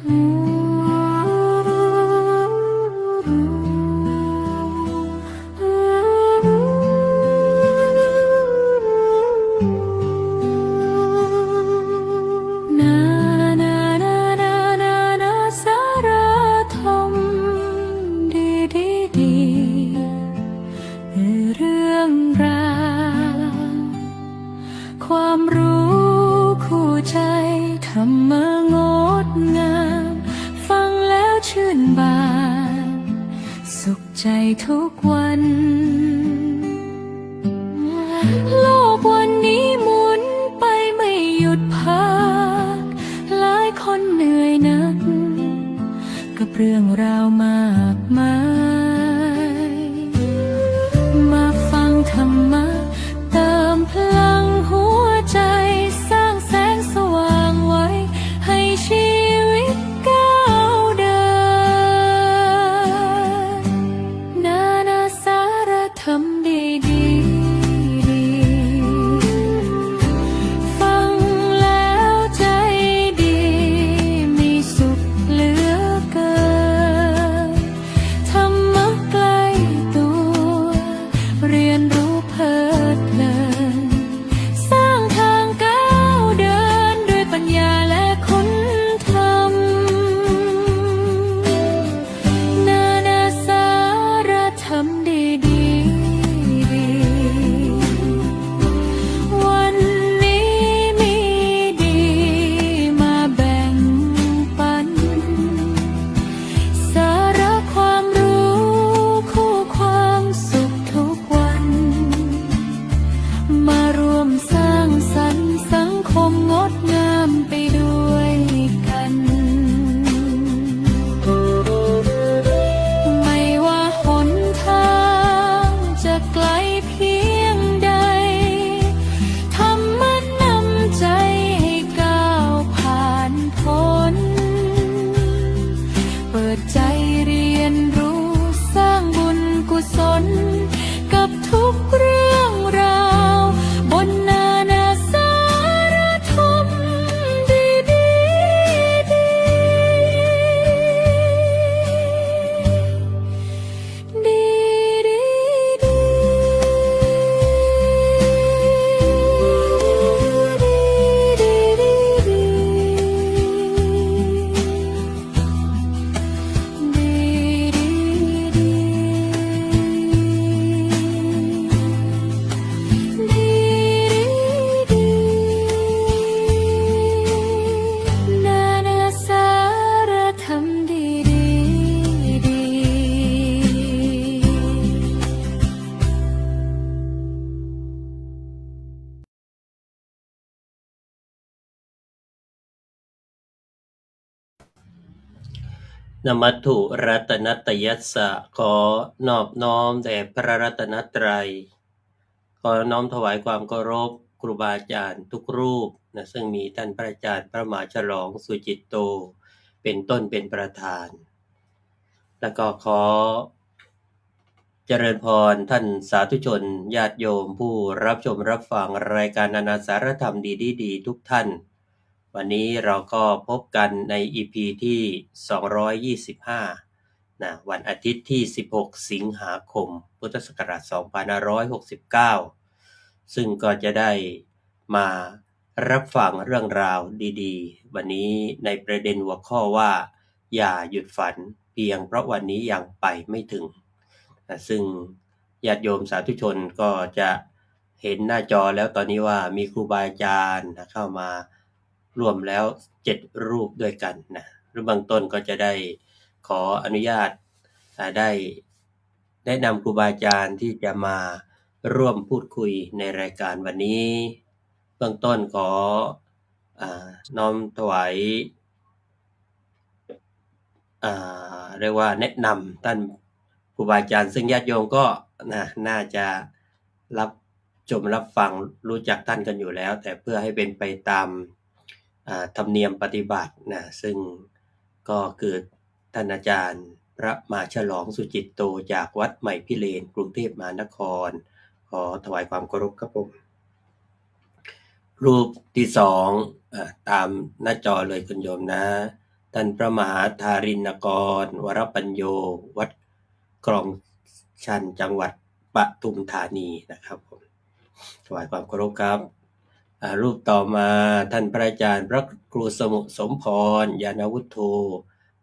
ความรู้คู่ใจธรรมะงดงามฟังแล้วชื่นบานสุขใจทุกวันโลกวันนี้หมุนไปไม่หยุดพักหลายคนเหนื่อยนักกับเรื่องราวมากมายมาฟังธรรมะเติมพลังหัวใจสร้างแสงสว่างไว้ให้ชีวิตก้าวเดินนานาสารธรรมดีๆฟังแล้วใจดีมีสุขเหลือเกินธรรมะใกล้ตัวเรียนรู้เพลิดเพลินสร้างทางก้าวเดินด้วยปัญญาและคุณธรรมนานาสารธรรมดีๆวันนี้มีดีมาแบ่งปันสาระความรู้คู่ความสุขทุกวันมารวมสร้างสรรค์สังคมงดงามไปด้วยกันไม่ว่าหนทางจะไกลเพียงใดธรรมะนำใจให้ก้าวผ่านพ้นเปิดใจเรียนรู้สร้างบุญกุศลกับทุกเรื่องราวบนนานาสารธรรมดีๆนานาสารธรรมดีๆ นมัตถุรัตนัตยัสสะขอนอบน้อมแด่พระรัตนตรัยขอน้อมถวายความเคารพครูบาอาจารย์ทุกรูปนะซึ่งมีท่านพระอาจารย์พระมหาฉลองสุจิตโตเป็นต้นเป็นประธานแล้วก็ขอเจริญพรท่านสาธุชนญาติโยมผู้รับชมรับฟังรายการนานาสารธรรมดีๆทุกท่านวันนี้เราก็พบกันใน EP ที่225นะวันอาทิตย์ที่16สิงหาคมพุทธศักราช2569ซึ่งก็จะได้มารับฟังเรื่องราวดีๆวันนี้ในประเด็นหัวข้อว่าอย่าหยุดฝันเพียงเพราะวันนี้ยังไปไม่ถึงซึ่งญาติโยมสาธุชนก็จะเห็นหน้าจอแล้วตอนนี้ว่ามีครูบาอาจารย์เข้ามารวมแล้ว7รูปด้วยกันนะหรือบางต้นก็จะได้ขออนุญาตได้แนะนำครูบาอาจารย์ที่จะมาร่วมพูดคุยในรายการวันนี้เบื้องต้นขอน้อมถวายเรียกว่าแนะนำท่านครูบาอาจารย์ซึ่งญาติโยมก็น่าจะรับชมรับฟังรู้จักท่านกันอยู่แล้วแต่เพื่อให้เป็นไปตามธรรมเนียมปฏิบัตินะซึ่งก็คือท่านอาจารย์พระมหาฉลองสุจิตโตจากวัดใหม่พิเรนกรุงเทพมหานครขอถวายความเคารพครับผมรูปที่2ตามหน้าจอเลยคุณโยมนะ ท่านพระมหาธารินกรวรปัญโยวัดคลองชันจังหวัดปทุมธานีนะครับผมถวายความเคารพครับรูปต่อมาท่านพระอาจารย์พระครูสมุสมพรยานวุฒโธ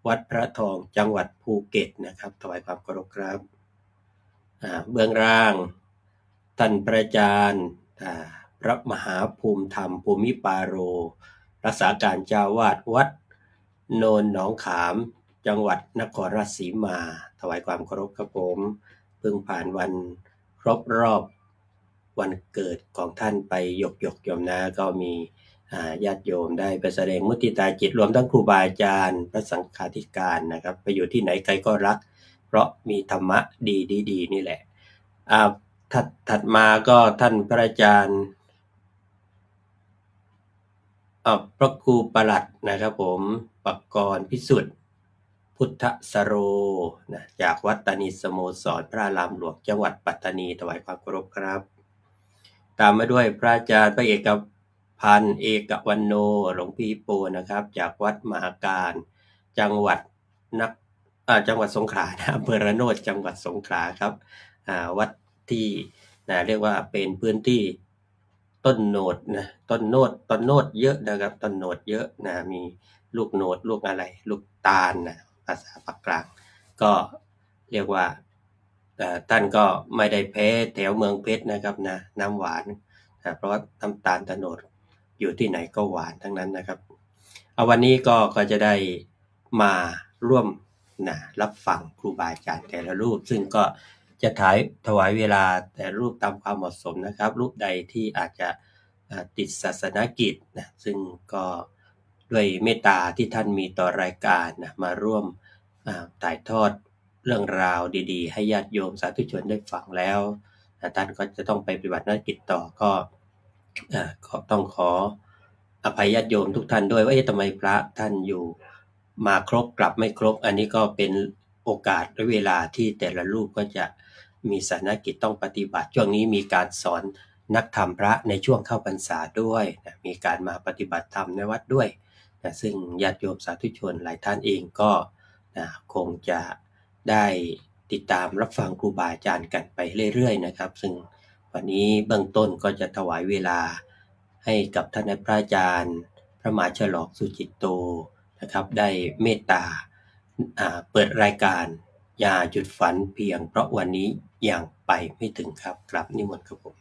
วัดพระทองจังหวัดภูเก็ตนะครับถวายความเคารพครับเบื้องล่างท่านพระอาจารย์พระมหาภูมิธรรมภูมิปาโรรักษาการเจ้าวาดวัดโนนหนองขามจังหวัดนครราชสีมาถวายความเคารพครับผมเพิ่งผ่านวันครบรอบวันเกิดของท่านไปหยกๆโยมนะก็มีญาติโยมได้ไปแสดงมุทิตาจิตรวมทั้งครูบาอาจารย์พระสังฆาธิการนะครับไปอยู่ที่ไหนใครก็รักเพราะมีธรรมะดีๆนี่แหละถัดมาก็ท่านพระอาจารย์พระครูประหลัดนะครับผมปกรณ์พิสุทธิ์พุทธสโรนะจากวัดตานีสโมสรพระอารามหลวงจังหวัดปัตตานีถวายความเคารพครับตามมาด้วยพระอาจารย์พระเอกพันธ์เอกวันโนหลวงพี่โปนะครับจากวัดมหาการจังหวัดจังหวัดสงขลานะอำเภอระโนดจังหวัดสงขลาครับวัดที่เรียกว่าเป็นพื้นที่ต้นโหนดนะต้นโนดเยอะนะครับต้นโหนดเยอะนะมีลูกโหนดลูกอะไรลูกตาลนะภาษาภาคกลางก็เรียกว่าท่านก็ไม่ได้แพ้แถวเมืองเพชรนะครับนะน้ำหวานเพราะว่าน้ำตาลโตนดอยู่ที่ไหนก็หวานทั้งนั้นนะครับวันนี้ก็จะได้มาร่วมรับฟังครูบาอาจารย์แต่ละรูปซึ่งก็จะถวายเวลาแต่รูปตามความเหมาะสมนะครับรูปใดที่อาจจะติดศาสนกิจนะซึ่งก็ด้วยเมตตาที่ท่านมีต่อรายการนะมาร่วมถ่ายทอดเรื่องราวดีๆให้ญาติโยมสาธุชนได้ฟังแล้วท่านก็จะต้องไปปฏิบัติหน้าที่ต่อก็ต้องขออภัยญาติโยมทุกท่านด้วยว่าทำไมพระท่านอยู่มาครบกลับไม่ครบอันนี้ก็เป็นโอกาสและเวลาที่แต่ละรูปก็จะมีศาสนกิจต้องปฏิบัติช่วงนี้มีการสอนนักธรรมพระในช่วงเข้าพรรษาด้วยมีการมาปฏิบัติธรรมในวัดด้วยซึ่งญาติโยมสาธุชนหลายท่านเองก็คงจะได้ติดตามรับฟังครูบาอาจารย์กันไปเรื่อยๆนะครับซึ่งวันนี้เบื้องต้นก็จะถวายเวลาให้กับท่านพระอาจารย์พระมหาฉลองสุจิตโตนะครับได้เมตตาเปิดรายการอย่าหยุดฝันเพียงเพราะวันนี้ยังไปไม่ถึงครับกลับนิมนต์ครับผม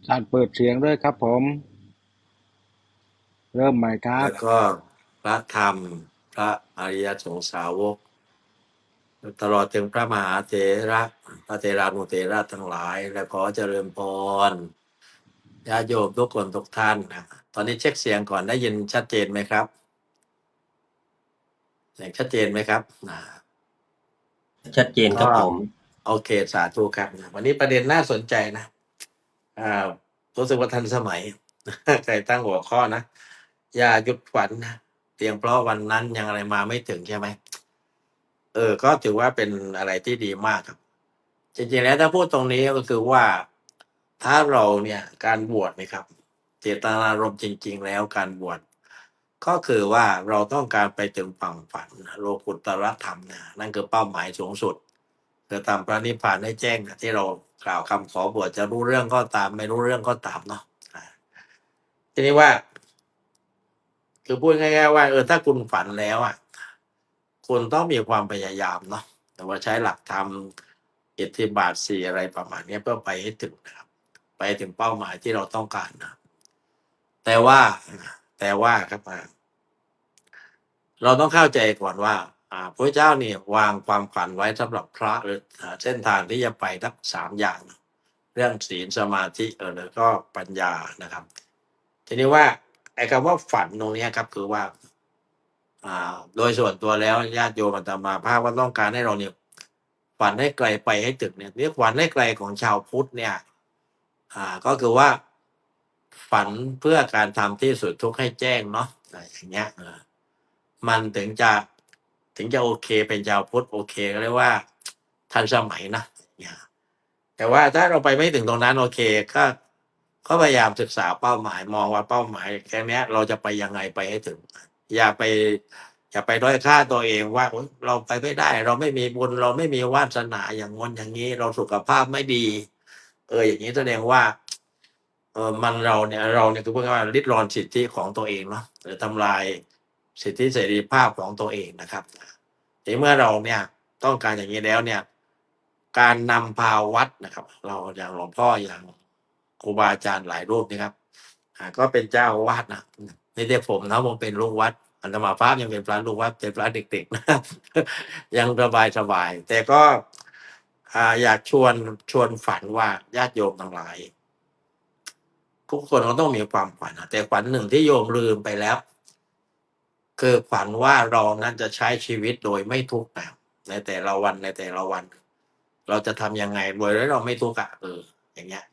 ท่านเปิดเสียงด้วยครับผม เริ่มใหม่ครับแล้วก็พระธรรมพระอริยสงสาวกตลอดถึงพระมหาเถระพระเถรานุเถระทั้งหลาย และขอเจริญพรญาติโยมทุกคนทุกท่านนะตอนนี้เช็คเสียงก่อนได้ยินชัดเจนไหมครับเสียงชัดเจนไหมครับชัดเจนครับผมโอเคสาธุครับวันนี้ประเด็นน่าสนใจนะรู้สึกว่าทันสมัยใครตั้งหัวข้อนะอย่าหยุดฝันนะเพียงเพราะวันนั้นยังอะไรมาไม่ถึงใช่ไหมก็ถือว่าเป็นอะไรที่ดีมากครับ จริงๆแล้วถ้าพูดตรงนี้ก็คือว่าถ้าเราเนี่ยการบวชนะครับเจตนารมณ์จริงๆแล้วการบวชก็คือว่าเราต้องการไปถึงฝั่งฝันโลกุตตรธรรมนะนั่นคือเป้าหมายสูงสุดคือทำพระนิพพานให้แจ้งนะที่เรากล่าวคำขอบวชจะรู้เรื่องก็ตามไม่รู้เรื่องก็ตามเนาะทีนี้ว่าคือพูดง่ายๆว่าถ้าคุณฝันแล้วอ่ะคุณต้องมีความพยายามเนาะแต่ว่าใช้หลักธรรมอิทธิบาทสี่อะไรประมาณนี้เพื่อไปให้ถึงนะครับไปถึงเป้าหมายที่เราต้องการนะแต่ว่าครับเราต้องเข้าใจก่อนว่าพระเจ้าเนี่ยวางความฝันไว้สำหรับพระหรือเส้นทางที่จะไปทั้งสามอย่างเรื่องศีลสมาธิแล้วก็ปัญญานะครับทีนี้ว่าไอ้คำว่าฝันตรงนี้ครับคือว่าโดยส่วนตัวแล้วญาติโยมอาตมาภาพว่าต้องการให้เราเนี่ยฝันให้ไกลไปให้ถึงเนี่ยเรียกฝันให้ไกลของชาวพุทธเนี่ยก็คือว่าฝันเพื่อการทำที่สุดทุกข์ให้แจ้งเนาะอย่างเงี้ยมันถึงจะโอเคเป็นชาวพุทธโอเคก็เรียกว่าทันสมัยนะ แต่ว่าถ้าเราไปไม่ถึงตรงนั้นโอเคก็พยายามศึกษาเป้าหมายมองว่าเป้าหมายแค่เนี้ยเราจะไปยังไงไปให้ถึง อย่าไปอย่าไปด้อยค่าตัวเองว่าโอ๊ยเราไปไม่ได้ เราไม่มีบุญเราไม่มีวาสนาอย่างงนอย่างนี้ เราสุขภาพไม่ดี อย่างนี้แสดงว่าเราเนี่ยคือพูดง่ายๆว่าริดรอนสิทธิของตัวเองเนาะหรือทำลายสิทธิเสรีภาพของตัวเองนะครับทีเมื่อเราเนี่ยต้องการอย่างนี้แล้วเนี่ย การนำพาวัดนะครับ เราอย่างหลวงพ่ออย่างครูบาอาจารย์หลายรูปนะครับก็เป็นเจ้าอาวาสนะไม่ใช่ผมนะผมเป็นลูกวัดอาตมาภาพยังเป็นพระลูกวัดเป็นพระเด็กๆนะยังสบายๆแต่ก็อยากชวนฝันว่าญาติโยมทั้งหลาย ทุกคนก็ต้องมีความฝันนะแต่ฝันหนึ่งที่โยมลืมไปแล้ว คือฝันว่าเรานั้นจะใช้ชีวิตโดยไม่ทุกข์นะในแต่ละวันในแต่ละวัน เราจะทำยังไงโดยที่เราไม่ทุกข์อย่างเงี้ย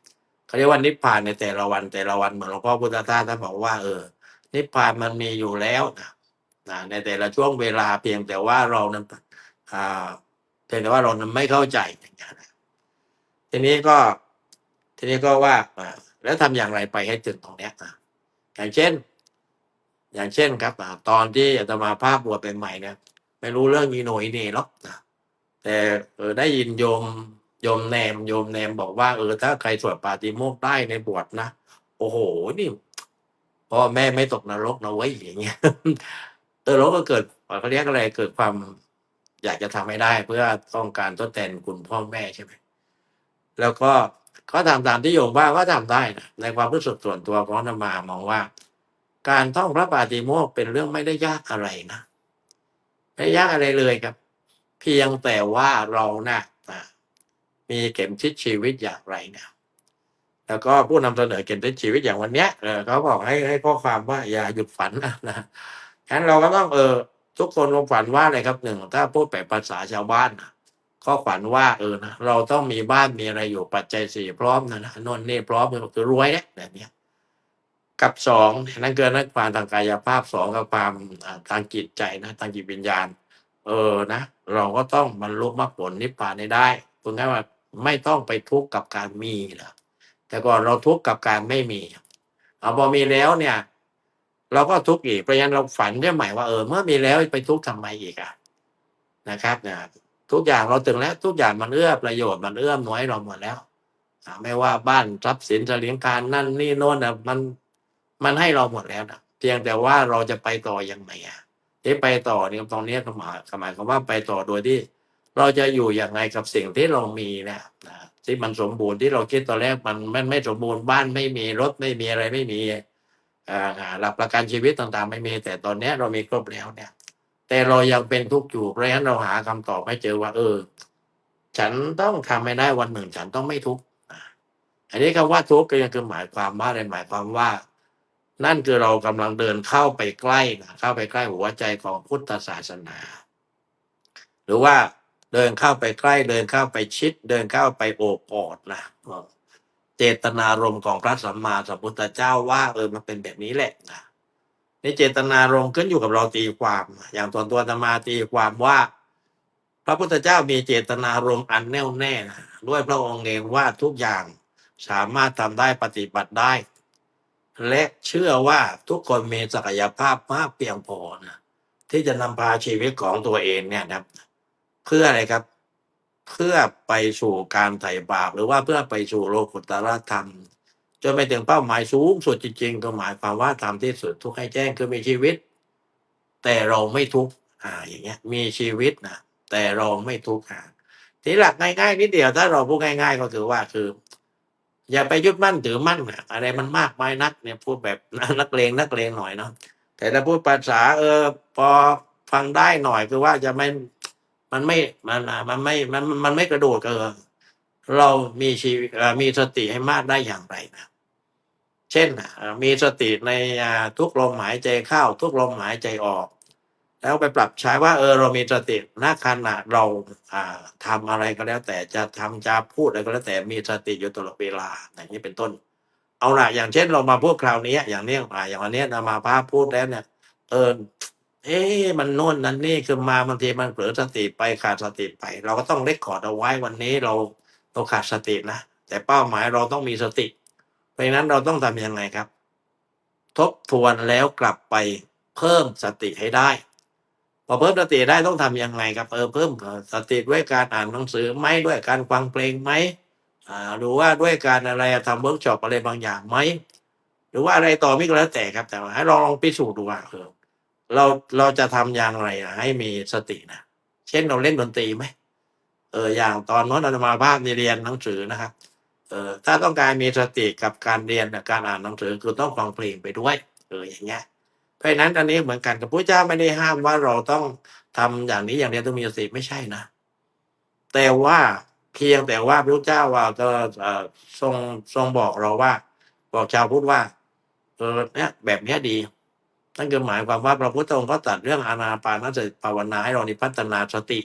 เขาเรียกว่านิพพานในแต่ละวันแต่ละวันเหมือนหลวงพ่อพุทธทาสท่านบอกว่านิพพานมันมีอยู่แล้วนะในแต่ละช่วงเวลาเพียงแต่ว่าเรานั้นอ่าเพียงแต่ว่าเรานั้นไม่เข้าใจอย่างเงี้ยนะทีนี้ก็ว่าแล้วทำอย่างไรไปให้ถึงตรงเนี้ยอย่างเช่นครับตอนที่อาตมาภาพบวชใหม่ๆเนี่ยไม่รู้เรื่องอีโหน่อีเหน่หรอกนะแต่ได้ยินโยมแนมบอกว่าถ้าใครสวดปาฏิโมกข์ได้ในบวชนะโอ้โหนี่พ่อแม่ไม่ตกนรกนะเว้ยอย่างเงี้ยเราก็เกิดเขาเรียกอะไรเกิดความอยากจะทำให้ได้เพื่อต้องการทดแทนคุณพ่อแม่ใช่ไหมแล้วก็ทำตามที่โยมว่าก็ทำได้นะในความรู้สึกส่วนตัวของอาตมามองว่า การท่องพระปาฏิโมกข์เป็นเรื่องไม่ได้ยากอะไรนะไม่ยากอะไรเลยครับ เพียงแต่ว่าเราน่ะมีเข็มทิศชีวิตอย่างไรเนี่ยแล้วก็ผู้นำเสนอเข็มทิศชีวิตอย่างวันเนี้ยเขาบอกให้ข้อความว่าอย่าหยุดฝันนะฉะนั้นเราก็ต้องทุกคนลงฝันว่าอะไรครับหนึ่งถ้าพูดแบบภาษาชาวบ้านนะก็ฝันว่านะเราต้องมีบ้านมีอะไรอยู่ปัจจัยสี่พร้อมนะโน่นนี่พร้อมคือรวยเนี่ยแบบเนี้ย กับสองนั่นคือนักความทางกายภาพสองกับความทางจิตใจนะทางจิตวิญญาณนะเราก็ต้องบรรลุมรรคผลนิพพานให้ได้พูดง่ายว่าไม่ต้องไปทุกข์กับการมีนะแต่ก่อนเราทุกข์กับการไม่มีพอมีแล้วเนี่ย เราก็ทุกข์อีกเพราะฉะนั้นเราฝันได้ใหม่ว่าเมื่อมีแล้วไปทุกข์ทำไมอีกนะครับนะทุกอย่างเราถึงแล้วทุกอย่างมันเอื้อประโยชน์มันเอื้อมหน่วยเราหมดแล้วไม่ว่าบ้านทรัพย์สินสลิงการนั่นนี่โน่นมันให้เราหมดแล้วนะเพียงแต่ว่าเราจะไปต่อยังไงที่ไปต่อเนี่ยตรงนี้หมายความว่าไปต่อโดยที่ เราจะอยู่อย่างไรกับสิ่งที่เรามีนะที่มันสมบูรณ์ที่เราคิดตอนแรกมันไม่สมบูรณ์บ้านไม่มีรถไม่มีอะไรไม่มีหลักประกันชีวิตต่างๆไม่มีแต่ตอนนี้เรามีครบแล้วเนี่ย แต่เรายังเป็นทุกข์อยู่เพราะฉะนั้นเราหาคำตอบไม่เจอว่าฉันต้องทำให้ได้วันหนึ่งฉันต้องไม่ทุกข์อันนี้คำว่าทุกข์ก็ยังคือหมายความว่าอะไรหมายความว่า นั่นคือเรากำลังเดินเข้าไปใกล้เข้าไปใกล้หัวใจของพุทธศาสนา หรือว่าเดินเข้าไปใกล้เดินเข้าไปชิด เดินเข้าไปโอบกอดนะเจตนารมณ์ของพระสัมมาสัมพุทธเจ้าว่ามันเป็นแบบนี้แหละนะนี่เจตนารมณ์ขึ้นอยู่กับเราตีความอย่างตัวอาตมาตีความว่า พระพุทธเจ้ามีเจตนารมณ์อันแน่วแน่นะด้วยพระองค์เองว่าทุกอย่างสามารถทำได้ปฏิบัติได้ และเชื่อว่าทุกคนมีศักยภาพมากเพียงพอนะที่จะนำพาชีวิตของตัวเองเนี่ยนะเพื่ออะไรครับ เพื่อไปสู่การไถ่บาปหรือว่าเพื่อไปสู่โลกุตตรธรรมจนไปถึงเป้าหมายสูงสุดจริงๆก็หมายความว่าทำที่สุดทุกข์ให้แจ้งคือมีชีวิต แต่เราไม่ทุกข์อย่างเงี้ยมีชีวิตนะแต่เราไม่ทุกข์ทีหลักง่ายๆนิดเดียวถ้าเราพูดง่ายๆก็คือว่าคือ อย่าไปยึดมั่นถือมั่นอะไรมันมากมายนักเนี่ยพูดแบบนักเลงหน่อยเนาะแต่ถ้าพูดภาษาพอฟังได้หน่อยคือว่าจะไม่มันไม่มันไม่กระโดดเรามีชีวิตมีสติให้มากได้อย่างไรนะเช่นมีสติในทุกลมหายใจเข้าทุกลมหายใจออก แล้วไปปรับใช้ว่าเรามีสติณขณะเราทำอะไรก็แล้วแต่จะทำจะพูดอะไรก็แล้วแต่มีสติอยู่ตลอดเวลาอย่างนี้เป็นต้น เอาล่ะอย่างเช่นเรามาพูดคราวนี้อย่างนี้อย่างวันนี้นะมาพาพูดแล้วเนี่ยมันโน่นนั่นนี่คือมาบางทีมันเผลอสติไปขาดสติไป เราก็ต้องเรคคอร์ดเอาไว้วันนี้เรา เราขาดสตินะแต่เป้าหมายเราต้องมีสติ เพราะฉะนั้นเราต้องทำยังไงครับ ทบทวนแล้วกลับไปเพิ่มสติให้ได้ พอเพิ่มสติได้ต้องทำยังไงครับเพิ่มสติด้วยการอ่านหนังสือไหมด้วยการฟังเพลงไหมหรือว่าด้วยการอะไรทำเวิร์กช็อปอะไรบางอย่างไหมหรือว่าอะไรต่อไม่ก็แล้วแต่ครับแต่ว่าให้ลองพิสูจน์ดูว่าเราเราจะทำอย่างไรให้มีสตินะเช่นเราเล่นดนตรีไหมอย่างตอนโน้นอาตมาภาพในเรียนหนังสือนะครับถ้าต้องการมีสติกับการเรียนกับการอ่านหนังสือคือต้องฟังเพลงไปด้วยอย่างเงี้ย เพราะฉะนั้นอันนี้เหมือนกันกับพระเจ้าไม่ได้ห้ามว่าเราต้องทำอย่างนี้อย่างเดียวต้องมีสติไม่ใช่นะแต่ว่าเพียงแต่ว่าพระเจ้าว่าจะทรงบอกเราว่าบอกชาวพุทธว่าเนี่ยแบบเนี้ยดีนั่นคือหมายความว่าพระพุทธองค์ก็ตรัสเรื่องอานาปานสติภาวนาให้เรานี่พัฒนาสติ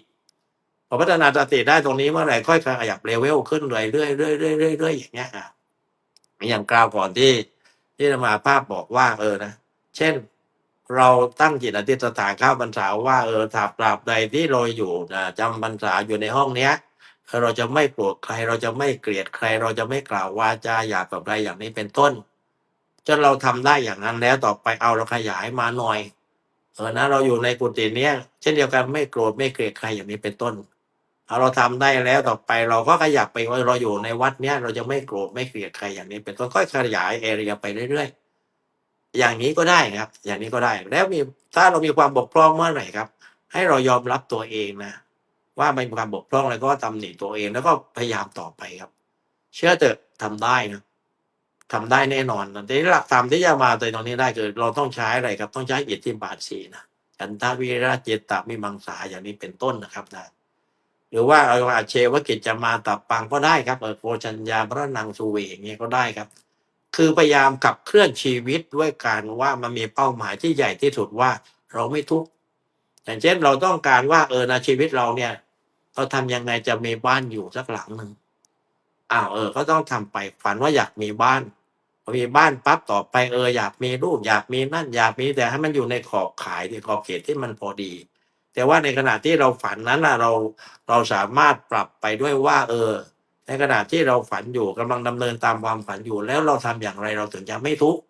พอพัฒนาสติได้ตรงนี้เมื่อไหร่ค่อยขยับเลเวลขึ้นเรื่อยๆเรื่อยๆอย่างเงี้ยอย่างกล่าวก่อนที่อาตมาภาพบอกว่านะเช่น เราตั้งจิตอธิษฐานเข้าพรรษาว่าตราบใดที่เราอยู่จำพรรษาอยู่ในห้องเนี้ยเราจะไม่โกรธใครเราจะไม่เกลียดใคร เราจะไม่กล่าววาจาหยาบแบบใดอย่างนี้เป็นต้นจนเราทำได้อย่างนั้นแล้วต่อไปเอาเราขยายมาหน่อยนะเราอยู่ในกุฏิเนี้ยเช่นเดียวกันไม่โกรธไม่เกลียดใครอย่างนี้เป็นต้นเอาเราทำได้แล้วต่อไปเราก็ขยับไปว่าเราอยู่ในวัดเนี้ยเราจะไม่โกรธไม่เกลียดใครอย่างนี้เป็นต้นค่อยขยายแอเรียไปเรื่อยๆอย่างนี้ก็ได้ครับอย่างนี้ก็ได้แล้วถ้าเรามีความบกพร่องเมื่อไหร่ครับให้เรายอมรับตัวเองนะว่ามันมีความบกพร่องแล้วก็ตำหนิตัวเองแล้วก็พยายามต่อไปครับเชื่อเถอะทำได้นะทำได้แน่นอนแต่หลักธรรมที่จะมาตรงนี้ได้คือเราต้องใช้อะไรครับต้องใช้อิทธิบาทสี่นะฉันทาวิริยะเจตตามิมังสาอย่างนี้เป็นต้นนะครับนะหรือว่าอาเชวกิจจะมาตับปังก็ได้ครับโพชัญญาพระนังสุเวอย่างนี้ก็ได้ครับคือพยายามขับเคลื่อนชีวิตด้วยการว่ามันมีเป้าหมายที่ใหญ่ที่สุดว่าเราไม่ทุกข์อย่างเช่นเราต้องการว่าในชีวิตเราเนี่ยเราทำยังไงจะมีบ้านอยู่สักหลังหนึ่งก็ต้องทำไปฝันว่าอยากมีบ้านพอมีบ้านปั๊บต่อไปอยากมีลูกอยากมีนั่นอยากมีแต่ให้มันอยู่ในขอบข่ายที่ขอบเขตที่มันพอดี แต่ว่าในขณะที่เราฝันนั้นนะเราสามารถปรับไปด้วยว่าในขณะที่เราฝันอยู่กำลังดำเนินตามความฝันอยู่แล้วเราทำอย่างไรเราถึงจะไม่ทุกข์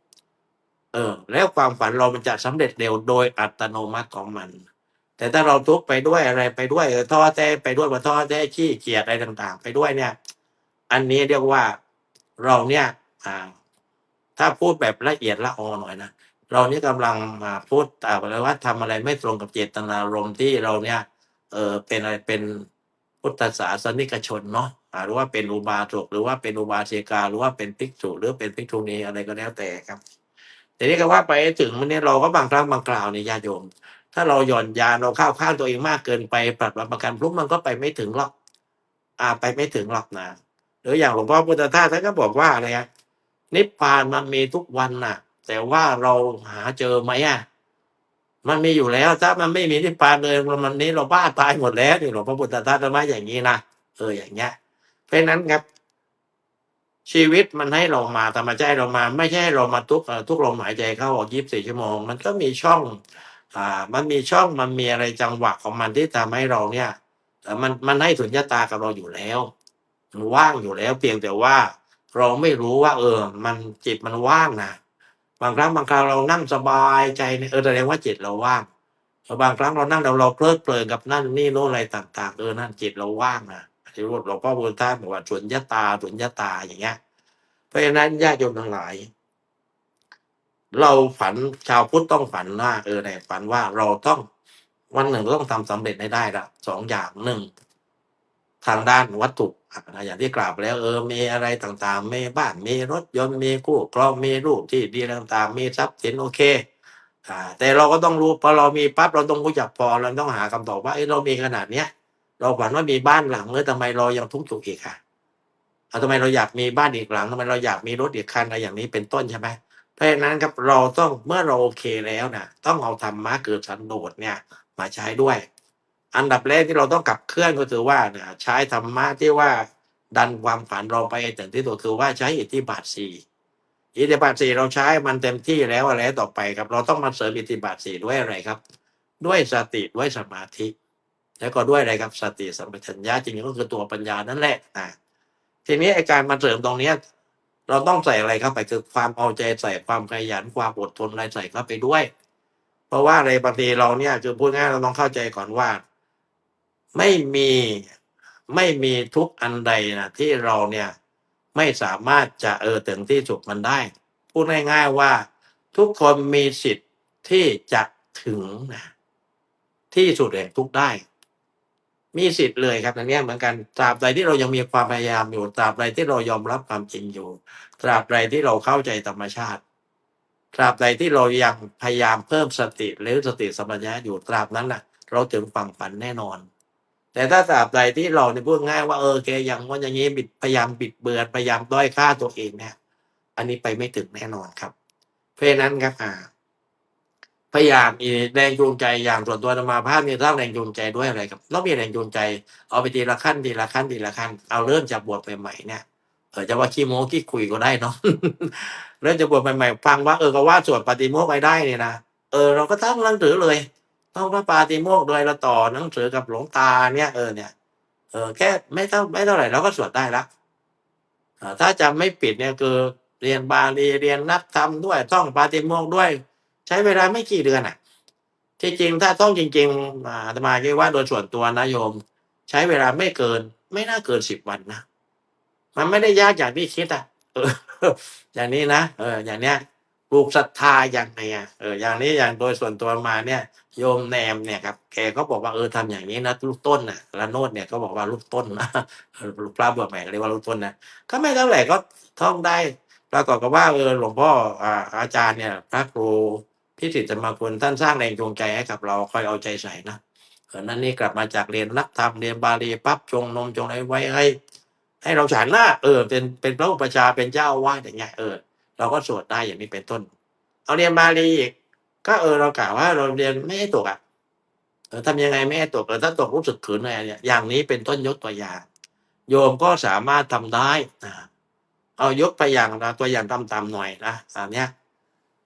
แล้วความฝันเรามันจะสำเร็จเร็วโดยอัตโนมัติของมัน แต่ถ้าเราทุกข์ไปด้วยอะไรไปด้วยท้อแท้ไปด้วยท้อแท้ขี้เกียจอะไรต่างๆ ไปด้วยเนี่ย อันนี้เรียกว่าเราเนี่ยถ้าพูดแบบละเอียดละออหน่อยนะเรานี่กำลังพูดอะไรว่าทำอะไรไม่ตรงกับเจตนารมณ์ที่เราเนี่ยเป็นอะไรเป็นพุทธศาสนิกชนเนาะหรือว่าเป็นอุบาสกหรือว่าเป็นอุบาสิกาหรือว่าเป็นภิกษุหรือเป็นภิกษุณีอะไรก็แล้วแต่ครับแต่นี่ก็ว่าไปถึงมันเนี่ยเราก็บางครั้งบางคราวเนี่ยญาติโยม ถ้าเราหย่อนยานเราเข้าข้างตัวเองมากเกินไปปรับประกันพลุมันก็ไปไม่ถึงหรอกไปไม่ถึงหรอกนะหรืออย่างหลวงพ่อพุทธทาสท่านก็บอกว่าอะไรนิพพานมันมีทุกวันน่ะ แต่ว่าเราหาเจอไหมมันมีอยู่แล้วถ้ามันไม่มีนิพพานเลยมันนี้เราบ้าตายหมดแล้วนี่หลวงพ่อพุทธทาสท่านว่าอย่างนี้นะอย่างเงี้ยเพราะนั้นครับ ชีวิตมันให้เรามาธรรมชาติเรามาไม่ใช่ให้เรามาทุกลมหายใจเข้าออก24ชั่วโมงมันก็มีช่องมันมีช่องมันมีอะไรจังหวะของมันที่ทำให้เราเนี่ยมันให้สุญญตากับเราอยู่แล้วมันว่างอยู่แล้วเพียงแต่ว่าเราไม่รู้ว่ามันจิตมันว่างนะบางครั้งบางคราวเรานั่งสบายใจเนี่ยแสดงว่าจิตเราว่างบางครั้งเรานั่งเราเพลิดเพลินกับนั่นนี่โน้นอะไรต่างๆนั่นจิตเราว่างนะที่หลวงพ่อพุทธทาสบอกว่าสุญญตาอย่างเงี้ย เพราะฉะนั้นญาติโยมทั้งหลาย เราฝันชาวพุทธต้องฝันว่าในฝันว่าเราต้องวันหนึ่งต้องทำสำเร็จได้ละสองอย่างหนึ่งทางด้านวัตถุอย่างที่กล่าวไปแล้วมีอะไรต่างๆมีบ้านมีรถยนต์มีคู่ครองมีลูกที่ดีต่างๆมีทรัพย์สินโอเคแต่เราก็ต้องรู้พอเรามีปั๊บเราต้องรู้จักพอเราต้องหาคำตอบว่าเรามีขนาดเนี้ยเราฝันว่ามีบ้านหลังทำไมเรายังทุกข์อยู่อีกทำไมเราอยากมีบ้านอีกหลังทำไมเราอยากมีรถอีกคันอะไรอย่างนี้เป็นต้นใช่ไหมเพราะฉะนั้นครับเราต้องเมื่อเราโอเคแล้วนะต้องเอาธรรมะเกิดสันโดษเนี่ยมาใช้ด้วย อันดับแรกที่เราต้องขับเคลื่อนก็คือว่าใช้ธรรมะที่ว่าดันความฝันเราไปถึงที่สุดคือว่าใช้อิทธิบาทสี่อิทธิบาทสี่เราใช้มันเต็มที่แล้วอะไรต่อไปครับเราต้องมาเสริมอิทธิบาทสี่ด้วยอะไรครับ ด้วยสติด้วยสมาธิแล้วก็ด้วยอะไรครับสติสัมปชัญญะจริงๆก็คือตัวปัญญานั่นแหละ ทีนี้ไอ้การมาเสริมตรงเนี้ยเราต้องใส่อะไรเข้าไปคือความเอาใจใส่ความขยันความอดทนอะไรใส่เข้าไปด้วย เพราะว่าในบางทีเราเนี่ยคือพูดง่ายเราต้องเข้าใจก่อนว่า ไม่มีไม่มีทุกอันใดนะที่เราเนี่ยไม่สามารถจะถึงที่สุดมันได้ พูดง่ายๆว่าทุกคนมีสิทธิ์ที่จะถึงนะที่สุดแห่งทุกข์ได้ มีสิทธิ์เลยครับอันเนี้ยเหมือนกันตราบใดที่เรายังมีความพยายามอยู่ตราบใดที่เรายอมรับความจริงอยู่ตราบใดที่เราเข้าใจธรรมชาติตราบใดที่เรายังพยายามเพิ่มสติหรือสติสัมปชัญญะอยู่ตราบนั้นน่ะ เราถึงฝั่งฝันแน่นอน แต่ถ้าตราบใดที่เราเนี่ยพูดง่ายว่าแกอย่างว่าอย่างงี้พยายามบิดเบือนพยายามด้อยค่าตัวเองเนี่ยอันนี้ไปไม่ถึงแน่นอนครับเพราะฉะนั้นครับพยายามมีแรงจูงใจอย่างส่วนตัวอาตมาภาพเนี่ยสร้างแรงจูงใจด้วยอะไรครับต้องมีแรงจูงใจเอาไปทีละขั้นทีละขั้นทีละขั้นเอาเริ่มจากบวชใหม่ๆเนี่ยจะว่าขี้โม้ขี้คุยก็ได้เนาะ เริ่มจากบวชใหม่ๆฟังว่าก็ว่าสวดปาฏิโมกข์ไปได้เนี่ยนะเราก็ต้องหนังสือเลยต้องพระปาฏิโมกข์โดยเราต่อหนังสือกับหลวงตาเนี่ยเนี่ยแค่ไม่เท่าไหร่เราก็สวดได้แล้วถ้าจำไม่ผิดเนี่ยคือเรียนบาลีเรียนนักธรรมด้วยท่องปาฏิโมกข์ด้วย ใช้เวลาไม่กี่เดือนอ่ะที่จริงถ้าต้องจริงๆอาตมาคิดว่าโดยส่วนตัวนะโยม ใช้เวลาไม่น่าเกิน10 วันนะมันไม่ได้ยากอย่างที่คิดอ่ะเออ อย่างนี้นะอย่างเนี้ยปลูกศรัทธาอย่างไงอย่างนี้อย่างโดยส่วนตัวมาเนี่ยโยมแนมเนี่ยครับแกก็บอกว่าทำอย่างนี้นะลูกต้นน่ะละโนดเนี่ยก็บอกว่าลูกต้นนะพระบวชใหม่เรียกว่าลูกต้นนะก็ไม่เท่าไหร่ก็ท่องได้ปรากฏกับว่าหลวงพ่ออาจารย์เนี่ยพระครูพิสิทธิ์ธรรมคุณท่านสร้างแรงจูงใจให้กับเราคอยเอาใจใส่นะนั่นนี่กลับมาจากเรียนนักธรรมเรียนบาลีปั๊บชงนมชงอะไรไว้ให้เราฉันนะเป็นพระอุปชฌาย์เป็นเจ้าอาวาสอย่างเงี้ยเราก็สวดได้อย่างนี้เป็นต้นเอาเรียนบาลีอีกก็เรากล่าวว่าเราเรียนไม่ให้ตกอ่ะทำยังไงไม่ให้ตกถ้าตกรู้สึกขืนอะไรเนี่ยอย่างนี้เป็นต้นยกตัวอย่างโยมก็สามารถทำได้เอายกไปอย่างตัวอย่างต่ำๆหน่อยนะอันเนี้ย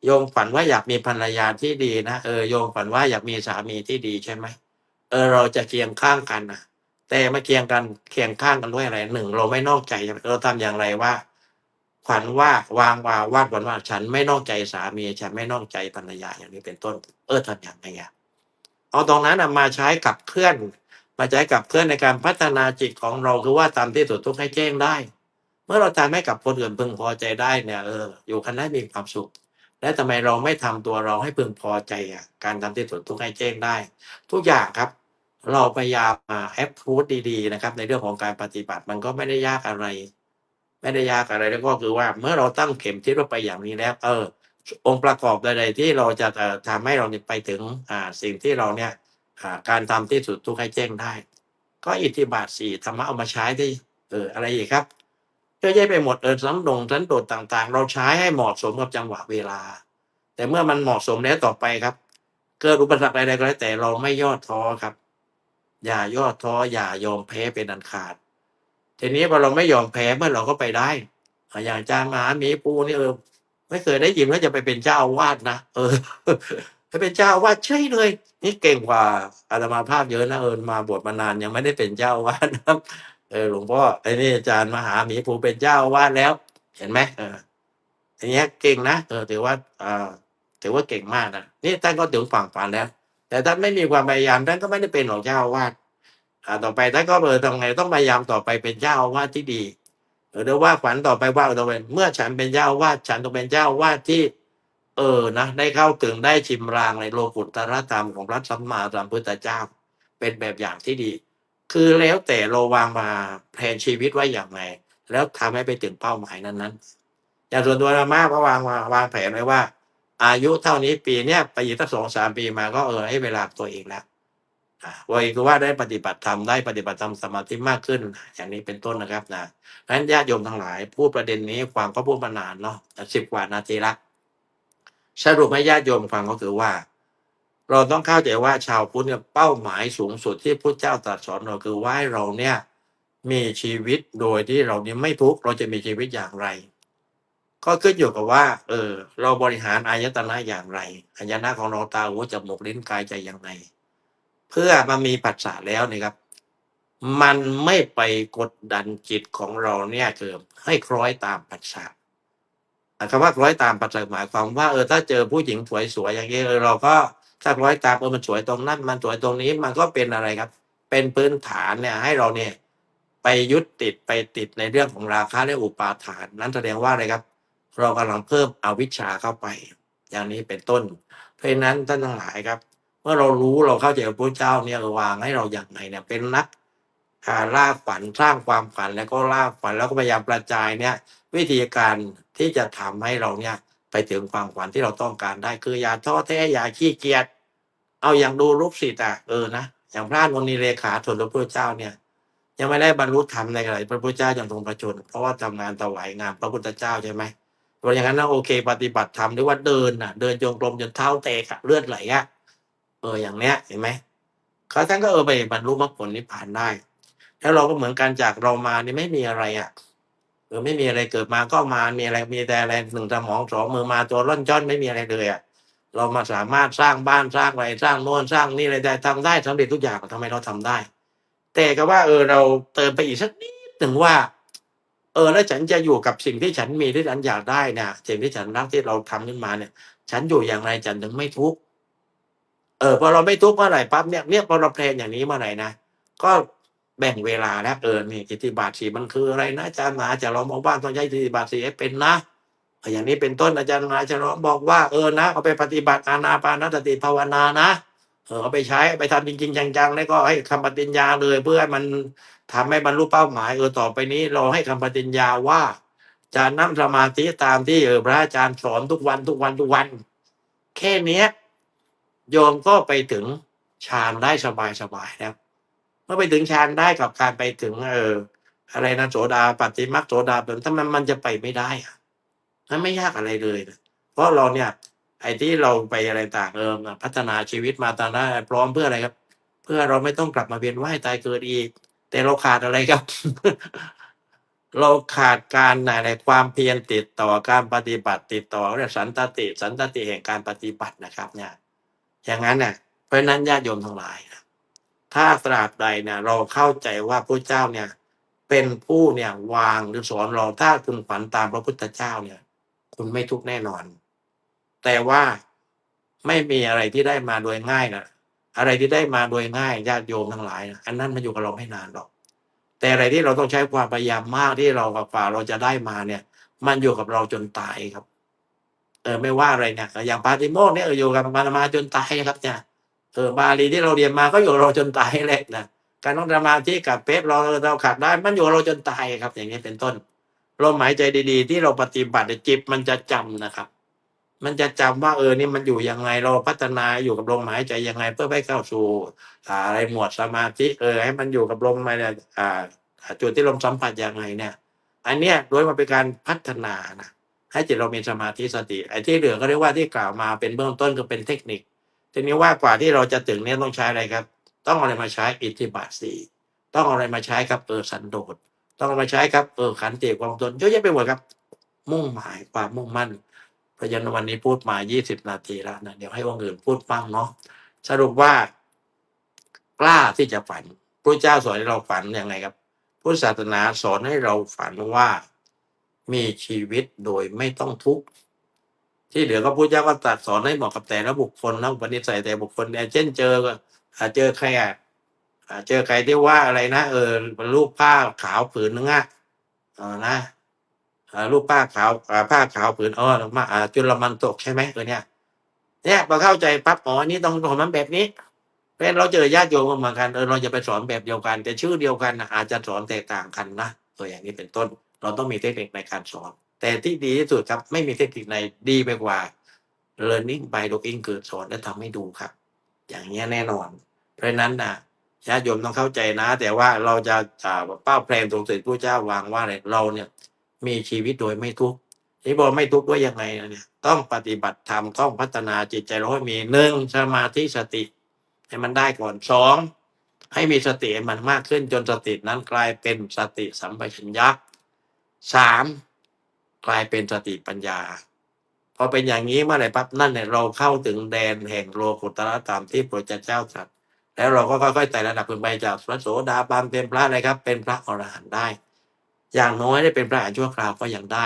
โยมฝันว่าอยากมีภรรยาที่ดีนะโยมฝันว่าอยากมีสามีที่ดีใช่ไหมเราจะเคียงข้างกันนะแต่มาเคียงข้างกันด้วยอะไรหนึ่งเราไม่นอกใจเราทำอย่างไรว่าฝันว่าวางวาดฝันว่าฉันไม่นอกใจสามีฉันไม่นอกใจภรรยาอย่างนี้เป็นต้นทำอย่างไรเอาตรงนั้นมาใช้กับเคลื่อนมาใช้กับเคลื่อนในการพัฒนาจิตของเราคือว่าตามที่สุดทุกข์ให้แจ้งได้ เมื่อเราทำให้กับคนอื่นพึงพอใจได้เนี่ยอยู่กันได้มีความสุขและทำไมเราไม่ทำตัวเราให้พึงพอใจการทำที่สุดทุกข์ให้แจ้งได้ ทุกอย่างครับ เราพยายามแอปพูดดีๆนะครับในเรื่องของการปฏิบัติมันก็ไม่ได้ยากอะไร ไม่ได้ยากอะไรแล้วก็คือว่าเมื่อเราตั้งเข็มทิศว่าไปอย่างนี้แล้วองค์ประกอบใดๆที่เราจะทำให้เราเนี่ยไปถึงสิ่งที่เราเนี่ยการทำที่สุดทุกข์ให้แจ้งได้ ก็อิทธิบาท4ธรรมะเอามาใช้ได้อะไรอีกครับเยอะแยะไปหมดสันโดษต่างๆ เราใช้ให้เหมาะสมกับจังหวะเวลา แต่เมื่อมันเหมาะสมแล้วต่อไปครับ เกิดอุปสรรคใดๆก็แล้วแต่เราไม่ย่อท้อครับ อย่าย่อท้ออย่ายอมแพ้เป็นอันขาด ทีนี้พอเราไม่ยอมแพ้เมื่อเราก็ไปได้อย่างอาจารย์มหาหมีภูนี่ไม่เคยได้ยินว่าจะไปเป็นเจ้าอาวาสนะไปเป็นเจ้าอาวาสเฉยเลย นี่เก่งกว่าอาตมาภาพเยอะนะมาบวชมานานยังไม่ได้เป็นเจ้าอาวาสนะครับหลวงพ่อไอ้นี่อาจารย์มหาหมีภูเป็นเจ้าอาวาสแล้ว เห็นไหมอย่างเงี้ยเก่งนะถือว่าเก่งมากนะนี่ท่านก็ถึงฝั่งฝันแล้ว แต่ท่านไม่มีความพยายามท่านก็ไม่ได้เป็นหรอกเจ้าอาวาสต่อไปท่านก็ทำไงต้องพยายามต่อไปเป็นเจ้าอาวาสที่ดีเดี๋ยวว่าฝันต่อไปว่าต่อไปเมื่อฉันเป็นเจ้าอาวาสฉันต้องเป็นเจ้าอาวาสที่นะได้เข้าถึงได้ชิมรางในโลกุตตรธรรมของพระสัมมาสัมพุทธเจ้า เป็นแบบอย่างที่ดี คือแล้วแต่เราวางมาแผนชีวิตไว้อย่างไรแล้วทำให้ไปถึงเป้าหมายนั้นๆอย่างส่วนตัวอาม่าก็วางแผนไว้ว่า อายุเท่านี้ปีเนี้ยไปอีกสัก2-3 ปีมาก็ให้เวลาตัวเองแล้ววัยคือว่าได้ปฏิบัติธรรมได้ปฏิบัติธรรมสมาธิมากขึ้น อย่างนี้เป็นต้นนะครับนะเพราะฉะนั้นญาติโยมทั้งหลายพูดประเด็นนี้ฟังก็พูดมานานเนาะ10 กว่านาทีละสรุปให้ญาติโยมฟังก็คือว่า เราต้องเข้าใจว่าชาวพุทธเนี่ยเป้าหมายสูงสุดที่พระเจ้าตรัสสอนเราคือว่าให้เราเนี่ยมีชีวิตโดยที่เราเนี่ยไม่ทุกข์เราจะมีชีวิตอย่างไร ก็ขึ้นอยู่กับว่าเราบริหารอายตนะอย่างไรอายตนะของเราตาหูจมูกลิ้นกายใจอย่างไร เพื่อมันมีปัจจัยแล้วนี่ครับ มันไม่ไปกดดันจิตของเราเนี่ยคือให้คล้อยตามปัจจัยคำว่าคล้อยตามปัจจัยหมายความว่าถ้าเจอผู้หญิงสวยๆอย่างนี้เราก็ถ้าคล้อยตามมันสวยตรงนั้นมันสวยตรงนี้มันก็เป็นอะไรครับ เป็นพื้นฐานเนี่ยให้เราเนี่ยไปยึดติดไปติดในเรื่องของราคะและอุปาทานนั้นแสดงว่าอะไรครับ เรากำลังเพิ่มอวิชชาเข้าไป อย่างนี้เป็นต้น เพราะฉะนั้นท่านทั้งหลายครับ เมื่อเรารู้เราเข้าใจพระพุทธเจ้าเนี่ยวางให้เราอย่างไรเนี่ยเป็นนักล่าฝันสร้างความฝันแล้วก็ล่าฝันแล้วก็พยายามกระจายเนี่ยวิธีการที่จะทำให้เราเนี่ยไปถึงความฝันที่เราต้องการได้คืออย่าท้อแท้อย่าขี้เกียจเอาอย่างดูรูปศิษย์นะอย่างพระนนนีเลขาถนพระพุทธเจ้าเนี่ยยังไม่ได้บรรลุธรรมในขณะที่พระพุทธเจ้ายังทรงประชนม์เพราะว่าทำงานถวายงานพระพุทธเจ้าใช่ไหมเพราะอย่างนั้นนะโอเคปฏิบัติธรรมหรือว่าเดินเดินจงกรมจนเท้าแตกเลือดไหลอย่างเนี้ยเห็นไหมเขาท่านก็ไปบรรลุมรรคผลนิพพานได้ แล้วเราก็เหมือนกันจากเรามานี่ไม่มีอะไรไม่มีอะไรเกิดมาก็มามีอะไรมีแต่อะไรหนึ่งสมองสองมือมาตัวร่อนจ้อนไม่มีอะไรเลยเรามาสามารถสร้างบ้านสร้างอะไรสร้างโน่นสร้างนี่อะไรได้ทำได้สำเร็จทุกอย่างทำไมเราทำได้ แต่ก็ว่าเราเติมไปอีกสักนิดหนึ่งว่าแล้วฉันจะอยู่กับสิ่งที่ฉันมีที่ฉันอยากได้เนี่ยสิ่งที่ฉันรักที่เราทำขึ้นมาเนี่ย ฉันอยู่อย่างไรฉันถึงไม่ทุกข์พอเราไม่ทุกข์เมื่อไหร่ปั๊บเนี่ยพอเราแพลนอย่างนี้เมื่อไหร่นะก็แบ่งเวลาแล้วนี่อิทธิบาท4มันคืออะไรนะอาจารย์หมาจะลองมองบ้านต้องใช้อิทธิบาท4ให้เป็นนะอย่างนี้เป็นต้นอาจารย์หมาจะลองบอกว่านะเอาไปปฏิบัติอานาปานสติภาวนานะเอาไปใช้ไปทำจริงๆจังๆแล้วก็ให้คำปฏิญญาเลยเพื่อให้มันทำให้บรรลุเป้าหมายต่อไปนี้เราให้คำปฏิญญาว่าจะนั่งสมาธิตามที่พระอาจารย์สอนทุกวันแค่เนี้ยโยมก็ไปถึงฌานได้สบายๆแล้วเมื่อไปถึงฌานได้กับการไปถึงอะไรนะโสดาปัตติมรรคโสดาถ้ามันจะไปไม่ได้มันไม่ยากอะไรเลยนะเพราะเราเนี่ยไอ้ที่เราไปอะไรต่างพัฒนาชีวิตมาตอนนั้นพร้อมเพื่ออะไรครับ เพื่อเราไม่ต้องกลับมาเวียนว่ายตายเกิดอีก แต่เราขาดอะไรครับ เราขาดการอะไรความเพียรติดต่อการปฏิบัติติดต่อเรียกสันตติแห่งการปฏิบัตินะครับเนี่ยอย่างนั้นเนี่ยเพราะฉะนั้นญาติโยมทั้งหลายนะถ้าตราบใดเนี่ยเราเข้าใจว่าพระเจ้าเนี่ยเป็นผู้เนี่ยวางหรือสอนเราถ้าคุณฝันตามพระพุทธเจ้าเนี่ย คุณไม่ทุกข์แน่นอน แต่ว่าไม่มีอะไรที่ได้มาโดยง่ายนะอะไรที่ได้มาโดยง่ายญาติโยมทั้งหลายนะอันนั้นมันอยู่กับเราไม่นานหรอก แต่อะไรที่เราต้องใช้ความพยายามมากที่เรากว่าเราจะได้มาเนี่ย มันอยู่กับเราจนตายครับ ไม่ว่าอะไรเนี่ยอย่างปาติโมกข์เนี่ยอยู่กับมันมาจนตายครับเนี่ยบาลีที่เราเรียนมาก็อยู่กับเราจนตายแหละนะการนั่งสมาธิกับเป๊ปเราขาดได้มันอยู่กับเราจนตายครับ อย่างนี้เป็นต้นลมหายใจดีๆที่เราปฏิบัติจิตมันจะจำนะครับ มันจะจำว่านี่มันอยู่ยังไงเราพัฒนาอยู่กับลมหายใจยังไงเพื่อให้เข้าสู่อะไรหมวดสมาธิให้มันอยู่กับลมมาเนี่ยจุดที่ลมสัมผัสยังไงเนี่ย อันเนี้ยโดยมันเป็นการพัฒนานะให้จิตเรามีสมาธิสติไอ้ที่เหลือก็เรียกว่าที่กล่าวมาเป็นเบื้องต้นก็เป็นเทคนิคทีนี้ว่ากว่าที่เราจะถึงเนี่ยต้องใช้อะไรครับ ต้องเอาอะไรมาใช้อิทธิบาทสี่ต้องเอาอะไรมาใช้ครับสันโดษต้องเอามาใช้ครับขันติความอดทนเยอะแยะไปหมดครับ มุ่งหมายความมุ่งมั่นเพราะฉะนั้นวันนี้พูดมา20 นาทีแล้วนะเดี๋ยวให้องค์อื่นพูดบ้างเนาะสรุปว่ากล้าที่จะฝันพระเจ้าสอนให้เราฝันยังไงครับพุทธศาสนาสอนให้เราฝันว่ามีชีวิตโดยไม่ต้องทุกข์ที่เหลือก็พระเจ้าก็ตรัสสอนให้เหมาะกับแต่ละบุคคลนะอุปนิสัยแต่บุคคลเนี่ยเช่นเจอใครเจอใครที่ว่าอะไรนะรูปผ้าขาวผืนนึงนะรูปผ้าขาวผ้าขาวผืนมาจุลมันตกใช่ไหมเนี่ยพอเข้าใจปั๊บอันนี้ต้องของมันแบบนี้เพราะฉะนั้นเราเจอญาติโยมเหมือนกันเราจะไปสอนแบบเดียวกันแต่ชื่อเดียวกันอาจจะสอนแตกต่างกันนะอย่างนี้เป็นต้นเราต้องมีเทคนิคในการสอนแต่ที่ดีที่สุดครับไม่มีเทคนิคไหนดีไปกว่า learning by doing คือสอนและทำให้ดูครับ อย่างเงี้ยแน่นอน เพราะฉะนั้นญาติโยมต้องเข้าใจนะ แต่ว่าเราจะเป้าแพลนตรงสิ่งพระเจ้าวางว่าเราเนี่ยมีชีวิตโดยไม่ทุกข์ที่บอกไม่ทุกข์ด้วยยังไงเนี่ยต้องปฏิบัติธรรมต้องพัฒนาจิตใจเราให้มี1สมาธิสติให้มันได้ก่อน2ให้มีสติให้มันมากขึ้นจนสตินั้นกลายเป็นสติสัมปชัญญะ3กลายเป็นสติปัญญาพอเป็นอย่างนี้เมื่อไหร่ปั๊บนั่นเนี่ยเราเข้าถึงแดนแห่งโลกุตตรธรรมที่พระเจ้าตรัส แล้วเราก็ค่อยๆไต่ระดับขึ้นไปจากพระโสดาบันเป็นพระอะไรครับ เป็นพระอรหันต์ได้ อย่างน้อยได้เป็นพระอรหันต์ชั่วคราวก็ยังได้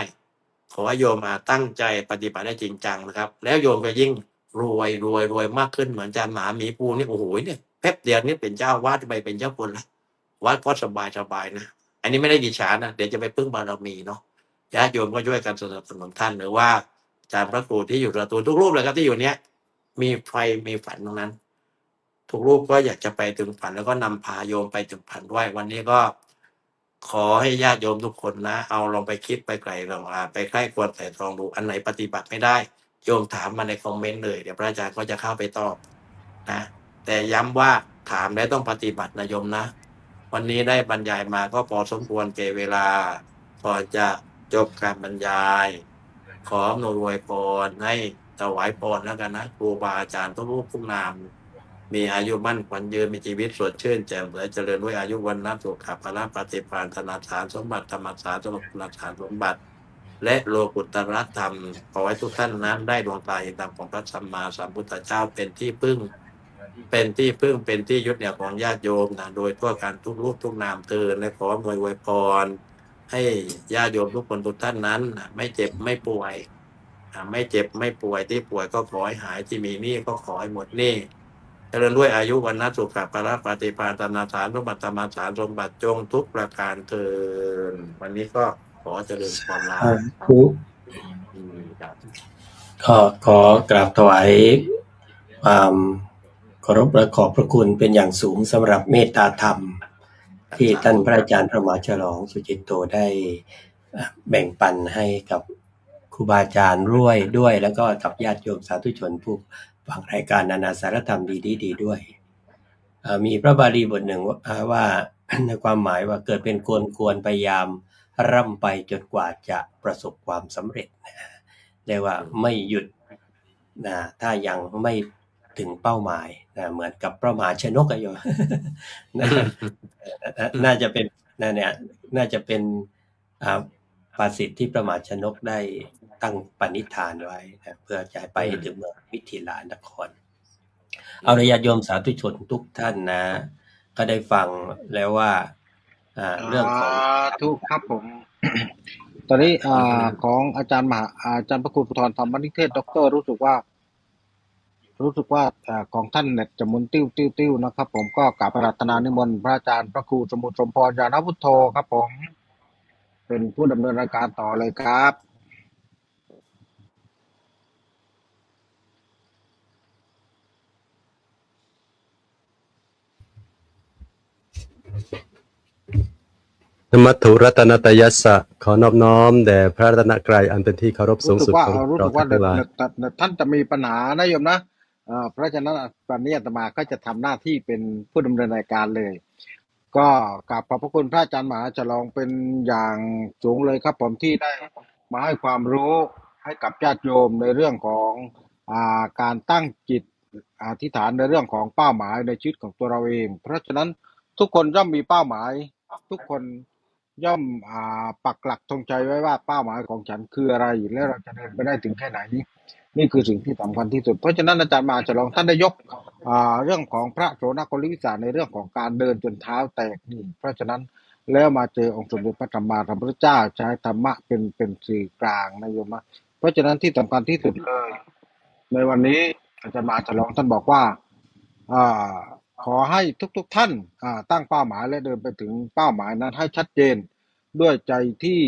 ขอให้โยมตั้งใจปฏิบัติได้จริงจังนะครับ แล้วโยมก็ยิ่งรวยมากขึ้นเหมือนอาจารย์มหาหมีภูนี่โอ้โหเนี่ยแป๊บเดียวนี่เป็นเจ้าวาดไปเป็นเจ้าคุณละวัดก็สบายนะ อันนี้ไม่ได้ดิฉานะเดี๋ยวจะไปพึ่งบารมีเนาะญาติโยมก็ช่วยกันสนับสนุนท่านหรือว่าอาจารย์พระครูที่อยู่ประตูทุกรูปเลยครับที่อยู่เนี้ยมีไฟมีฝันตรงนั้น ทุกรูปก็อยากจะไปถึงฝันแล้วก็นำพาโยมไปถึงฝันด้วยวันนี้ก็ขอให้ญาติโยมทุกคนนะเอาลองไปคิดไปไกลลองไปใกล้ควรแต่ตรองดูอันไหนปฏิบัติไม่ได้โยมถามมาในคอมเมนต์เลยเดี๋ยวพระอาจารย์ก็จะเข้าไปตอบนะแต่ย้ำว่าถามแล้วต้องปฏิบัตินะโยมนะวันนี้ได้บรรยายมาก็พอสมควรแก่เวลาก่อนจะจบการบรรยาย ขออำนวยอวยพรให้ถวายพรแล้วกันนะครูบาอาจารย์ทุกรูปทุกนาม มีอายุมั่นขวัญยืนมีชีวิตสดชื่นแจ่มใสเจริญด้วยอายุวันนะสุขภาพปฏิภาณธนาสารสมบัติธรรมสารสมบัติสารสมบัติ และโลกุตรธรรมขอให้ทุกท่านนั้นได้ดวงตาเห็นธรรมของพระสัมมาสัมพุทธเจ้าเป็นที่พึ่ง เป็นที่ยึดเหนี่ยวของญาติโยมนะโดยทั่วกันทุกรูปทุกนามเตือนและขออำนวยอวยพร ให้ญาติโยมทุกคนทุกท่านนั้นไม่เจ็บไม่ป่วยไม่เจ็บไม่ป่วยที่ป่วยก็ขอให้หายที่มีหนี้ก็ขอให้หมดหนี้เจริญด้วยอายุวันนะสุขภาพปฏิภาณธนาสารสมบัติธรรมสารสมบัติจงทุกประการเทินวันนี้ก็ขอเจริญความลา ครู ครับ ก็ขอกราบถวายความเคารพและขอบพระคุณเป็นอย่างสูงสำหรับเมตตาธรรม ที่ท่านพระอาจารย์พระมหาฉลองสุจิตโตได้แบ่งปันให้กับครูบาอาจารย์ด้วยแล้วก็กับญาติโยมสาธุชนผู้ฟังรายการนานาสารธรรมดีๆด้วยมีพระบาลีบทหนึ่งว่าในความหมายว่าเกิดเป็นควรพยายามร่ำไปจนกว่าจะประสบความสำเร็จเรียกว่าไม่หยุดนะถ้ายังไม่ถึงเป้าหมายนะเหมือนกับพระมหาชนกอะโยม น่าจะเป็นเนี่ยน่าจะเป็นภาษิตที่พระมหาชนกได้ตั้งปณิธานไว้นะเพื่อจะไปถึงเมืองมิถิลานคร เอาญาติโยมสาธุชนทุกท่านนะ ก็ได้ฟังแล้วว่าเรื่องของ ทุกครับผม ตอนนี้ของอาจารย์อาจารย์พระครูปุถรธรรมนิเทศด็อกเตอร์รู้สึกว่าของท่านเน็ตจะหมุนติ้วนะครับ ผมก็กราบอาราธนานิมนต์พระอาจารย์พระครูสมุทรสมพรญาณพุทโธครับผม เป็นผู้ดำเนินรายการต่อเลยครับ นมัตถุรัตนตยัสสะขอนอบน้อมแด่พระรัตนกรัยอันเป็นที่เคารพสูงสุดของ รู้ เรา สึกว่า ทั้งหลาย ท่านจะมีปัญหานะโยมนะเพราะฉะนั้นวันนี้อาตมาก็จะทำหน้าที่เป็นผู้ดำเนินรายการเลย ก็กราบขอบพระคุณพระอาจารย์มหาฉลองเป็นอย่างสูงเลยครับผมที่ได้มาให้ความรู้ให้กับญาติโยมในเรื่องของการตั้งจิตอธิษฐานในเรื่องของเป้าหมายในชีวิตของตัวเราเอง เพราะฉะนั้นทุกคนย่อมมีเป้าหมาย ทุกคนย่อมปักหลักธงใจไว้ว่าเป้าหมายของฉันคืออะไรและเราจะเดินไปได้ถึงแค่ไหนนี่คือสิ่งที่สำคัญที่สุดเพราะฉะนั้นอาจารย์มหาฉลองท่านได้ยกเรื่องของพระโสนกลวิสาในเรื่องของการเดินจนเท้าแตกนี่เพราะฉะนั้นแล้วมาเจอองค์สมเด็จพระสัมมาสัมพุทธเจ้าใช้ธรรมะเป็นสื่อกลางนะโยมนะเพราะฉะนั้นที่สำคัญที่สุดเลยในวันนี้อาจารย์มหาฉลองท่านบอกว่าขอให้ทุกท่านตั้งเป้าหมายและเดินไปถึงเป้าหมายนั้นให้ชัดเจนด้วยใจที่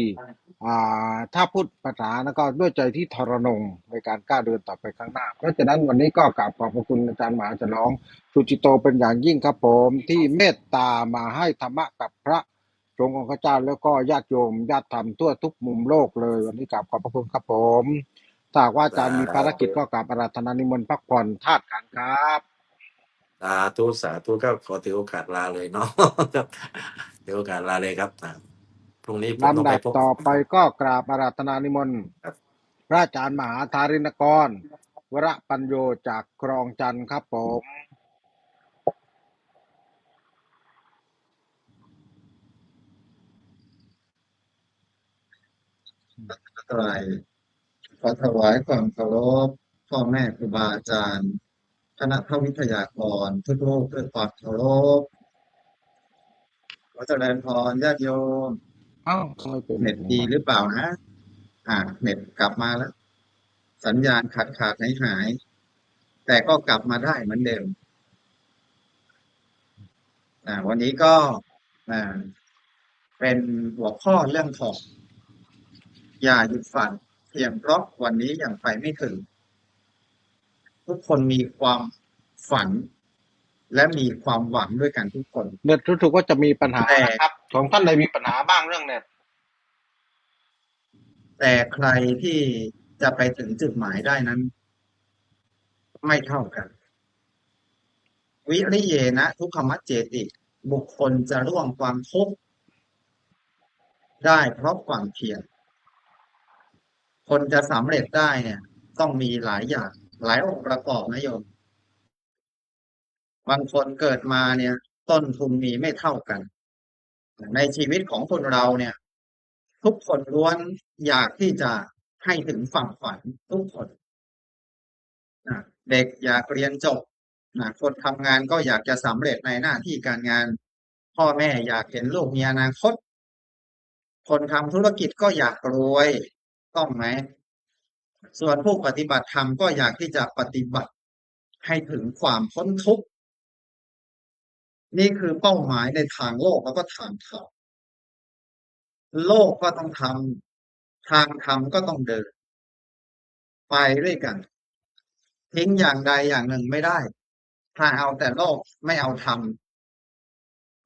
ถ้าพูดภาษาแล้วก็ด้วยใจที่ทรนงในการกล้าเดินต่อไปข้างหน้าเพราะฉะนั้นวันนี้ก็กราบขอบพระคุณอาจารย์มหาฉลองสุจิโตเป็นอย่างยิ่งครับผมที่เมตตามาให้ธรรมะกับพระสงฆ์ของพระเจ้าแล้วก็ญาติโยมญาติธรรมทั่วทุกมุมโลกเลยวันนี้กราบขอบพระคุณครับผมถ้าหากว่าอาจารย์มีภารกิจก็กราบอาราธนานิมนต์พักผ่อนธาตุกันครับสาธุก็ขอถือโอกาสลาเลยเนาะ ถือโอกาสลาเลยครับพรุ่งนี้ผมต้อง ลำ ไป ดับ พบ ต่อไปก็กราบอาราธนานิมนต์ ครับ พระอาจารย์มหาธารินกร วรปัญโยจากครองจันทร์ครับผม ไตรขอถวายความเคารพพ่อแม่ครูบาอาจารย์ คณะวิทยากรทุกรูปด้วยความเคารพขอเจริญพรญาติโยม อ้าวทำไมเป็นอ เน็ ย่า ต ง ดี นี้ หรือเปล่านะ เน็ตกลับมาแล้ว สัญญาณขาดหาย แต่ก็กลับมาได้เหมือนเดิม วันนี้ก็เป็นหัวข้อเรื่องของอย่าหยุดฝันเพียงเพราะวันนี้ยังไปไม่ถึง ทุกคนมีความฝัน และมีความหวังด้วยกันทุกคน เน็ตรู้สึกว่าจะมีปัญหา แต่ นะครับของท่านใดมีปัญหาบ้างเรื่องเน็ต แต่ใครที่จะไปถึงจุดหมายได้นั้น ไม่เท่ากัน วิริเยนะทุกขมัจเจติ บุคคลจะร่วงความทุกข์ได้เพราะความเพียร คนจะสำเร็จได้เนี่ย ต้องมีหลายอย่าง หลายองค์ประกอบนะโยม บางคนเกิดมาเนี่ย ต้นทุนมีไม่เท่ากัน ในชีวิตของคนเราเนี่ย ทุกคนล้วนอยากที่จะให้ถึงฝั่งฝันทุกคนเด็กอยากเรียนจบคนทำงานก็อยากจะสำเร็จในหน้าที่การงาน พ่อแม่อยากเห็นลูกมีอนาคต คนทำธุรกิจก็อยากรวยต้องไหม ส่วนผู้ปฏิบัติธรรมก็อยากที่จะปฏิบัติให้ถึงความพ้นทุกข์ นี่คือเป้าหมายในทางโลกแล้วก็ทางธรรม โลกก็ต้องทำทางธรรมก็ต้องเดิน ไปด้วยกัน ทิ้งอย่างใดอย่างหนึ่งไม่ได้ ถ้าเอาแต่โลกไม่เอาธรรม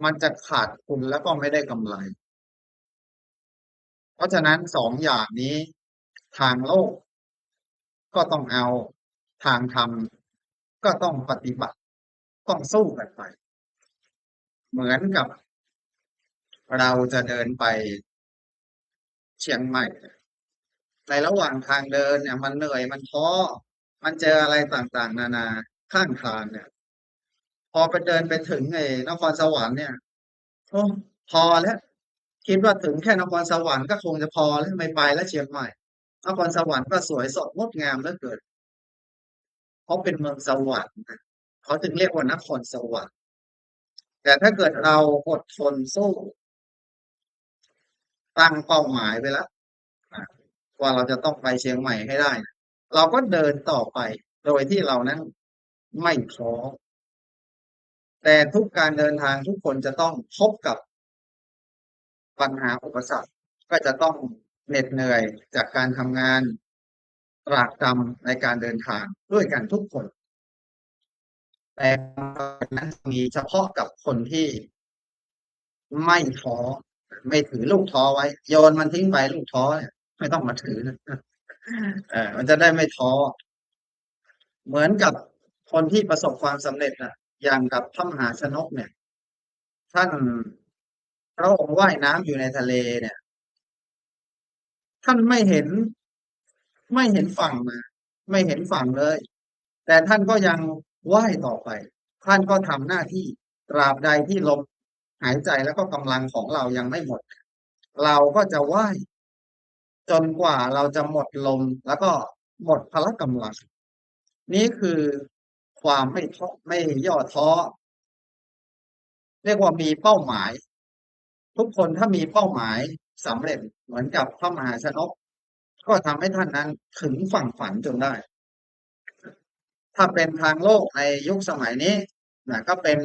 มันจะขาดทุนแล้วก็ไม่ได้กำไร เพราะฉะนั้นสองอย่างนี้ทางโลกก็ต้องเอาทางธรรมก็ต้องปฏิบัติต้องสู้กันไป เหมือนกับเราจะเดินไปเชียงใหม่ ในระหว่างทางเดินเนี่ยมันเหนื่อยมันท้อมันเจออะไรต่างๆนานาข้างทางเนี่ย พอไปเดินไปถึงนครสวรรค์เนี่ยโอ้พอแล้วคิดว่าถึงแค่นครสวรรค์ก็คงจะพอแล้วไม่ไปแล้วเชียงใหม่นครสวรรค์ก็สวยสดงดงามเหลือเกินเพราะเป็นเมืองสวรรค์เขาถึงเรียกว่านครสวรรค์แต่ถ้าเกิดเราอดทนสู้ตั้งเป้าหมายไปแล้วว่าเราจะต้องไปเชียงใหม่ให้ได้ เราก็เดินต่อไปโดยที่เรานั้นไม่ท้อแต่ทุกการเดินทางทุกคนจะต้องพบกับปัญหาอุปสรรคก็จะต้องเหน็ดเหนื่อยจากการทำงานตรากตรำในการเดินทางด้วยกันทุกคน แต่นั้นมีเฉพาะกับคนที่ไม่ท้อไม่ถือลูกท้อไว้โยนมันทิ้งไปลูกท้อเนี่ยไม่ต้องมาถือนะมันจะได้ไม่ท้อเหมือนกับคนที่ประสบความสำเร็จอย่างกับพระมหาชนกเนี่ยท่านพระองค์ว่ายน้ำอยู่ในทะเลเนี่ยท่านไม่เห็นฝั่งมาไม่เห็นฝั่งเลยแต่ท่านก็ยังว่ายต่อไปท่านก็ทำหน้าที่ตราบใดที่ลมหายใจแล้วก็กำลังของเรายังไม่หมดเราก็จะว่ายจนกว่าเราจะหมดลมแล้วก็หมดพละกำลังนี่คือความไม่ย่อท้อเรียกว่ามีเป้าหมายทุกคนถ้ามีเป้าหมายสำเร็จเหมือนกับพระมหาชนกก็ทำให้ท่านนั้นถึงฝั่งฝันจนได้ถ้าเป็นทางโลกในยุคสมัยนี้ก็เป็น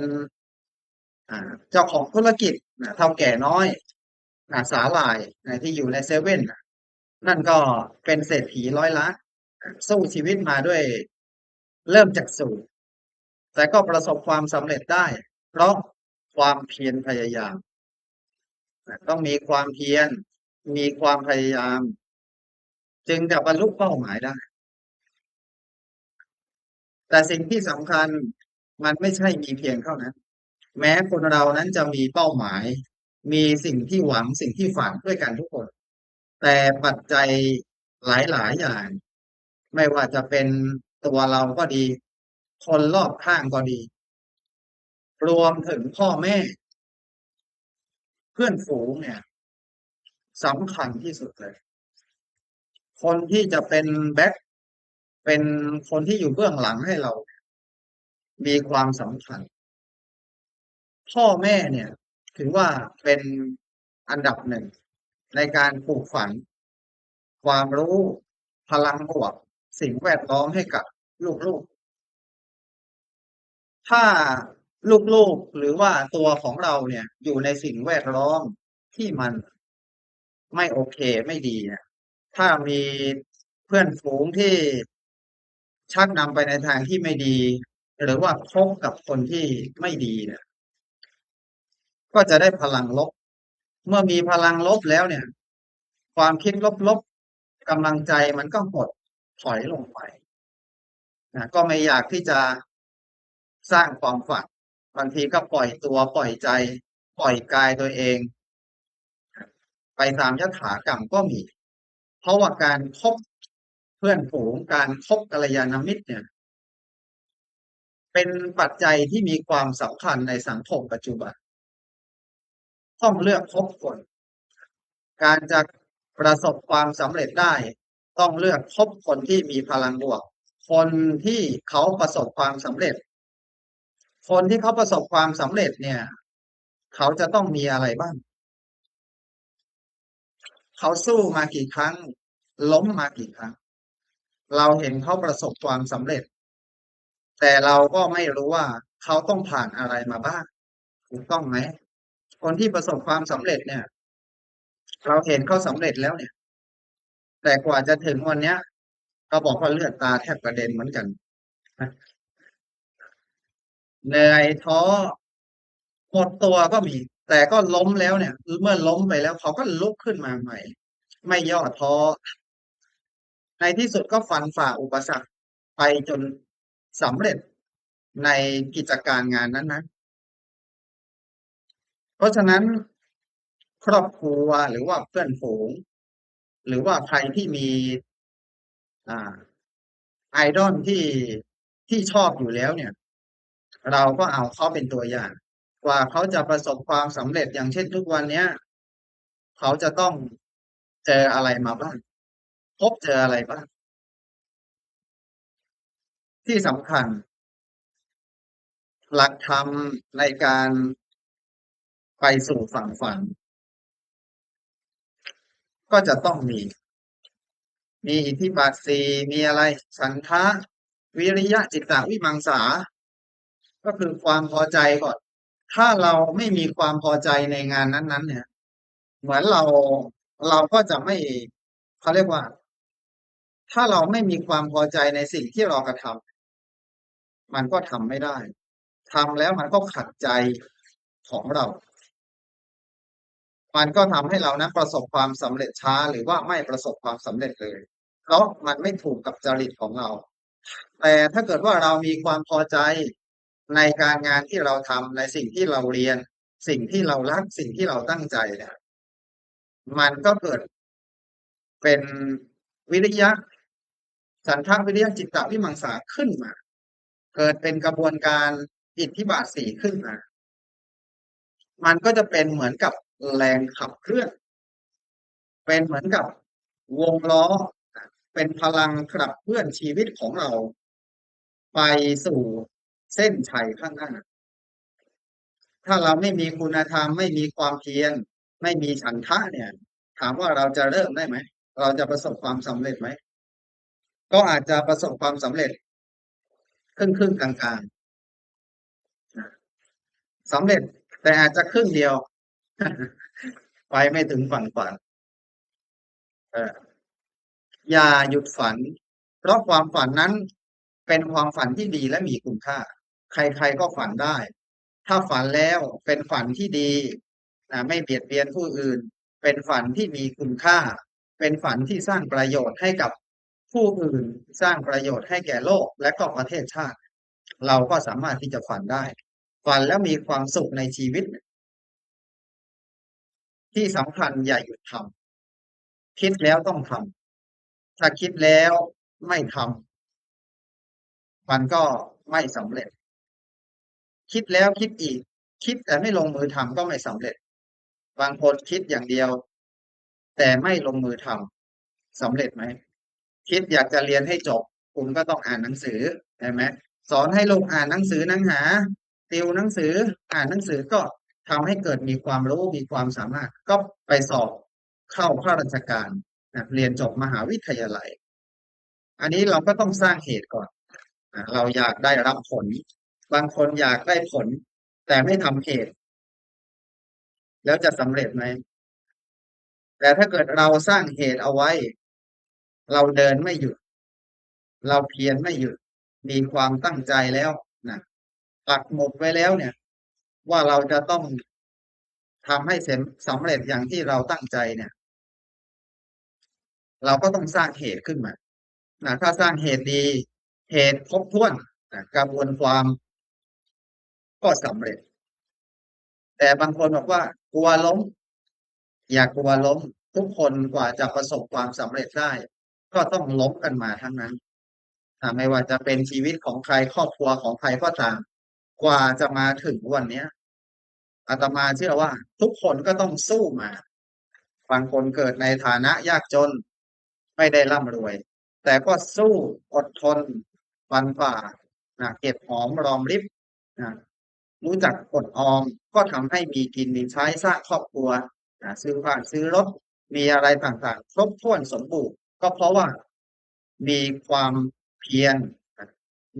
เจ้าของธุรกิจเฒ่าแก่น้อยสาหร่ายที่อยู่ในเซเว่นนั่นก็เป็นเศรษฐี100 ล้านสู้ชีวิตมาด้วยเริ่มจากศูนย์แต่ก็ประสบความสำเร็จได้เพราะความเพียรพยายามต้องมีความเพียรมีความพยายามจึงจะบรรลุเป้าหมายได้แต่สิ่งที่สำคัญมันไม่ใช่มีเพียงเท่านั้นแม้คนเรานั้นจะมีเป้าหมายมีสิ่งที่หวังสิ่งที่ฝันด้วยกันทุกคนแต่ปัจจัยหลายๆอย่างไม่ว่าจะเป็นตัวเราก็ดีคนรอบข้างก็ดีรวมถึงพ่อแม่เพื่อนฝูงเนี่ยสำคัญที่สุดเลยคนที่จะเป็นแบ็คเป็นคนที่อยู่เบื้องหลังให้เรา มีความสำคัญพ่อแม่เนี่ยถือว่าเป็นอันดับหนึ่งในการปลูกฝังความรู้พลังบวกสิ่งแวดล้อมให้กับลูกๆถ้าลูกๆหรือว่าตัวของเราเนี่ยอยู่ในสิ่งแวดล้อมที่มันไม่โอเคไม่ดีเนี่ยถ้ามีเพื่อนฝูงที่ชักนำไปในทางที่ไม่ดี หรือว่าคบกับคนที่ไม่ดีเนี่ยก็จะได้พลังลบ เมื่อมีพลังลบแล้วเนี่ย ความคิดลบๆกำลังใจมันก็หดถอยลงไปนะก็ไม่อยากที่จะสร้างความฝันบางทีก็ปล่อยตัวปล่อยใจ ปล่อยกายตัวเอง ไปตามยถากรรมก็มี เพราะว่าการคบเพื่อนฝูงการคบกัลยาณมิตรเนี่ย เป็นปัจจัยที่มีความสำคัญในสังคมปัจจุบันต้องเลือกคบคนการจะประสบความสำเร็จได้ต้องเลือกคบคนที่มีพลังบวกคนที่เขาประสบความสำเร็จคนที่เขาประสบความสำเร็จเนี่ยเขาจะต้องมีอะไรบ้างเขาสู้มากี่ครั้งล้มมากี่ครั้งเราเห็นเขาประสบความสำเร็จแต่เราก็ไม่รู้ว่าเขาต้องผ่านอะไรมาบ้างถูกต้องไหมคนที่ประสบความสำเร็จเนี่ยเราเห็นเขาสำเร็จแล้วเนี่ยแต่กว่าจะถึงวันเนี้ยเขาบอกว่าเลือดตาแทบกระเด็นเหมือนกันเหนื่อยท้อหมดตัวก็มีแต่ก็ล้มแล้วเนี่ยเมื่อล้มไปแล้วเขาก็ลุกขึ้นมาใหม่ไม่ย่อท้อในที่สุดก็ฟันฝ่าอุปสรรคไปจนสำเร็จในกิจการงานนั้นๆเพราะฉะนั้นครอบครัวหรือว่าเพื่อนฝูงหรือว่าใครที่มีไอดอลที่ชอบอยู่แล้วเนี่ยเราก็เอาเขาเป็นตัวอย่างกว่าเขาจะประสบความสำเร็จอย่างเช่นทุกวันเนี้ยเขาจะต้องเจออะไรมาบ้างพบเจออะไรบ้างที่สำคัญหลักธรรมในการไปสู่ฝั่งฝันก็จะต้องมีอิทธิบาทสี่มีอะไรฉันทะวิริยะจิตตวิมังสาก็คือความพอใจก่อนถ้าเราไม่มีความพอใจในงานนั้นๆเนี่ยเหมือนเราก็จะไม่เขาเรียกว่า ถ้าเราไม่มีความพอใจในสิ่งที่เรากระทำมันก็ทำไม่ได้ทำแล้วมันก็ขัดใจของเรามันก็ทำให้เรานั้นประสบความสำเร็จช้าหรือว่าไม่ประสบความสำเร็จเลยเพราะมันไม่ถูกกับจริตของเราแต่ถ้าเกิดว่าเรามีความพอใจในการงานที่เราทำในสิ่งที่เราเรียนสิ่งที่เรารักสิ่งที่เราตั้งใจเนี่ยมันก็เกิดเป็นวิริยะฉันทะวิริยะจิตตวิมังสาขึ้นมาเกิดเป็นกระบวนการอิทธิบาทสี่ขึ้นมามันก็จะเป็นเหมือนกับแรงขับเคลื่อนเป็นเหมือนกับวงล้อเป็นพลังขับเคลื่อนชีวิตของเราไปสู่เส้นชัยข้างหน้าถ้าเราไม่มีคุณธรรมไม่มีความเพียรไม่มีฉันทะเนี่ยถามว่าเราจะเริ่มได้ไหมเราจะประสบความสำเร็จไหมก็อาจจะประสบความสำเร็จครึ่งกลางๆสำเร็จแต่อาจจะครึ่งเดียว ไปไม่ถึงฝั่งฝันอย่าหยุดฝันเพราะความฝันนั้นเป็นความฝันที่ดีและมีคุณค่าใครๆก็ฝันได้ถ้าฝันแล้วเป็นฝันที่ดีไม่เบียดเบียนผู้อื่นเป็นฝันที่มีคุณค่าเป็นฝันที่สร้างประโยชน์ให้กับผู้อื่นสร้างประโยชน์ให้แก่โลกและก็ประเทศชาติเราก็สามารถที่จะฝันได้ฝันแล้วมีความสุขในชีวิตที่สำคัญอย่าหยุดทำคิดแล้วต้องทำถ้าคิดแล้วไม่ทำมันก็ไม่สำเร็จคิดแล้วคิดอีกคิดแต่ไม่ลงมือทำก็ไม่สำเร็จบางคนคิดอย่างเดียวแต่ไม่ลงมือทำสำเร็จไหมคิดอยากจะเรียนให้จบคุณก็ต้องอ่านหนังสือใช่ไหม สอนให้ลูกอ่านหนังสือหนังหาติวหนังสืออ่านหนังสือก็ทำให้เกิดมีความรู้มีความสามารถก็ไปสอบเข้าข้าราชการเรียนจบมหาวิทยาลัยอันนี้เราก็ต้องสร้างเหตุก่อนเราอยากได้รับผลบางคนอยากได้ผลแต่ไม่ทำเหตุแล้วจะสำเร็จไหมแต่ถ้าเกิดเราสร้างเหตุเอาไว้เราเดินไม่หยุดเราเพียรไม่หยุดมีความตั้งใจแล้วนะปักหมุดไว้แล้วเนี่ยว่าเราจะต้องทำให้สำเร็จอย่างที่เราตั้งใจเนี่ยเราก็ต้องสร้างเหตุขึ้นมาถ้าสร้างเหตุดีเหตุครบถ้วนกระบวนความก็สำเร็จแต่บางคนบอกว่ากลัวล้มอย่ากลัวล้มทุกคนกว่าจะประสบความสำเร็จได้ก็ต้องล้มกันมาทั้งนั้นไม่ว่าจะเป็นชีวิตของใครครอบครัวของใครก็ตามกว่าจะมาถึงวันนี้อาตมาเชื่อว่าทุกคนก็ต้องสู้มาบางคนเกิดในฐานะยากจนไม่ได้ร่ำรวยแต่ก็สู้อดทนฟันฝ่าเก็บหอมรอมริบรู้จักอดออมก็ทำให้มีกินมีใช้สร้างครอบครัวซื้อบ้านซื้อรถมีอะไรต่างๆครบถ้วนสมบูรณ์ก็เพราะว่ามีความเพียร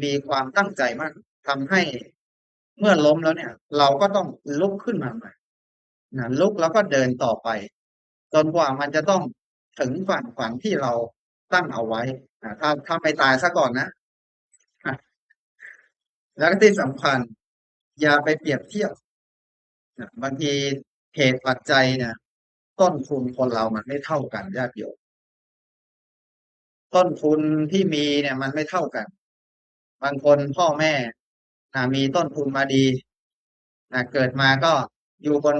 มีความตั้งใจมากทำให้เมื่อล้มแล้วเนี่ยเราก็ต้องลุกขึ้นมาใหม่ลุกแล้วก็เดินต่อไปจนกว่ามันจะต้องถึงฝั่งฝันที่เราตั้งเอาไว้ถ้าไม่ตายซะก่อนนะแล้วก็ที่สำคัญอย่าไปเปรียบเทียบบางทีเหตุปัจจัยเนี่ยต้นทุนคนเรามันไม่เท่ากันญาติโยมต้นทุนที่มีเนี่ยมันไม่เท่ากันบางคนพ่อแม่มีต้นทุนมาดีเกิดมาก็อยู่บน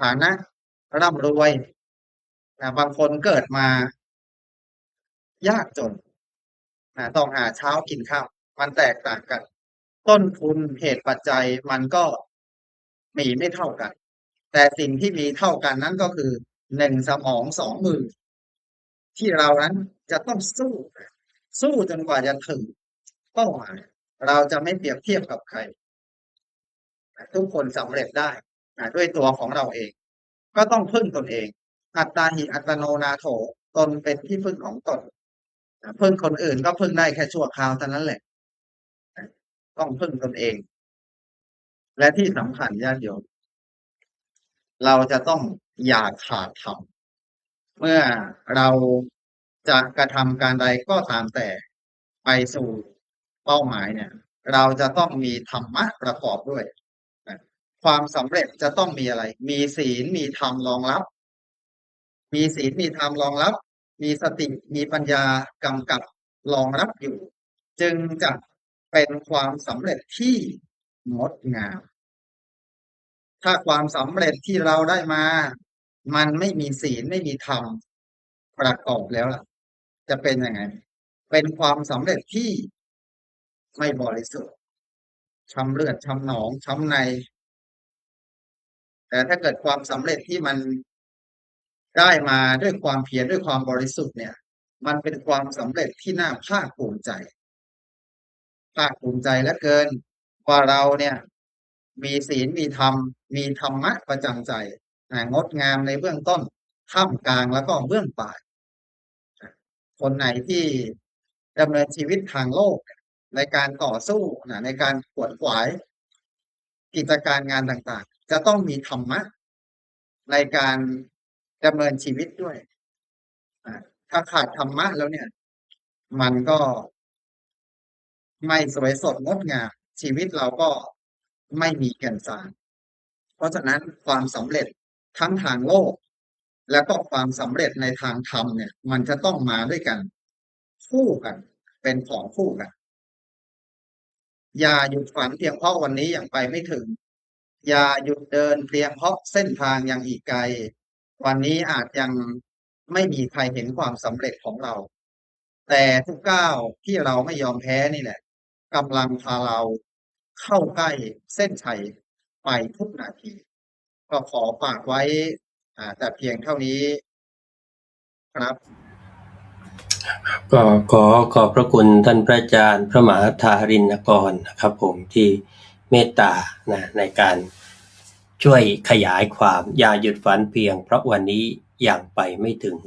ฐานะร่ำรวยบางคนเกิดมายากจนต้องหาเช้ากินข้าวมันแตกต่างกันต้นทุนเหตุปัจจัยมันก็มีไม่เท่ากันแต่สิ่งที่มีเท่ากันนั้นก็คือ1 สมอง 2 มือที่เรานั้นจะต้องสู้จนกว่าจะถึงเป้าหมายเราจะไม่เปรียบเทียบกับใครทุกคนสำเร็จได้ด้วยตัวของเราเองก็ต้องพึ่งตนเองอัตตาหิอัตโนนาโถตนเป็นที่พึ่งของตนพึ่งคนอื่นก็พึ่งได้แค่ชั่วคราวเท่านั้นแหละต้องพึ่งตนเองและที่สำคัญญาติโยมเราจะต้องอย่าขาดธรรมเมื่อเราจะกระทำการใดก็ตามแต่ไปสู่เป้าหมายเนี่ยเราจะต้องมีธรรมะประกอบด้วยความสำเร็จจะต้องมีอะไรมีศีลมีธรรมรองรับมีศีลมีธรรมรองรับมีสติมีปัญญากำกับรองรับอยู่จึงจะเป็นความสำเร็จที่งดงามถ้าความสำเร็จที่เราได้มามันไม่มีศีลไม่มีธรรมประกอบแล้วล่ะจะเป็นยังไงเป็นความสำเร็จที่ไม่บริสุทธิ์ช้ำเลือดช้ำหนองช้ำในแต่ถ้าเกิดความสำเร็จที่มันได้มาด้วยความเพียรด้วยความบริสุทธิ์เนี่ยมันเป็นความสำเร็จที่น่าภาคภูมิใจเหลือเกินว่าเราเนี่ยมีศีลมีธรรมมีธรรมะประจำใจงดงามในเบื้องต้นท่ามกลางแล้วก็เบื้องปลายคนไหนที่ดำเนินชีวิตทางโลกในการต่อสู้ในการขวนขวายกิจการงานต่างๆจะต้องมีธรรมะในการดำเนินชีวิตด้วยถ้าขาดธรรมะแล้วเนี่ยมันก็ไม่สวยสดงดงามชีวิตเราก็ไม่มีแก่นสารเพราะฉะนั้นความสำเร็จทั้งทางโลกแล้วก็ความสำเร็จในทางธรรมเนี่ยมันจะต้องมาด้วยกันคู่กันเป็นของคู่กันอย่าหยุดฝันเพียงเพราะวันนี้ยังไปไม่ถึงอย่าหยุดเดินเพียงเพราะเส้นทางยังอีกไกลวันนี้อาจยังไม่มีใครเห็นความสำเร็จของเราแต่ทุกก้าวที่เราไม่ยอมแพ้นี่แหละกำลังพาเราเข้าใกล้เส้นชัยไปทุกนาทีก็ขอฝากไว้แต่เพียงเท่านี้ครับ ก็ขอบพระคุณท่านพระอาจารย์พระมหาธารินกรนะครับผมที่เมตตานะในการช่วยขยายความอย่าหยุดฝันเพียงเพราะวันนี้ยังไปไม่ถึง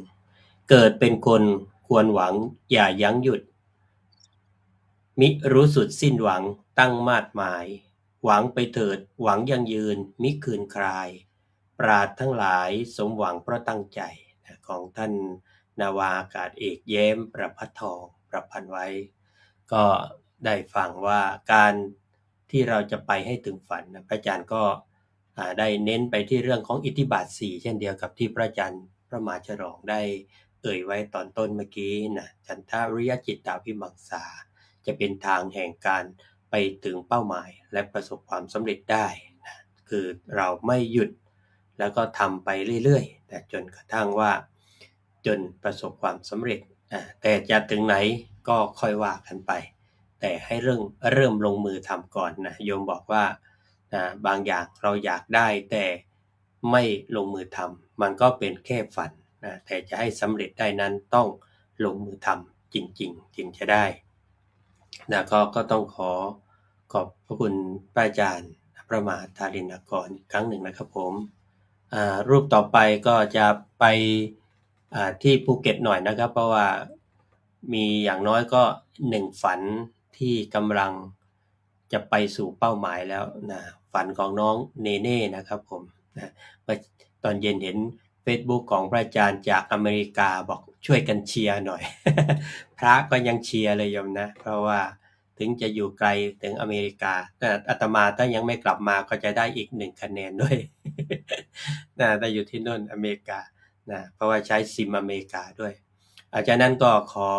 เกิดเป็นคนควรหวังอย่ายั้งหยุดมิรู้สุดสิ้นหวังตั้งมาดหมายหวังไปเถิดหวังยังยืนมิคืนคลายปราดทั้งหลายสมหวังเพราะตั้งใจของท่านนาวาอากาศเอกแย้มประภัททองประพันธ์ไว้ก็ได้ฟังว่าการที่เราจะไปให้ถึงฝันนะพระอาจารย์ก็ได้เน้นไปที่เรื่องของอิทธิบาท4เช่นเดียวกับที่พระอาจารย์พระมหาฉลองได้เอ่ยไว้ตอนต้นเมื่อกี้นะฉันทาวิริยจิตตาวิมังสาจะเป็นทางแห่งการไปถึงเป้าหมายและประสบความสำเร็จได้นะคือเราไม่หยุดแล้วก็ทำไปเรื่อยๆแต่จนกระทั่งว่าจนประสบความสำเร็จแต่จะถึงไหนก็ค่อยว่ากันไปแต่ให้เริ่มลงมือทำก่อนนะโยมบอกว่าบางอย่างเราอยากได้แต่ไม่ลงมือทำมันก็เป็นแค่ฝันนะแต่จะให้สำเร็จได้นั้นต้องลงมือทำจริงๆจึงจะได้นะก็ต้องขอบพระคุณพระอาจารย์พระมหาธารินกรอีกครั้งหนึ่งนะครับผมรูปต่อไปก็จะไปที่ภูเก็ตหน่อยนะครับเพราะว่ามีอย่างน้อยก็1ฝันที่กำลังจะไปสู่เป้าหมายแล้วนะฝันของน้องเนเน่นะครับผมนะตอนเย็นเห็น Facebook ของพระอาจารย์จากอเมริกาบอกช่วยกันเชียร์หน่อย พระก็ยังเชียร์เลยโยมนะเพราะว่าถึงจะอยู่ไกลถึงอเมริกาแต่อาตมาถ้ายังไม่กลับมาก็จะได้อีก1คะแนนด้วย นะถ้าอยู่ที่นู่นอเมริกานะเพราะว่าใช้ซิมอเมริกาด้วยอาจารย์นั้นก็ขอ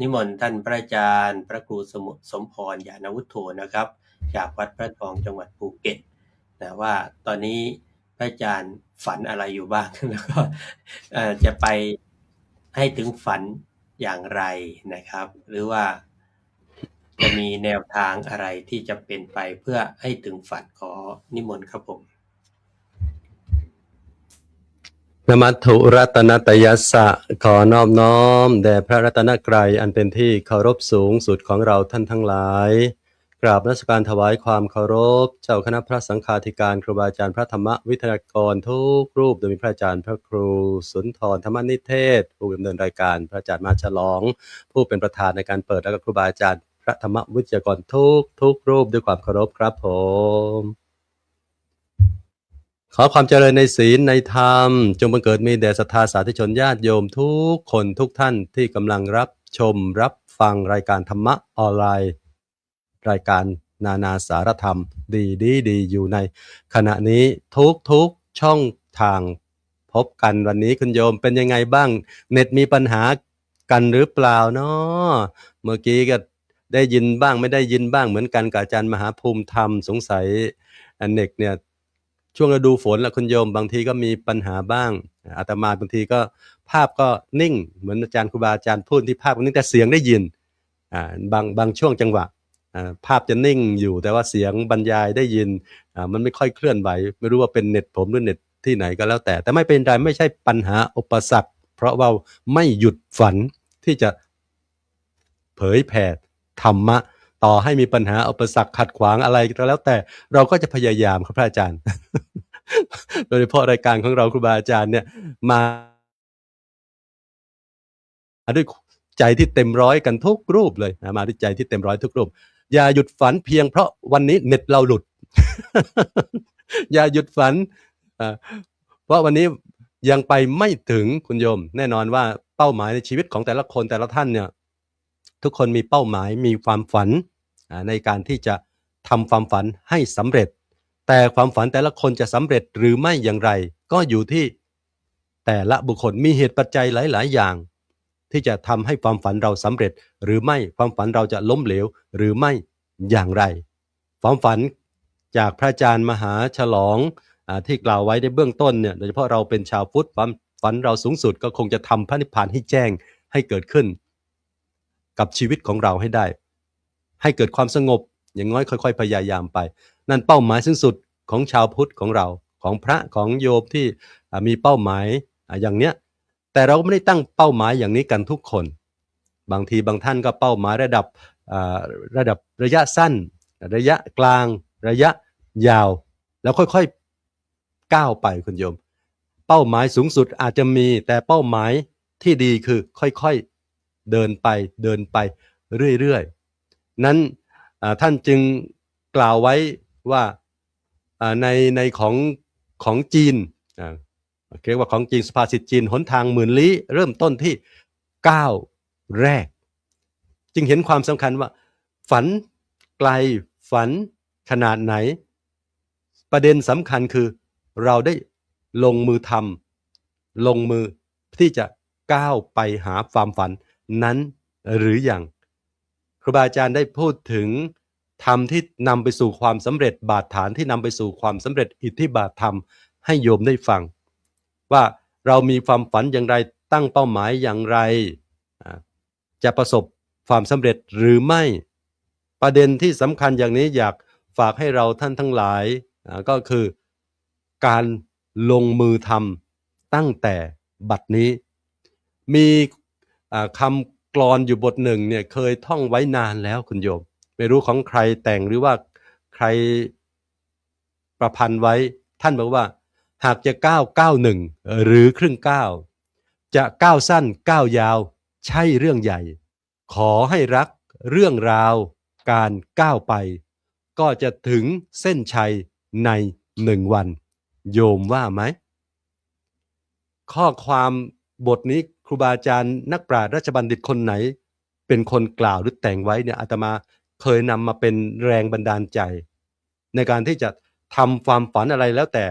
นิมนต์ท่านพระอาจารย์พระครูสมพรญาณวุฒโธนะครับจากวัดพระทองจังหวัดภูเก็ตนะว่าตอนนี้พระอาจารย์ฝันอะไรอยู่บ้าง แล้วก็จะไปให้ถึงฝันอย่างไรนะครับหรือว่าจะมีแนวทางอะไรที่จะเป็นไปเพื่อให้ถึงฝันขอนิมนต์ครับผมนมัตถุรัตนตยัสสะขอนอบน้อมแด่พระรัตนกรัยอันเป็นที่เคารพสูงสุดของเราท่านทั้งหลายกราบนมัสการถวายความเคารพเจ้าคณะพระสังฆาธิการครูบาอาจารย์พระธรรมวิทยากรทุกรูปโดยมีพระอาจารย์พระครูสุนทรธรรมนิเทศผู้ดำเนินรายการพระอาจารย์มาฉลองผู้เป็นประธานในการเปิดและก็ครูบาอาจารย์พระธรรมวิทยากรทุกรูปด้วยความเคารพครับผมขอความเจริญในศีลในธรรมจงบังเกิดมีแด่ศรัทธาสาธุชนญาติโยมทุกคนทุกท่านที่กำลังรับชมรับฟังรายการธรรมะออนไลน์รายการนานาสารธรรมดีอยู่ในขณะนี้ทุกช่องทางพบกันวันนี้คุณโยมเป็นยังไงบ้างเน็ตมีปัญหากันหรือเปล่าเนาะเมื่อกี้ก็ได้ยินบ้างไม่ได้ยินบ้างเหมือนกันกับอาจารย์มหาภูมิธรรมสงสัยเน็ตเนี่ยช่วงฤดูฝนละคุณโยมบางทีก็มีปัญหาบ้างอาตมาบางทีก็ภาพก็นิ่งเหมือนอาจารย์ครูบาอาจารย์พูดที่ภาพก็นิ่งแต่เสียงได้ยินบางช่วงจังหวะภาพจะนิ่งอยู่แต่ว่าเสียงบรรยายได้ยินมันไม่ค่อยเคลื่อนไหวไม่รู้ว่าเป็นเน็ตผมหรือเน็ตที่ไหนก็แล้วแต่ไม่เป็นไรไม่ใช่ปัญหาอุปสรรคเพราะว่าไม่หยุดฝันที่จะเผยแผ่ธรรมะต่อให้มีปัญหาอุปสรรคขัดขวางอะไรก็แล้วแต่เราก็จะพยายามครับพระอาจารย์ โดยเฉพาะรายการของเราครูบาอาจารย์เนี่ยมาด้วยใจที่เต็มร้อยกันทุกรูปเลยมาด้วยใจที่เต็มร้อยทุกรูปอย่าหยุดฝันเพียงเพราะวันนี้เน็ตเราหลุด อย่าหยุดฝันเพราะวันนี้ยังไปไม่ถึงคุณโยมแน่นอนว่าเป้าหมายในชีวิตของแต่ละคนแต่ละท่านเนี่ยทุกคนมีเป้าหมายมีความฝันในการที่จะทำความฝันให้สำเร็จแต่ความฝันแต่ละคนจะสำเร็จหรือไม่อย่างไรก็อยู่ที่แต่ละบุคคลมีเหตุปัจจัยหลายๆอย่างที่จะทำให้ความฝันเราสำเร็จหรือไม่ความฝันเราจะล้มเหลวหรือไม่อย่างไรความฝันจากพระอาจารย์มหาฉลองที่กล่าวไว้ในเบื้องต้นเนี่ยโดยเฉพาะเราเป็นชาวพุทธความฝันเราสูงสุดก็คงจะทำพระนิพพานให้แจ้งให้เกิดขึ้นกับชีวิตของเราให้ได้ให้เกิดความสงบอย่างน้อยค่อยๆพยายามไปนั่นเป้าหมายสูงสุดของชาวพุทธของเราของพระของโยมที่มีเป้าหมายอย่างเนี้ย แต่เราก็ไม่ได้ตั้งเป้าหมายอย่างนี้กันทุกคนบางทีบางท่านก็เป้าหมายระดับระยะสั้นระยะกลางระยะยาวแล้วค่อยๆก้าวไปคุณโยมเป้าหมายสูงสุดอาจจะมีแต่เป้าหมายที่ดีคือค่อยๆเดินไปเรื่อยๆนั้นท่านจึงกล่าวไว้ว่าในของจีนเรียกว่าของจีนสุภาษิตจีนหนทางหมื่นลี้เริ่มต้นที่ก้าวแรกจึงเห็นความสำคัญว่าฝันไกลฝันขนาดไหนประเด็นสำคัญคือเราได้ลงมือทำลงมือที่จะก้าวไปหาความฝันนั้นหรือยังครูบาอาจารย์ได้พูดถึงธรรมที่นำไปสู่ความสำเร็จบาทฐานที่นำไปสู่ความสำเร็จอิทธิบาทธรรมให้โยมได้ฟังว่าเรามีความฝันอย่างไรตั้งเป้าหมายอย่างไรจะประสบความสำเร็จหรือไม่ประเด็นที่สำคัญอย่างนี้อยากฝากให้เราท่านทั้งหลายก็คือการลงมือทำตั้งแต่บัดนี้มีคำกลอนอยู่บทหนึ่งเนี่ยเคยท่องไว้นานแล้วคุณโยมไม่รู้ของใครแต่งหรือว่าใครประพันธ์ไว้ท่านบอกว่าหากจะก้าวหนึ่งหรือครึ่งก้าวจะก้าวสั้นก้าวยาวใช่เรื่องใหญ่ขอให้รักเรื่องราวการก้าวไปก็จะถึงเส้นชัยใน1 วันโยมว่าไหมข้อความบทนี้ครูบาอาจารย์นักปราชญ์ราชบัณฑิตคนไหนเป็นคนกล่าวหรือแต่งไว้เนี่ยอาตมาเคยนำมาเป็นแรงบันดาลใจในการที่จะทำความฝันอะไรแล้วแต่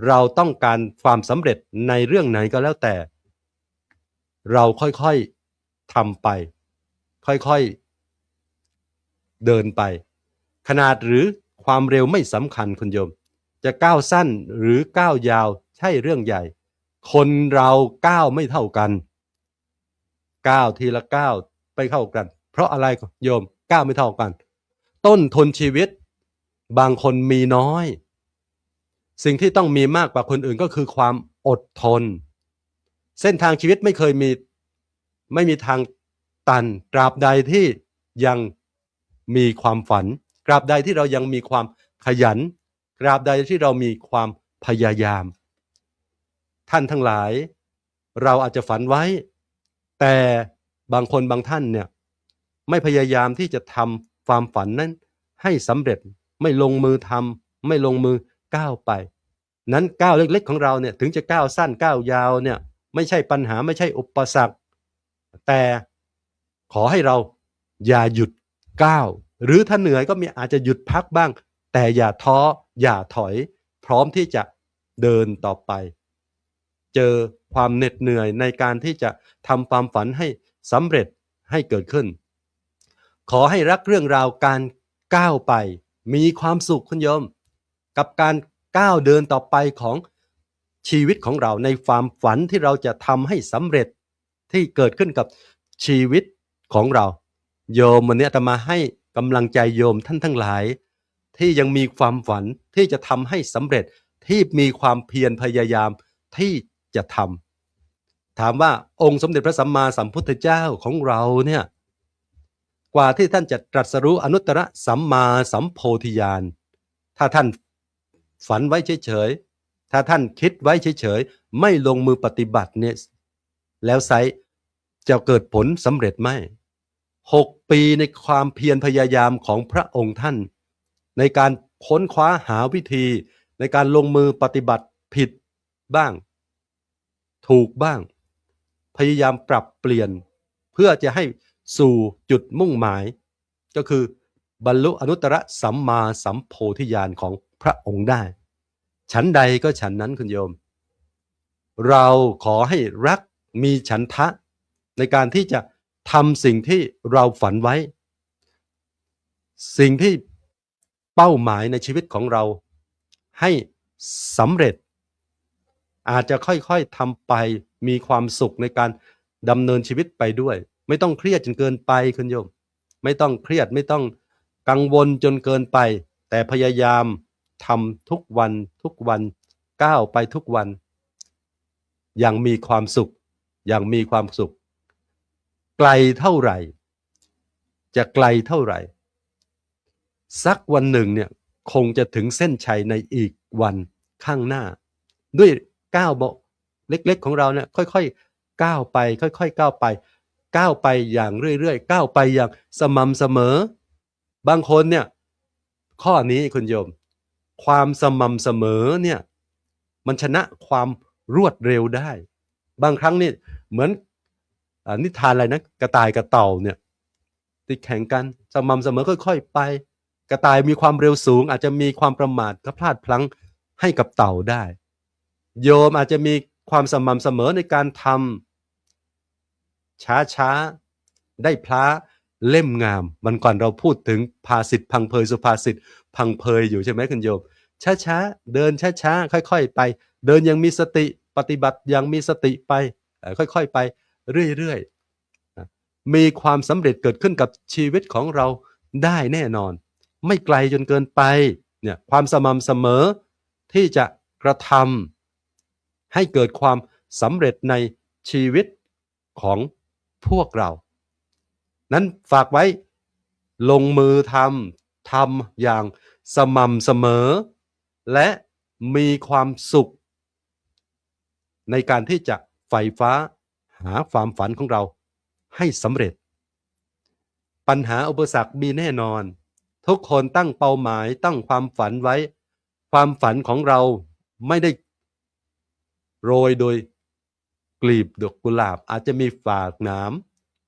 เราต้องการความสำเร็จในเรื่องไหนก็แล้วแต่เราค่อยๆทำไปค่อยๆเดินไปขนาดหรือความเร็วไม่สำคัญคุณโยมจะก้าวสั้นหรือก้าวยาวใช่เรื่องใหญ่คนเราก้าวไม่เท่ากันก้าวทีละก้าวไปเข้ากันเพราะอะไรโยมก้าวไม่เท่ากันต้นทุนชีวิตบางคนมีน้อยสิ่งที่ต้องมีมากกว่าคนอื่นก็คือความอดทนเส้นทางชีวิตไม่มีทางตันตราบใดที่ยังมีความฝันตราบใดที่เรายังมีความขยันตราบใดที่เรามีความพยายามท่านทั้งหลายเราอาจจะฝันไว้แต่บางคนบางท่านเนี่ยไม่พยายามที่จะทำความฝันนั้นให้สำเร็จไม่ลงมือทำไม่ลงมือก้าวไปนั้นก้าวเล็กๆของเราเนี่ยถึงจะก้าวสั้นก้าวยาวเนี่ยไม่ใช่ปัญหาไม่ใช่อุปสรรคแต่ขอให้เราอย่าหยุดก้าวหรือถ้าเหนื่อยก็อาจจะหยุดพักบ้างแต่อย่าท้ออย่าถอยพร้อมที่จะเดินต่อไปเจอความเหน็ดเหนื่อยในการที่จะทำความฝันให้สำเร็จให้เกิดขึ้นขอให้รักเรื่องราวการก้าวไปมีความสุขคุณโยมกับการก้าวเดินต่อไปของชีวิตของเราในความฝันที่เราจะทำให้สำเร็จที่เกิดขึ้นกับชีวิตของเราโยมวันนี้อาตมาให้กำลังใจโยมท่านทั้งหลายที่ยังมีความฝันที่จะทำให้สำเร็จที่มีความเพียรพยายามที่จะทำถามว่าองค์สมเด็จพระสัมมาสัมพุทธเจ้าของเราเนี่ยกว่าที่ท่านจะตรัสรู้อนุตตรสัมมาสัมโพธิญาณถ้าท่านฝันไว้เฉยๆถ้าท่านคิดไว้เฉยๆไม่ลงมือปฏิบัติเนี่ยแล้วไซจะเกิดผลสำเร็จไหม6 ปีในความเพียรพยายามของพระองค์ท่านในการค้นคว้าหาวิธีในการลงมือปฏิบัติผิดบ้างถูกบ้างพยายามปรับเปลี่ยนเพื่อจะให้สู่จุดมุ่งหมายก็คือบรรลุอนุตตรสัมมาสัมโพธิญาณของพระองค์ได้ฉันใดก็ฉันนั้นคุณโยมเราขอให้รักมีฉันทะในการที่จะทำสิ่งที่เราฝันไว้สิ่งที่เป้าหมายในชีวิตของเราให้สำเร็จอาจจะค่อยๆทำไปมีความสุขในการดำเนินชีวิตไปด้วยไม่ต้องเครียดจนเกินไปคุณโยมไม่ต้องเครียดไม่ต้องกังวลจนเกินไปแต่พยายามทำทุกวันก้าวไปทุกวันอย่างมีความสุข อย่างมีความสุขไกลเท่าไหร่จะไกลเท่าไหร่สักวันหนึ่งเนี่ยคงจะถึงเส้นชัยในอีกวันข้างหน้าด้วยก้าวเล็กๆของเราเนี่ยค่อยๆก้าวไปค่อยๆก้าวไปก้าวไปอย่างเรื่อยๆก้าวไปอย่างสม่ำเสมอบางคนเนี่ยข้อนี้คุณโยมความสม่ำเสมอเนี่ยมันชนะความรวดเร็วได้บางครั้งนี่เหมือนนิทานอะไรนะกระต่ายกับเต่าเนี่ยที่แข่งกันสม่ำเสมอค่อยๆไปกระต่ายมีความเร็วสูงอาจจะมีความประมาทก็พลาดพลั้งให้กับเต่าได้โยมอาจจะมีความสม่ำเสมอในการทำช้าๆได้พระเล่มงามวันก่อนเราพูดถึงภาษิตพังเพยสุภาษิตพังเพยอยู่ใช่ไหมคุณโยมช้าๆเดินช้าๆค่อยๆไปเดินอย่างมีสติปฏิบัติอย่างมีสติไปค่อยๆไปเรื่อยๆมีความสำเร็จเกิดขึ้นกับชีวิตของเราได้แน่นอนไม่ไกลจนเกินไปเนี่ยความสม่ำเสมอที่จะกระทำให้เกิดความสำเร็จในชีวิตของพวกเรานั้นฝากไว้ลงมือทำอย่างสม่ำเสมอและมีความสุขในการที่จะใฝ่ฟ้าหาความฝันของเราให้สำเร็จปัญหาอุปสรรคมีแน่นอนทุกคนตั้งเป้าหมายตั้งความฝันไว้ความฝันของเราไม่ได้โรยโดยกลีบดอกกุหลาบอาจจะมีฝากหนาม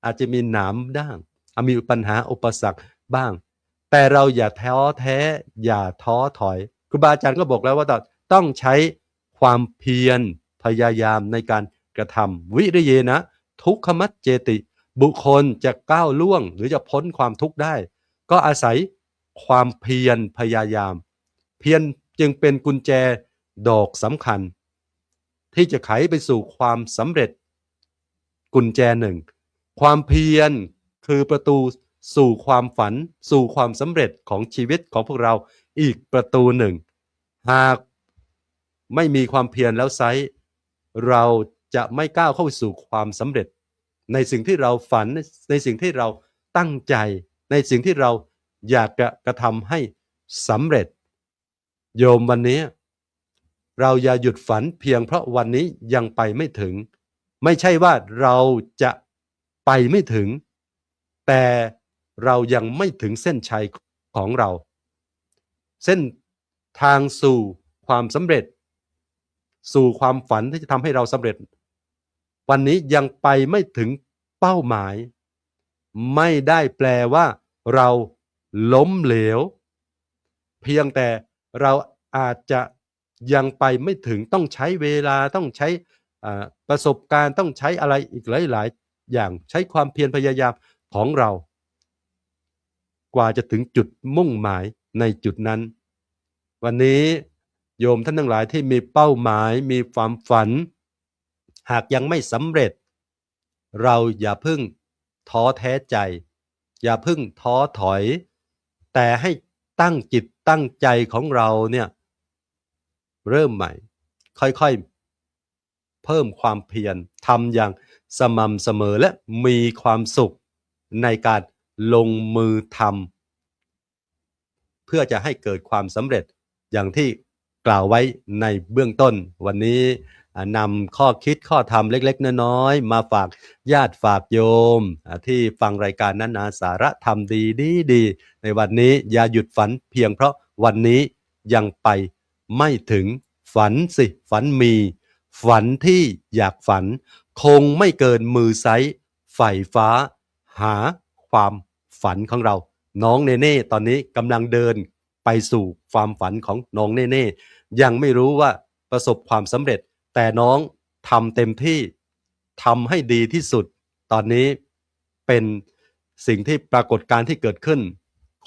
อาจจะมีหนามด้างมีปัญหาอุปสรรคบ้างแต่เราอย่าท้อแท้อย่าท้อถอยครูบาอาจารย์ก็บอกแล้วว่าต้องใช้ความเพียรพยายามในการกระทำวิริเยนะทุกขมัจเจติบุคคลจะก้าวล่วงหรือจะพ้นความทุกข์ได้ก็อาศัยความเพียรพยายามเพียรจึงเป็นกุญแจดอกสำคัญที่จะไขไปสู่ความสำเร็จกุญแจหนึ่งความเพียรคือประตูสู่ความฝันสู่ความสำเร็จของชีวิตของพวกเราอีกประตูหนึ่งหากไม่มีความเพียรแล้วไซร้เราจะไม่ก้าวเข้าสู่ความสำเร็จในสิ่งที่เราฝันในสิ่งที่เราตั้งใจในสิ่งที่เราอยากจะกระทำให้สำเร็จโยมวันนี้เราอย่าหยุดฝันเพียงเพราะวันนี้ยังไปไม่ถึงไม่ใช่ว่าเราจะไปไม่ถึงแต่เรายังไม่ถึงเส้นชัยของเราเส้นทางสู่ความสำเร็จสู่ความฝันที่จะทำให้เราสำเร็จวันนี้ยังไปไม่ถึงเป้าหมายไม่ได้แปลว่าเราล้มเหลวเพียงแต่เราอาจจะยังไปไม่ถึงต้องใช้เวลาต้องใช้ประสบการณ์ต้องใช้อะไรอีกหลายๆอย่างใช้ความเพียรพยายามของเรากว่าจะถึงจุดมุ่งหมายในจุดนั้นวันนี้โยมท่านทั้งหลายที่มีเป้าหมายมีความฝันหากยังไม่สำเร็จเราอย่าเพิ่งท้อแท้ใจอย่าเพิ่งท้อถอยแต่ให้ตั้งจิตตั้งใจของเราเนี่ยเริ่มใหม่ค่อยๆเพิ่มความเพียรทำอย่างสม่ำเสมอและมีความสุขในการลงมือทำเพื่อจะให้เกิดความสำเร็จอย่างที่กล่าวไว้ในเบื้องต้นวันนี้นำข้อคิดข้อธรรมเล็กๆน้อยๆมาฝากญาติฝากโยมที่ฟังรายการนั้นสาระธรรมดีในวันนี้อย่าหยุดฝันเพียงเพราะวันนี้ยังไปไม่ถึงฝันสิฝันมีฝันที่อยากฝันคงไม่เกินมือไซส์ไฝ่ฟ้าหาความฝันของเราน้องเนเน่ตอนนี้กำลังเดินไปสู่ความฝันของน้องเนเน่ยังไม่รู้ว่าประสบความสำเร็จแต่น้องทำเต็มที่ทำให้ดีที่สุดตอนนี้เป็นสิ่งที่ปรากฏการณ์ที่เกิดขึ้น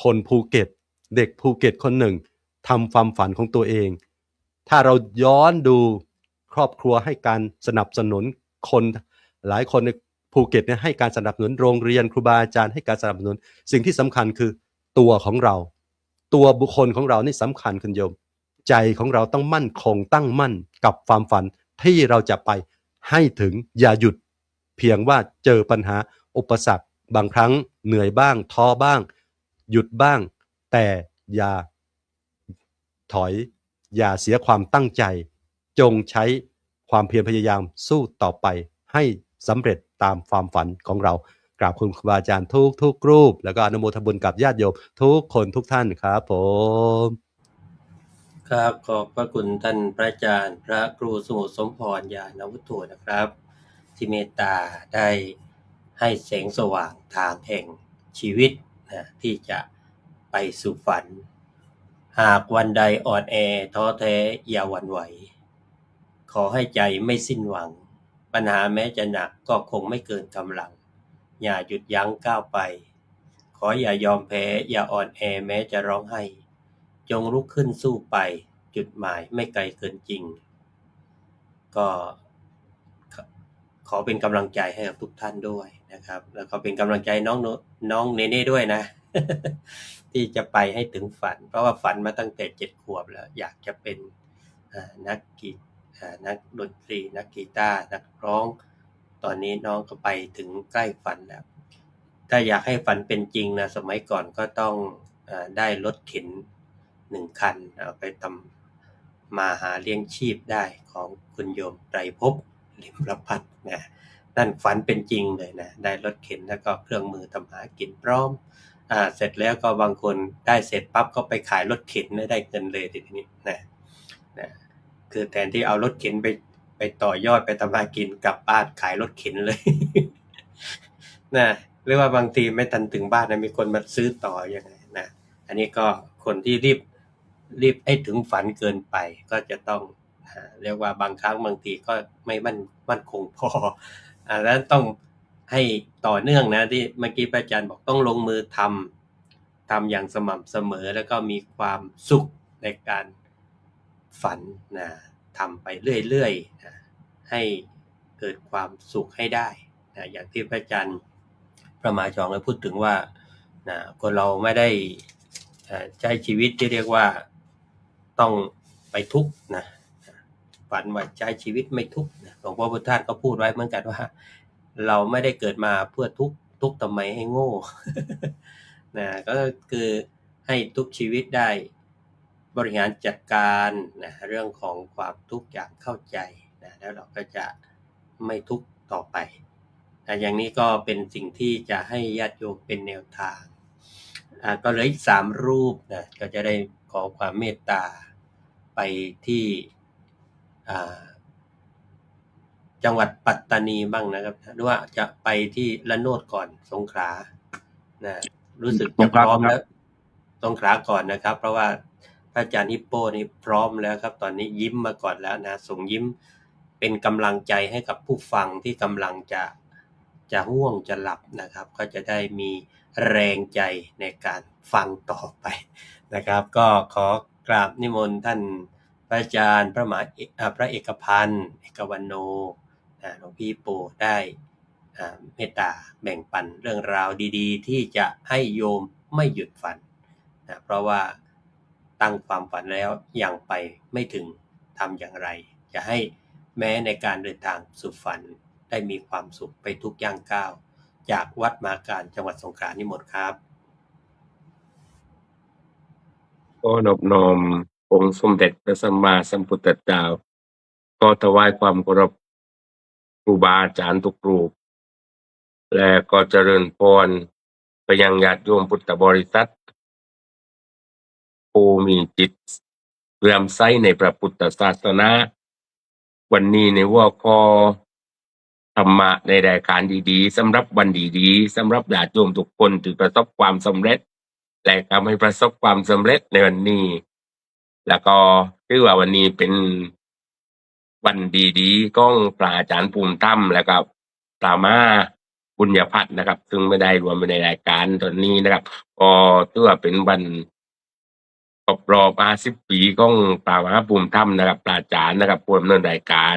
คนภูเก็ตเด็กภูเก็ตคนหนึ่งทำความฝันของตัวเองถ้าเราย้อนดูครอบครัวให้การสนับสนุนคนหลายคนในภูเก็ตเนี่ยให้การสนับสนุนโรงเรียนครูบาอาจารย์ให้การสนับสนุนสิ่งที่สำคัญคือตัวของเราตัวบุคคลของเรานี่สำคัญคุณโยมใจของเราต้องมั่นคงตั้งมั่นกับความฝันที่เราจะไปให้ถึงอย่าหยุด เพียงว่าเจอปัญหาอุปสรรคบางครั้งเหนื่อยบ้างท้อบ้างหยุดบ้างแต่อย่าถอยอย่าเสียความตั้งใจจงใช้ความเพียรพยายามสู้ต่อไปให้สำเร็จตามความฝันของเรากราบคุณครูบาอาจารย์ทุกรูปแล้วก็อนุโมทนาบุญกับญาติโยมทุกคนทุกท่านครับผม ครับขอบพระคุณท่านพระอาจารย์พระครูสมุทรสมพรญาณวุฒโธนะครับ ที่เมตตาได้ให้แสงสว่างทางแห่งชีวิตนะที่จะไปสู่ฝัน หากวันใดอ่อนแอท้อแท้อย่าหวั่นไหว ขอให้ใจไม่สิ้นหวัง ปัญหาแม้จะหนักก็คงไม่เกินกำลัง อย่าหยุดยั้งก้าวไป ขออย่ายอมแพ้อย่าอ่อนแอแม้จะร้องไห้ จงลุกขึ้นสู้ไปจุดหมายไม่ไกลเกินจริง ก็ขอเป็นกำลังใจให้กับทุกท่านด้วยนะครับ แล้วก็เป็นกำลังใจน้องเนเน่ด้วยนะ ที่จะไปให้ถึงฝัน เพราะว่าฝันมาตั้งแต่7 ขวบแล้วอยากจะเป็นนักดนตรีนักกีตาร์นักร้อง ตอนนี้น้องก็ไปถึงใกล้ฝันแล้ว ถ้าอยากให้ฝันเป็นจริงนะสมัยก่อนก็ต้องได้รถเข็น1 คันเอาไปทำมาหาเลี้ยงชีพได้ของคุณโยมไตรภพลิมประพัฒน์นะนั่นฝันเป็นจริงเลยนะได้รถเข็นแล้วก็เครื่องมือทำหากินพร้อมเสร็จแล้วก็บางคนได้เสร็จปั๊บก็ไปขายรถเข็นได้เงินเลยทีนี้นะคือแทนที่เอารถเข็นไปต่อยอดไปทำหากินกลับบ้านขายรถเข็นเลย นะหรือว่าบางทีไม่ทันถึงบ้านนะมีคนมาซื้อต่อยังไงนะอันนี้ก็คนที่รีบให้ถึงฝันเกินไปก็จะต้องเรียกว่าบางครั้งบางทีก็ไม่มั่นคงพอแล้วต้องให้ต่อเนื่องนะที่เมื่อกี้พระอาจารย์บอกต้องลงมือทำอย่างสม่ำเสมอแล้วก็มีความสุขในการฝันนะทำไปเรื่อยๆนะให้เกิดความสุขให้ได้นะอย่างที่พระอาจารย์พระมหาชองได้พูดถึงว่านะคนเราไม่ได้ใช้ชีวิตที่เรียกว่าต้องไปทุกข์นะฝันว่าใช้ชีวิตไม่ทุกข์หลวงพ่อพุทธทาสก็พูดไว้เหมือนกันว่าเราไม่ได้เกิดมาเพื่อทุกข์ทำไมให้โง่ นะก็คือให้ทุกชีวิตได้บริหารจัดการนะเรื่องของความทุกข์อย่างเข้าใจนะแล้วเราก็จะไม่ทุกข์ต่อไปอย่างนี้ก็เป็นสิ่งที่จะให้ญาติโยมเป็นแนวทางก็เหลืออีก3 รูปนะก็จะได้ขอความเมตตาไปที่จังหวัดปัตตานีบ้างนะครับหรือว่าจะไปที่ละโนดก่อนสงขลานะรู้สึกจะพร้อมแล้วสงขลาก่อนนะครับเพราะว่าพระอาจารย์ฮิปโปนี่พร้อมแล้วครับตอนนี้ยิ้มมาก่อนแล้วนะส่งยิ้มเป็นกำลังใจให้กับผู้ฟังที่กำลังจะง่วงจะหลับนะครับก็จะได้มีแรงใจในการฟังต่อไปนะครับก็ขอกราบนิมนต์ท่านพระอาจารย์พระเอกพันธ์เอกวรรณโนหลวงพี่โปได้เมตตาแบ่งปันเรื่องราวดีๆที่จะให้โยมไม่หยุดฝันนะเพราะว่าตั้งความฝันแล้วยังไปไม่ถึงทำอย่างไรจะให้แม้ในการเดินทางสู่ฝันได้มีความสุขไปทุกย่างก้าวจากวัดมหาการจังหวัดสงขลานิมนต์ครับก็นอบน้อมองค์สมเด็จพระสัมมาสัมพุทธเจ้าก็ถวายความเคารพครูบาอาจารย์ทุกรูปและก็เจริญพรไปยังญาติโยมพุทธบริษัทผู้มีจิตเลื่อมใสในพระพุทธศาสนาวันนี้ในหัวข้อธรรมะในรายการดีๆสำหรับวันดีๆสำหรับญาติโยมทุกคนที่ประสบความสำเร็จและทำให้ประสบความสำเร็จในวันนี้แล้วก็ถือว่าวันนี้เป็นวันดีๆของพระอาจารย์ภูมิธรรมแล้วก็พระมหาบุญญพัฒน์นะครับซึ่งไม่ได้รวมในรายการตอนนี้นะครับก็ถือว่าเป็นวันครบรอบ50 ปีของพระมหาภูมิธรรมนะครับพระอาจารย์นะครับผู้ดำเนินรายการ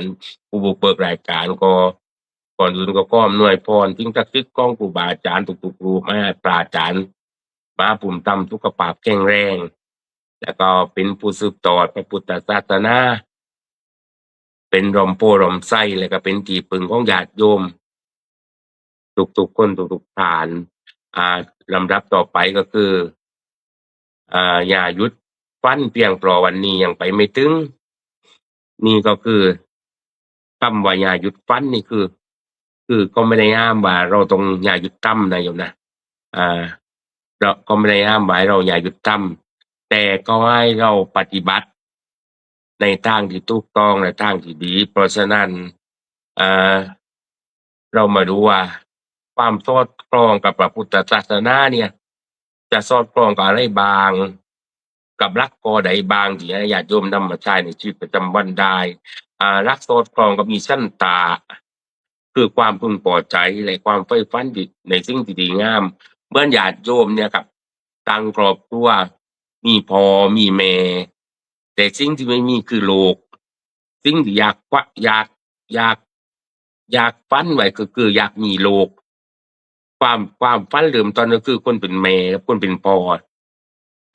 ผู้บุกเบิกรายการก็ก่อนอื่นก็ขออำนวยพรทิ้งศักดิ์สิทธิ์ของครูบาอาจารย์ทุกๆรูปให้พระอาจารย์มหาภูมิธรรมสุขภาพแข็งแรงแล้วก็เป็นผู้สืบทอดพระพุทธศาสนาเป็นร่มโพร่มไส้แล้วก็เป็นที่พึ่งของญาติโยม ทุกๆคนทุกๆท่านอ่าลำดับต่อไปก็คืออย่าหยุดฝันเพียงเพราะวันนี้ยังไปไม่ถึงนี่ก็คือคำว่าอย่าหยุดฝันนี่คือก็ไม่ได้ห้ามว่าเราต้องอย่าหยุดทำนะโยมนะอ่าเราก็ไม่ได้ห้ามว่าให้เราอย่าหยุดทำแต่ก็ให้เราปฏิบัติในทางที่ถูกต้องในทางที่ดี เพราะฉะนั้นอ่าเรามาดูว่าความสอดคล้องกับพระพุทธศาสนาเนี่ย จะสอดคล้องกับอะไรบาง กับหลักข้อใดบางที่ให้ญาติโยมนำมาใช้ในชีวิตประจำวันได้หลักสอดคล้องกับมีชั้นตา คือความพึงพอใจและความใฝ่ฝันที่ในสิ่งที่ดีงามเหมื่อนญาติโยมเนี่ยครับตั้งครอบครัวมีพ่อมีแม่แต่สิ่งที่ไม่มีคือโลกสิ่งที่อยากฝันไว้ก็คืออยากมีโลกความฝันเริ่มต้นก็คือคนเป็นแม่กับคนเป็นพ่อ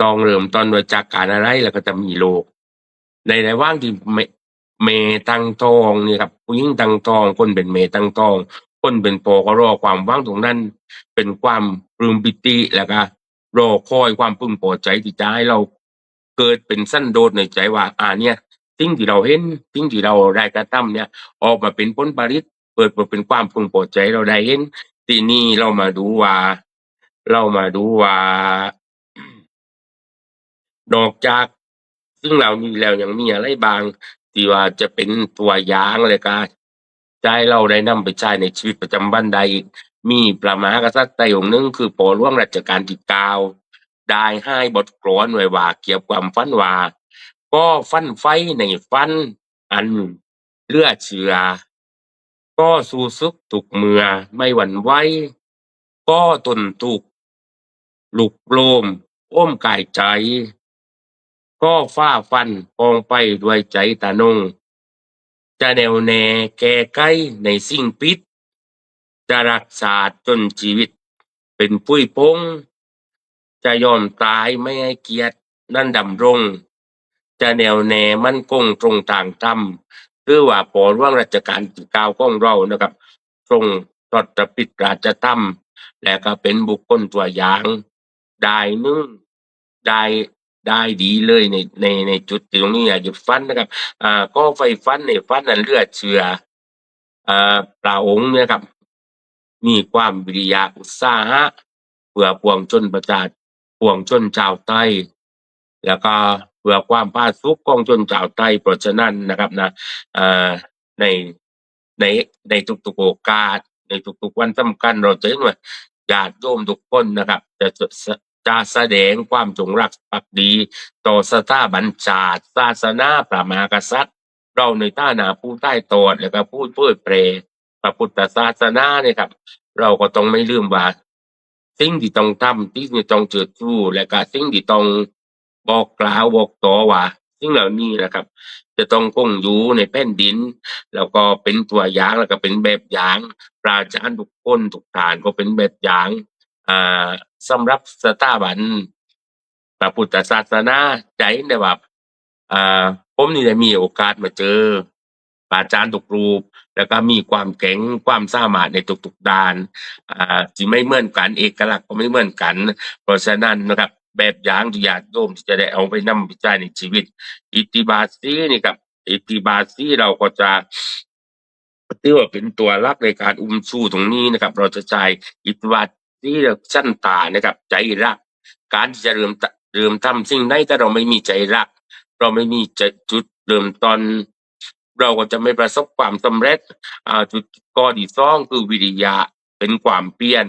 ต้องเริ่มต้นมาจากการอะไรแล้วก็จะมีโลกในระหว่างที่เมตั้งท้องนี่ครับผู้หญิงตั้งท้องคนเป็นเมตั้งท้องคนเป็นพ่อก็รอความหวังตรงนั้นเป็นความปลื้มปิติแล้วก็รอคอยความพึงพอใจที่จะให้เราเกิดเป็นสันโดษในใจว่าเนี่ยสิ่งที่เราเห็นสิ่งที่เราได้กระทำเนี่ยออกมาเป็นผลผลิตเปิดมาเป็นความพึงพอใจเราได้เห็นทีนี้เรามาดูว่า นอกจากซึ่งเหล่านี้แล้วยังมีอะไรบางที่ว่าจะเป็นตัวอย่างเลยก็จะให้เราได้นำไปใช้ในชีวิตประจำวันได้อีกมีพระมหากษัตริย์ไทยองค์หนึ่งคือปอหลวงรัชกาลที่9ได้ให้บทกลอนไว้ว่าเกี่ยวกับความฝันว่าก็ฝันไฟในฝันอันเลือเชื่อก็สู้ซึกทุกเมื่อไม่หวั่นไหวก็ทนทุกข์ลุกโลมโอ้มกายใจ ก็ฝ่าฟันปองไปด้วยใจตานงจะแน่วแน่แก้ไขในสิ่งผิดจะรักษาจนชีวิตเป็นปุ้ยพงจะยอมตายไม่ให้เกียรตินั่นดำรงจะแน่วแน่มั่นคงตรงทางธรรมหรือว่าปอหลวงรัชกาลที่9ของเรานะครับทรงตรัสปิฎราชธรรมและก็เป็นบุคคลตัวอย่างได้นึ่งได้ได้ดีเลยในจุดตรงนี้หยุดฟันนะครับก็ไฟฟันในฟันนั้นเลือดเชื้อพระองค์เนี่ยครับมีความวิริยะอุตสาหะเพื่อปวงชนประชาปวงชนชาวไทยแล้วก็เพื่อความผาสุกของชนชาวไทยเพราะฉะนั้นนะครับนะในในในทุกๆโอกาสในทุกๆวันสำคัญเราจะเห็นว่าญาติโยมทุกคนนะครับจะแสดงความจงรักภักดีต่อสถาบันชาติศาสนาพระมหากษัตริย์เราในฐานะผู้ใต้ตอดแล้วก็ผู้เผยแพร่พระพุทธศาสนาเนี่ยครับเราก็ต้องไม่ลืมว่าสิ่งที่ต้องทำสิ่งที่ต้องเจิดชูและก็สิ่งที่ต้องบอกกล่าวบอกต่อว่าสิ่งเหล่านี้นะครับจะต้องคงอยู่ในแผ่นดินแล้วก็เป็นตัวอย่างแล้วก็เป็นแบบอย่างพระอาจารย์ทุกคนทุกท่านก็เป็นแบบอย่างสำหรับสถาบันพระพุทธศาสนาใจได้ว่าผมนี่ได้มีโอกาสมาเจออาจารย์ทุกรูปแล้วก็มีความแข็งความสามารถในทุกๆด้านที่ไม่เหมือนกันเอกลักษณ์ก็ไม่เหมือนกันเพราะฉะนั้นนะครับแบบอย่างที่ญาติโยมที่จะได้เอาไปนำไปใช้ในชีวิตอิทธิบาทสีนี่ครับอิทธิบาทสีเราก็จะถือว่าเป็นตัวหลักในการชูตรงนี้นะครับเราจะใช้อิทธิบาทสีชั้นตานะครับใจรักการที่จะเริ่มทำสิ่งใดถ้าเราไม่มีใจรักเราไม่มีจุดเริ่มต้นเราก็จะไม่ประสบความสำเร็จจุดข้อที่สองคือวิริยะเป็นความเปลี่ยน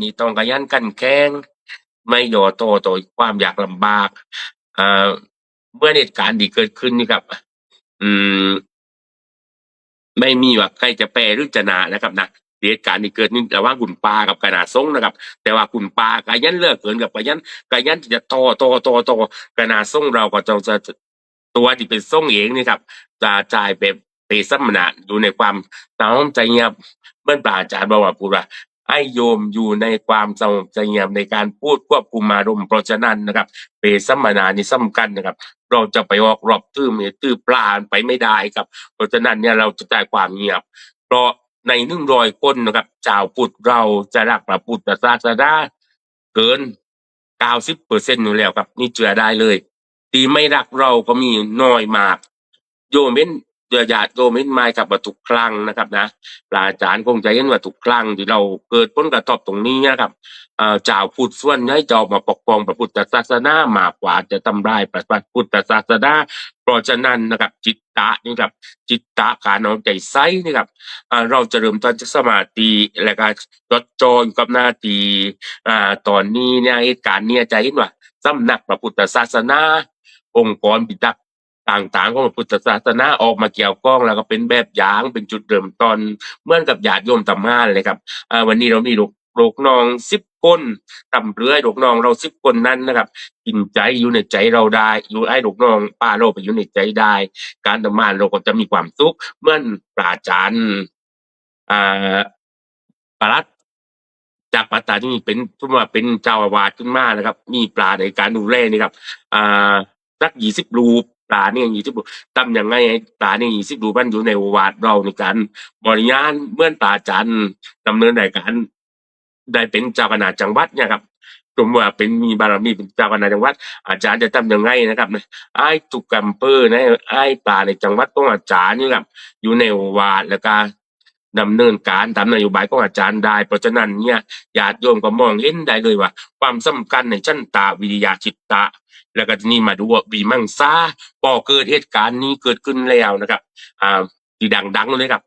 นี้ต้องขยันขันแข็งไม่ย่อท้อต่อความยากลำบากเมื่อเหตุการณ์ที่เกิดขึ้นนี่ครับไม่มีว่าใครจะแปรหรือจะหนานะครับนะเหตุการณ์ที่เกิดนี่ระหว่างคุณปากับกนาทรงนะครับแต่ว่าคุณปากายันเลิกเกินกับกายันที่จะต่อกนาทรงเราก็จะตัวที่เป็นทรงเองนี่ครับจะจ่ายแบบเปสมณะอยู่ในความสงบใจเงียบเมื่อพระอาจารย์บอกว่าพูดว่าให้โยมอยู่ในความสงบใจเงียบในการพูดควบคุมอารมณ์เพราะฉะนั้นนะครับเปสมณะนี่สำคัญนะครับเราจะไปออกรอบตื้อปลาไปไม่ได้ครับเพราะฉะนั้นเนี่ยเราจะจ่ายความเงียบเพราะ ใน100 คนนะครับชาวพุทธเราจะรักพระพุทธศาสนาเกิน90%อยู่แล้วครับนี่เชื่อได้เลยที่ไม่รักเราก็มีน้อยมากโยมเห็นญาติโยมเห็นไหมครับว่าทุกครั้งนะครับนะพระอาจารย์คงจะเห็นว่าทุกครั้งที่เราเกิดผลกระทบตรงนี้นะครับชาวพุทธส่วนใหญ่จะออกมาปกป้องพระพุทธศาสนามากกว่าจะทำลายพระพุทธศาสนาเพราะฉะนั้นนะครับจิตตะนี่ครับจิตตะการเอาใจใส่นี่ครับเราจะเริ่มต้นจากสมาธิและก็จดจ่ออยู่กับหน้าที่ตอนนี้เนี่ยเหตุการณ์เนี่ยจะเห็นว่าสำนักพระพุทธศาสนาองค์กรพิทักษ์ต่างๆของพระพุทธศาสนาออกมาเกี่ยวข้องแล้วก็เป็นแบบอย่างเป็นจุดเริ่มต้นเหมือนกับญาติโยมทำงานเลยครับวันนี้เรามีลูกน้อง10 คนตำเรือลูกน้องเรา10 คนนั้นนะครับกินใจอยู่ในใจเราได้อยู่ให้ลูกน้องป้าเราไปอยู่ในใจได้การทำงานเราก็จะมีความสุขเหมือนพระอาจารย์อ่าปลัดจากปัตตานีเป็นสมมุติว่าเป็นเจ้าอาวาสขึ้นมานะครับ มีปลาในการดูแลนี่ครับอ่าสัก20 รูปปลาเนี่ย20 รูปทำยังไงให้ปลาเนี่ย20 รูปมันอยู่ในโอวาทเราในการบริหารเหมือนปลาจันดำเนินรายการได้เป็นเจ้าคณะจังหวัดเนี่ยครับสมมติว่าเป็นมีบารมีเป็นเจ้าคณะจังหวัดอาจารย์จะทำยังไงนะครับนะไอ้ทุกอำเภอนะไอ้ปลาในจังหวัดของอาจารย์นี่ครับอยู่ในโอวาทแล้วก็ดำเนินการตามนโยบายของอาจารย์ได้เพราะฉะนั้นเนี่ยญาติโยมก็มองเห็นได้เลยว่าความสำคัญในชั้นตาวิริยะจิตตะแล้วก็ทีนี้มาดูว่าวิมังสาพอเกิดเหตุการณ์นี้เกิดขึ้นแล้วนะครับที่ดังๆเลยครับ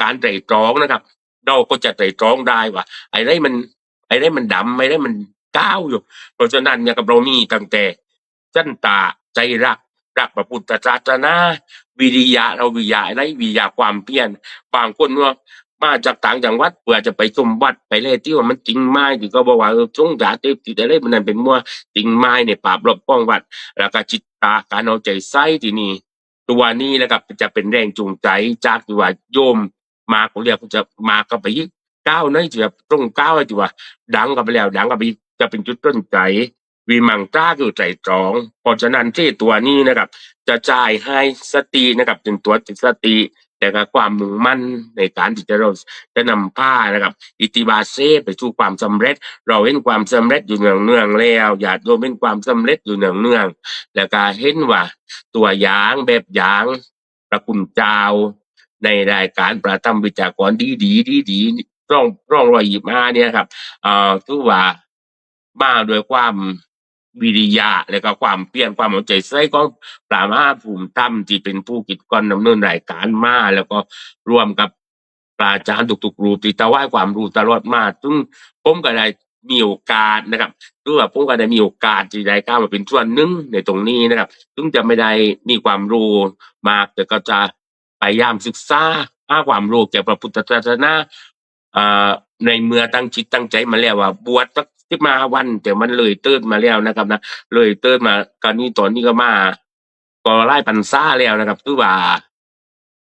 การไตร่ตรองนะครับเราก็จะไตร่ตรองได้ว่าไอ้ไรมันดำไอ้ไรมันก้าวอยู่เพราะฉะนั้นเนี่ยกับเรามีตั้งแต่ชั้นตาใจรักพระพุทธศาสนาวิริยะเราวิริยะอะไรวิริยะความเพียรบางคนว่ามาจากต่างจังหวัดเพื่อจะไปชมวัดไปเลยที่ว่ามันจริงไหมที่ก็บอกว่าสงสารเต็มที่อะไรมันนั่นเป็นมั่วจริงไหมในป่าบรอบป้องวัดแล้วก็จิตตาการเอาใจใส่ที่นี่ตัวนี้นะครับจะเป็นแรงจูงใจจากที่ว่าโยมมาเขาเรียกจะมาก็ไปก้าวน้อยจะตรงก้าวที่ว่าดังกันไปแล้วดังกันไปจะเป็นจุดต้นใจวิมังตราคือใจตรองเพราะฉะนั้นที่ตัวนี้นะครับจะจ่ายให้สตินะครับเป็นตัวจิตสติแต่ก็ความมุ่งมั่นในการที่เราจะนำผ้านะครับอิติบาเซไปสู่ความสำเร็จเราเห็นความสำเร็จอยู่เนืองๆแล้วญาติโยมเห็นความสำเร็จอยู่เนืองๆแล้วก็เห็นว่าตัวอย่างแบบอย่างพระคุณเจ้าในรายการประธรรมวิจากรดีร่องรอย25เนี่ยครับคือว่ามาด้วยความวิริยะและก็ความเพียรความเอาใจใส่ของพระมหาภูมิธรรมที่เป็นผู้กิจกรดำเนินรายการมาแล้วก็ร่วมกับพระอาจารย์ทุกๆรูปที่ถวายความรู้ตลอดมาซึ่งผมก็ได้มีโอกาสนะครับหรือว่าผมก็ได้มีโอกาสที่ได้เข้ามาเป็นส่วนหนึ่งในตรงนี้นะครับถึงจะไม่ได้มีความรู้มากแต่ก็จะพยายามศึกษาหาความรู้เกี่ยวกับพระพุทธศาสนาในเมื่อตั้งจิตตั้งใจมาแล้วว่าบวชสัก15 วันแต่มันเลยเติดมาแล้วนะครับนะเลยเติดมาคราวนี้ตอนนี้ก็มาก็ไล่พรรษาแล้วนะครับคือว่า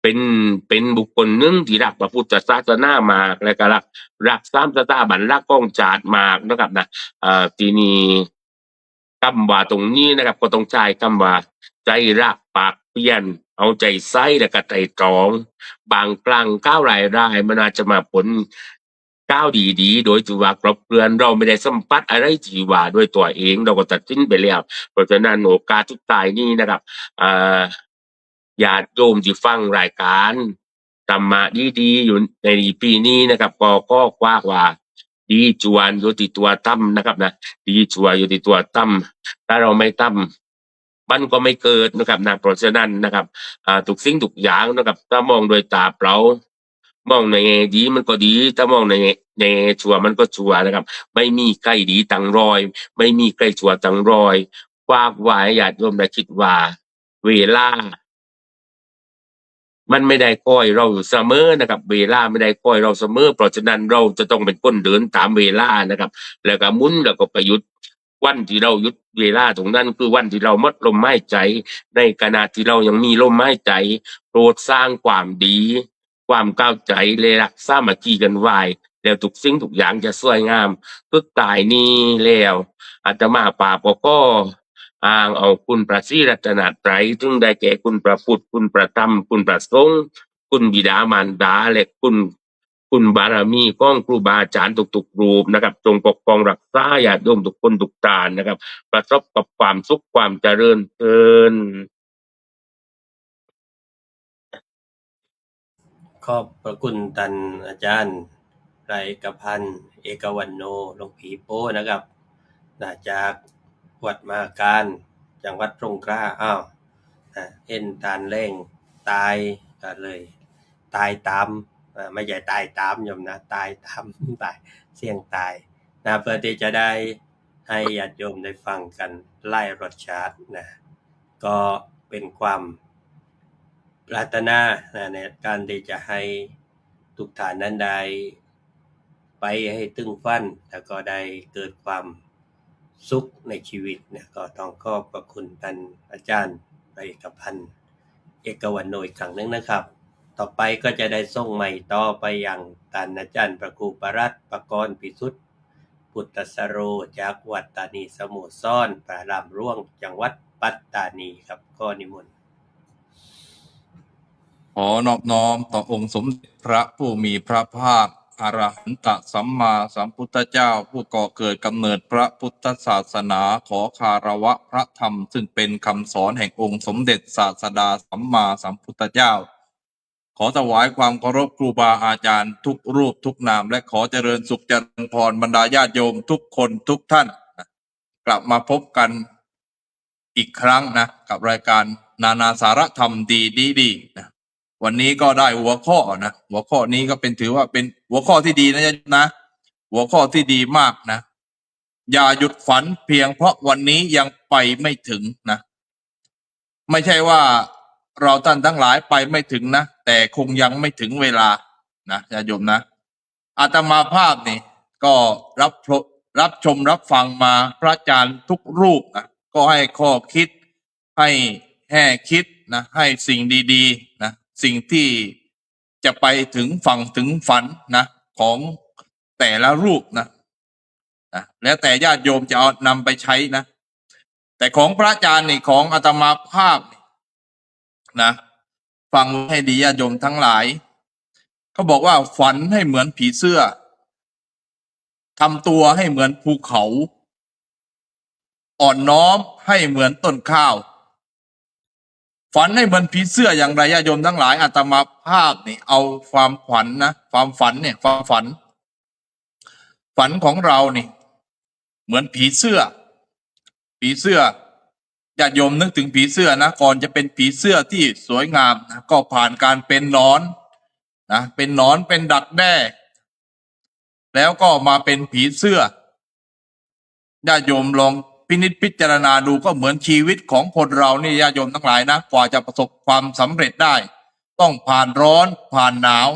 เป็นบุคคลหนึ่งที่รักพระพุทธศาสนามากและก็รักสามสถาบันรักกองชาติมากนะครับนะทีนี้คำว่าตรงนี้นะครับก็ต้องใช้คำว่าใจรักปากเปลี่ยนเอาใจใส่และก็ใจตรองบางครั้งก้าวรายมันอาจจะมาผลก้าวดีๆโดยที่ว่ากรบเกลื่อนเราไม่ได้สัมผัสอะไรที่ว่าด้วยตัวเองเราก็ตัดสินไปแล้วเพราะฉะนั้นโอกาสทุกทายนี้นะครับญาติโยมที่ฟังรายการธรรมะดีๆอยู่ในปีนี้นะครับก็กว้างว่าดีจวนอยู่ที่ตัวตั้มนะครับนะดีจวนอยู่ที่ตัวตั้มถ้าเราไม่ตั้มมันก็ไม่เกิดนะครับนะเพราะฉะนั้นนะครับทุกสิ่งทุกอย่างนะครับถ้ามองโดยตาเปล่ามองในแง่ดีมันก็ดีถ้ามองในแง่ชั่วมันก็ชั่วนะครับไม่มีใครดีตั้งร้อยไม่มีใครชั่วตั้งร้อยฝากไว้ญาติโยมได้คิดว่าเวลามันไม่ได้คอยเราเสมอนะครับเวลาไม่ได้คอยเราเสมอเพราะฉะนั้นเราจะต้องเป็นคนเดินตามเวลานะครับแล้วก็หมุนแล้วก็ประยุทธ์วันที่เราหยุดเวลาตรงนั้นคือวันที่เราหมดลมหายใจในขณะที่เรายังมีลมหายใจโปรดสร้างความดีความก้าวใจและรักสามัคคีกันไว้แล้วทุกสิ่งทุกอย่างจะสวยงามสุดท้ายนี้แล้วอาตมาป่าก็อ้างเอาคุณพระศรีรัตนตรัยถึงได้แก่คุณพระพุทธคุณพระธรรมคุณพระสงฆ์คุณบิดามารดาและคุณ คุณบารมีของครูบาอาจารย์ทุกๆรูปนะครับจงปกป้องรักษาญาติโยมทุกคนทุกท่านนะครับประสบกับความสุขความเจริญเทิน ขอบพระคุณท่านอาจารย์ไรกพันธ์เอกวันโนหลวงผีโป้นะครับจากวัดมหาการจังหวัดสงขลาเห็นทานเร่งตายก็เลยตายตามไม่ใช่ตายตามโยมนะตายตาม ตายเสี่ยงตายเพื่อที่จะได้ให้ญาติโยมได้ฟังกันไล่รสชาตินะก็เป็นความปรารถนาในการที่จะให้ทุกท่านนั้นได้ไปให้ถึงฝันแล้วก็ได้เกิดความสุขในชีวิตเนี่ยก็ต้องขอบพระคุณท่านอาจารย์ไรกพันธ์เอกวันโนอีกครั้งหนึงนะครับต่อไปก็จะได้ส่งใหม่ต่อไปยังท่านอาจารย์พระครูประรัตน์ประกรณ์พิสุทธิ์พุทธสโรจากวัดตานีสมุทรซ้อนพระรามร่วงจังหวัดปัตตานีครับก็นิมนต์ ขอนอบน้อมต่อองค์สมเด็จพระผู้มีพระภาคอรหันตสัมมาสัมพุทธเจ้าผู้ก่อเกิดกำเนิดพระพุทธศาสนาขอคารวะพระธรรมซึ่งเป็นคำสอนแห่งองค์สมเด็จศาสดาสัมมาสัมพุทธเจ้าขอถวายความเคารพครูบาอาจารย์ทุกรูปทุกนามและขอเจริญสุขเจริญพรบรรดาญาติโยมทุกคนทุกท่านกลับมาพบกันอีกครั้งนะกับรายการนานาสาระธรรมดีนะวันนี้ก็ได้หัวข้อนะหัวข้อนี้ก็ถือว่าเป็นหัวข้อที่ดีนะหัวข้อที่ดีมากนะอย่าหยุดฝันเพียงเพราะวันนี้ยังไปไม่ถึงนะไม่ใช่ว่าเราท่านทั้งหลายไปไม่ถึงนะแต่คงยังไม่ถึงเวลานะญาติโยมนะอาตมาภาพนี่ก็รับชมรับฟังมาพระอาจารย์ทุกรูปนะก็ให้ข้อคิดให้แง่คิดนะให้สิ่งดีๆนะสิ่งที่จะไปถึงฝั่งถึงฝันนะของแต่ละรูปนะแล้วแต่ญาติโยมจะเอานำไปใช้นะแต่ของพระอาจารย์นี่ของอาตมาภาพนะฟังให้ดีญาติโยมทั้งหลายเขาบอกว่าฝันให้เหมือนผีเสื้อทำตัวให้เหมือนภูเขาอ่อนน้อมให้เหมือนต้นข้าวฝันให้เหมือนผีเสื้ออย่างไรญาติโยมทั้งหลายอาตมาภาพนี่เอาความฝันนะความฝันเนี่ยความฝันของเรานี่เหมือนผีเสื้อญาติโยมนึกถึงผีเสื้อนะก่อนจะเป็นผีเสื้อที่สวยงามนะก็ผ่านการเป็นหนอนนะเป็นหนอนเป็นดักแด้แล้วก็มาเป็นผีเสื้อญาติโยมลองพินิจพิจารณาดูก็เหมือนชีวิตของคนเรานี่ญาติโยมทั้งหลายนะกว่าจะประสบความสำเร็จได้ต้องผ่านร้อนผ่านหนาว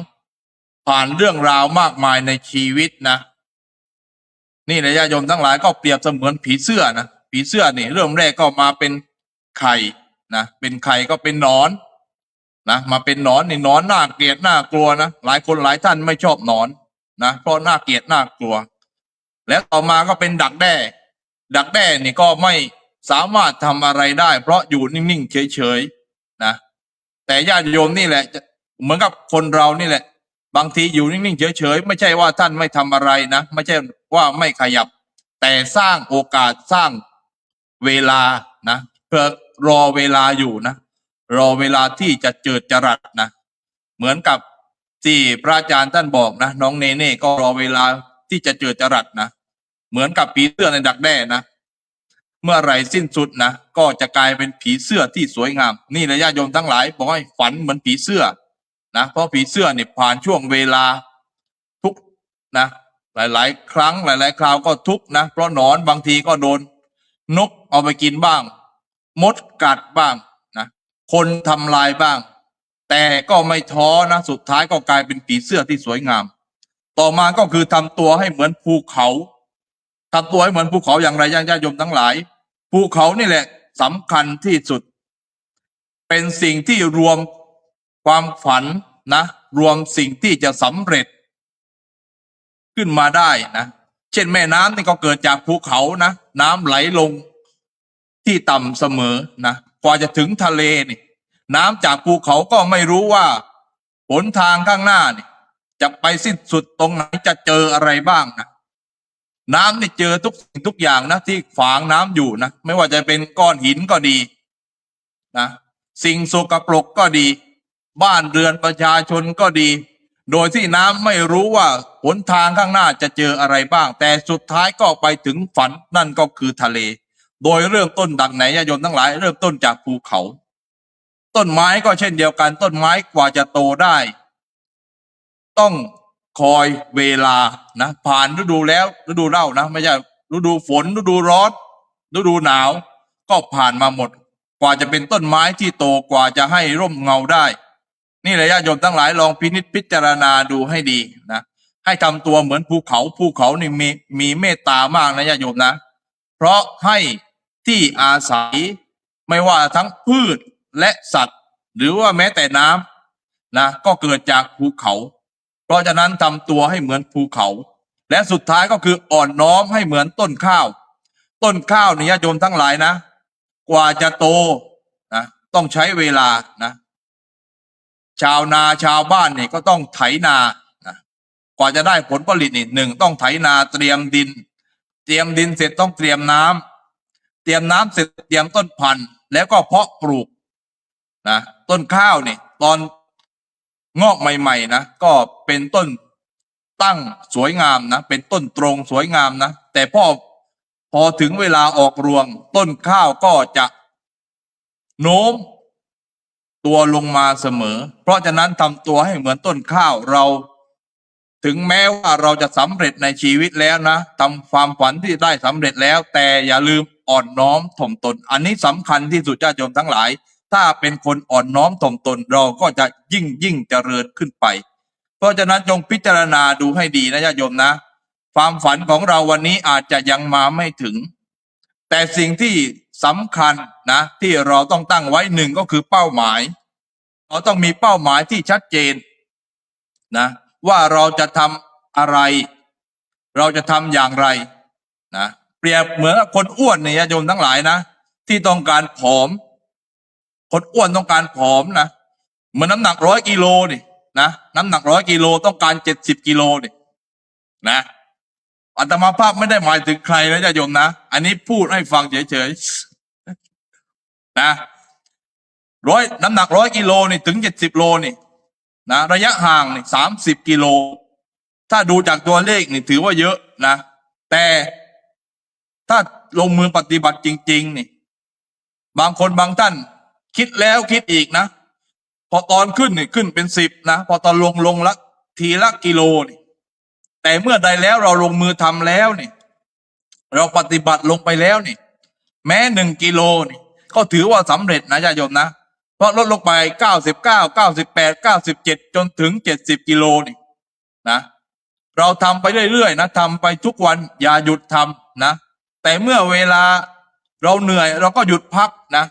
ผ่านเรื่องราวมากมายในชีวิตนะนี่แหละญาติโยมทั้งหลายก็เปรียบเสมือนผีเสื้อนะผีเสื้อนี่เริ่มแรกก็มาเป็นไข่นะเป็นไข่ก็เป็นหนอนนะมาเป็นหนอนนี่หนอนน่าเกลียดน่ากลัวนะหลายคนหลายท่านไม่ชอบหนอนนะเพราะน่าเกลียดน่ากลัวแล้วต่อมาก็เป็นดักแด้นี่ก็ไม่สามารถทำอะไรได้เพราะอยู่นิ่งๆเฉยๆนะแต่ญาติโยมนี่แหละเหมือนกับคนเรานี่แหละบางทีอยู่นิ่งๆเฉยๆไม่ใช่ว่าท่านไม่ทำอะไรนะไม่ใช่ว่าไม่ขยับแต่สร้างโอกาสสร้างเวลานะเพื่อรอเวลาอยู่นะรอเวลาที่จะเจิดจรัสนะเหมือนกับที่พระอาจารย์ท่านบอกนะน้องเนเน่ก็รอเวลาที่จะเจิดจรัสนะเหมือนกับผีเสื้อในดักแด้นะเมื่อไรสิ้นสุดนะก็จะกลายเป็นผีเสื้อที่สวยงามนี่นะญาติโยมทั้งหลายบอกให้ฝันเหมือนผีเสื้อนะเพราะผีเสื้อเนี่ยผ่านช่วงเวลาทุกนะหลายๆครั้งหลายๆคราวก็ทุกนะเพราะหนอนบางทีก็โดนนกเอาไปกินบ้างมดกัดบ้างนะคนทำลายบ้างแต่ก็ไม่ท้อนะสุดท้ายก็กลายเป็นผีเสื้อที่สวยงามต่อมาก็คือทำตัวให้เหมือนภูเขาทำตัวให้เหมือนภูเขาอย่างไรญาติโยมทั้งหลายภูเขานี่แหละสำคัญที่สุดเป็นสิ่งที่รวมความฝันนะรวมสิ่งที่จะสำเร็จขึ้นมาได้นะเช่นแม่น้ำนี่ก็เกิดจากภูเขานะน้ำไหลลงที่ต่ำเสมอนะกว่าจะถึงทะเลนี่น้ำจากภูเขาก็ไม่รู้ว่าหนทางข้างหน้านี่ จะไปสิ้นสุดตรงไหนจะเจออะไรบ้างนะน้ำนี่เจอทุกสิ่งทุกอย่างนะที่ขวางน้ำอยู่นะไม่ว่าจะเป็นก้อนหินก็ดีนะสิ่งสกปรกก็ดี บ้านเรือนประชาชนก็ดี โดยที่น้ำไม่รู้ว่าหนทางข้างหน้าจะเจออะไรบ้างแต่สุดท้ายก็ไปถึงฝันนั่นก็คือทะเลโดยเริ่มต้นดังไหนญาติโยมทั้งหลายเริ่มต้นจากภูเขาต้นไม้ก็เช่นเดียวกันต้นไม้กว่าจะโตได้ต้องคอยเวลานะผ่านฤดูแล้วฤดูเล่านะไม่ใช่ฤดูฝนฤดูร้อนฤดูหนาวก็ผ่านมาหมดกว่าจะเป็นต้นไม้ที่โตกว่าจะให้ร่มเงาได้นี่แหละญาติโยมทั้งหลายลองพินิจพิจารณาดูให้ดีนะให้ทำตัวเหมือนภูเขานี่มีเมตตามากนะญาติโยมนะเพราะให้ที่อาศัยไม่ว่าทั้งพืชและสัตว์หรือว่าแม้แต่น้ำนะก็เกิดจากภูเขาเพราะฉะนั้นทำตัวให้เหมือนภูเขาและสุดท้ายก็คืออ่อนน้อมให้เหมือนต้นข้าวต้นข้าวนี่ญาติโยมทั้งหลายนะกว่าจะโตนะต้องใช้เวลานะชาวนาชาวบ้านเนี่ยก็ต้องไถนานะกว่าจะได้ผลผลิตนี่หนึ่งต้องไถนาเตรียมดินเสร็จต้องเตรียมน้ำเสร็จเตรียมต้นพันธุ์แล้วก็เพาะปลูกนะต้นข้าวนี่ตอนงอกใหม่ๆนะก็เป็นต้นตั้งสวยงามนะเป็นต้นตรงสวยงามนะแต่พอถึงเวลาออกรวงต้นข้าวก็จะโน้มตัวลงมาเสมอเพราะฉะนั้นทำตัวให้เหมือนต้นข้าวเราถึงแม้ว่าเราจะสำเร็จในชีวิตแล้วนะทำความฝันที่ได้สำเร็จแล้วแต่อย่าลืมอ่อนน้อมถ่อมตนอันนี้สำคัญที่สุดญาติโยมทั้งหลายถ้าเป็นคนอ่อนน้อมถ่อมตนเราก็จะยิ่งเจริญขึ้นไปเพราะฉะนั้นจงพิจารณาดูให้ดีนะญาติโยมนะความฝันของเราวันนี้อาจจะยังมาไม่ถึงแต่สิ่งที่สำคัญนะที่เราต้องตั้งไว้หนึ่งก็คือเป้าหมายเราต้องมีเป้าหมายที่ชัดเจนนะว่าเราจะทำอะไรเราจะทำอย่างไรนะเปรียบเหมือนคนอ้วนเนี่ยโยมทั้งหลายนะที่ต้องการผอมคนอ้วนต้องการผอมนะเหมือนน้ำหนัก100 กิโลนี่นะน้ำหนัก100 กิโลต้องการ70 กิโลนี่นะอาตมาภาพไม่ได้หมายถึงใครนะโยมนะอันนี้พูดให้ฟังเฉยๆนะน้ำหนัก100 กิโลนี่ถึง70 โลนี่นะระยะห่างนี่30 กิโลถ้าดูจากตัวเลขนี่ถือว่าเยอะนะแต่ถ้าลงมือปฏิบัติจริงๆนี่บางคนบางท่านคิดแล้วคิดอีกนะพอตอนขึ้นนี่ขึ้นเป็น10นะพอตอนลงละทีละกิโลนี่แต่เมื่อใดแล้วเราลงมือทำแล้วนี่เราปฏิบัติลงไปแล้วนี่แม้1 กิโลนี่ก็ถือว่าสำเร็จนะญาติโยมนะเพราะลดลงไป99 98 97จนถึง70 กิโลนี่นะเราทำไปเรื่อยๆนะทำไปทุกวันอย่าหยุดทำนะแต่เมื่อเวลาเราเหนื่อยเราก็หยุดพักนะ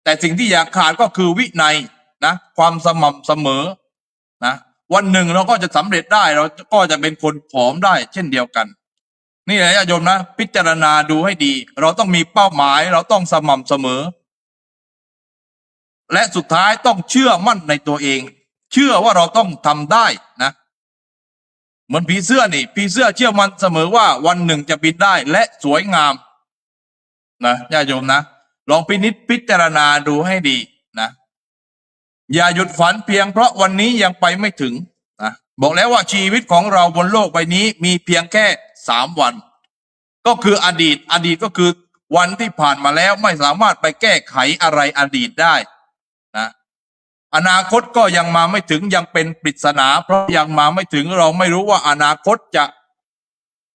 แต่สิ่งที่อยากขาดก็คือวินัยนะความสม่ำเสมอนะวันหนึ่งเราก็จะสำเร็จได้เราก็จะเป็นคนผอมได้เช่นเดียวกันนี่แหละญาติโยมนะพิจารณาดูให้ดีเราต้องมีเป้าหมายเราต้องสม่ำเสมอและสุดท้ายต้องเชื่อมั่นในตัวเองเชื่อว่าเราต้องทำได้นะเหมือนผีเสื้อนี่ผีเสื้อเชื่อมั่นเสมอว่าวันหนึ่งจะบินได้และสวยงามนะญาติโยมนะลองพิจารณาดูให้ดีนะอย่าหยุดฝันเพียงเพราะวันนี้ยังไปไม่ถึงนะบอกแล้วว่าชีวิตของเราบนโลกใบนี้มีเพียงแค่3 วันก็คืออดีตก็คือวันที่ผ่านมาแล้วไม่สามารถไปแก้ไขอะไรอดีตได้นะอนาคตก็ยังมาไม่ถึงยังเป็นปริศนาเพราะยังมาไม่ถึงเราไม่รู้ว่าอนาคตจะ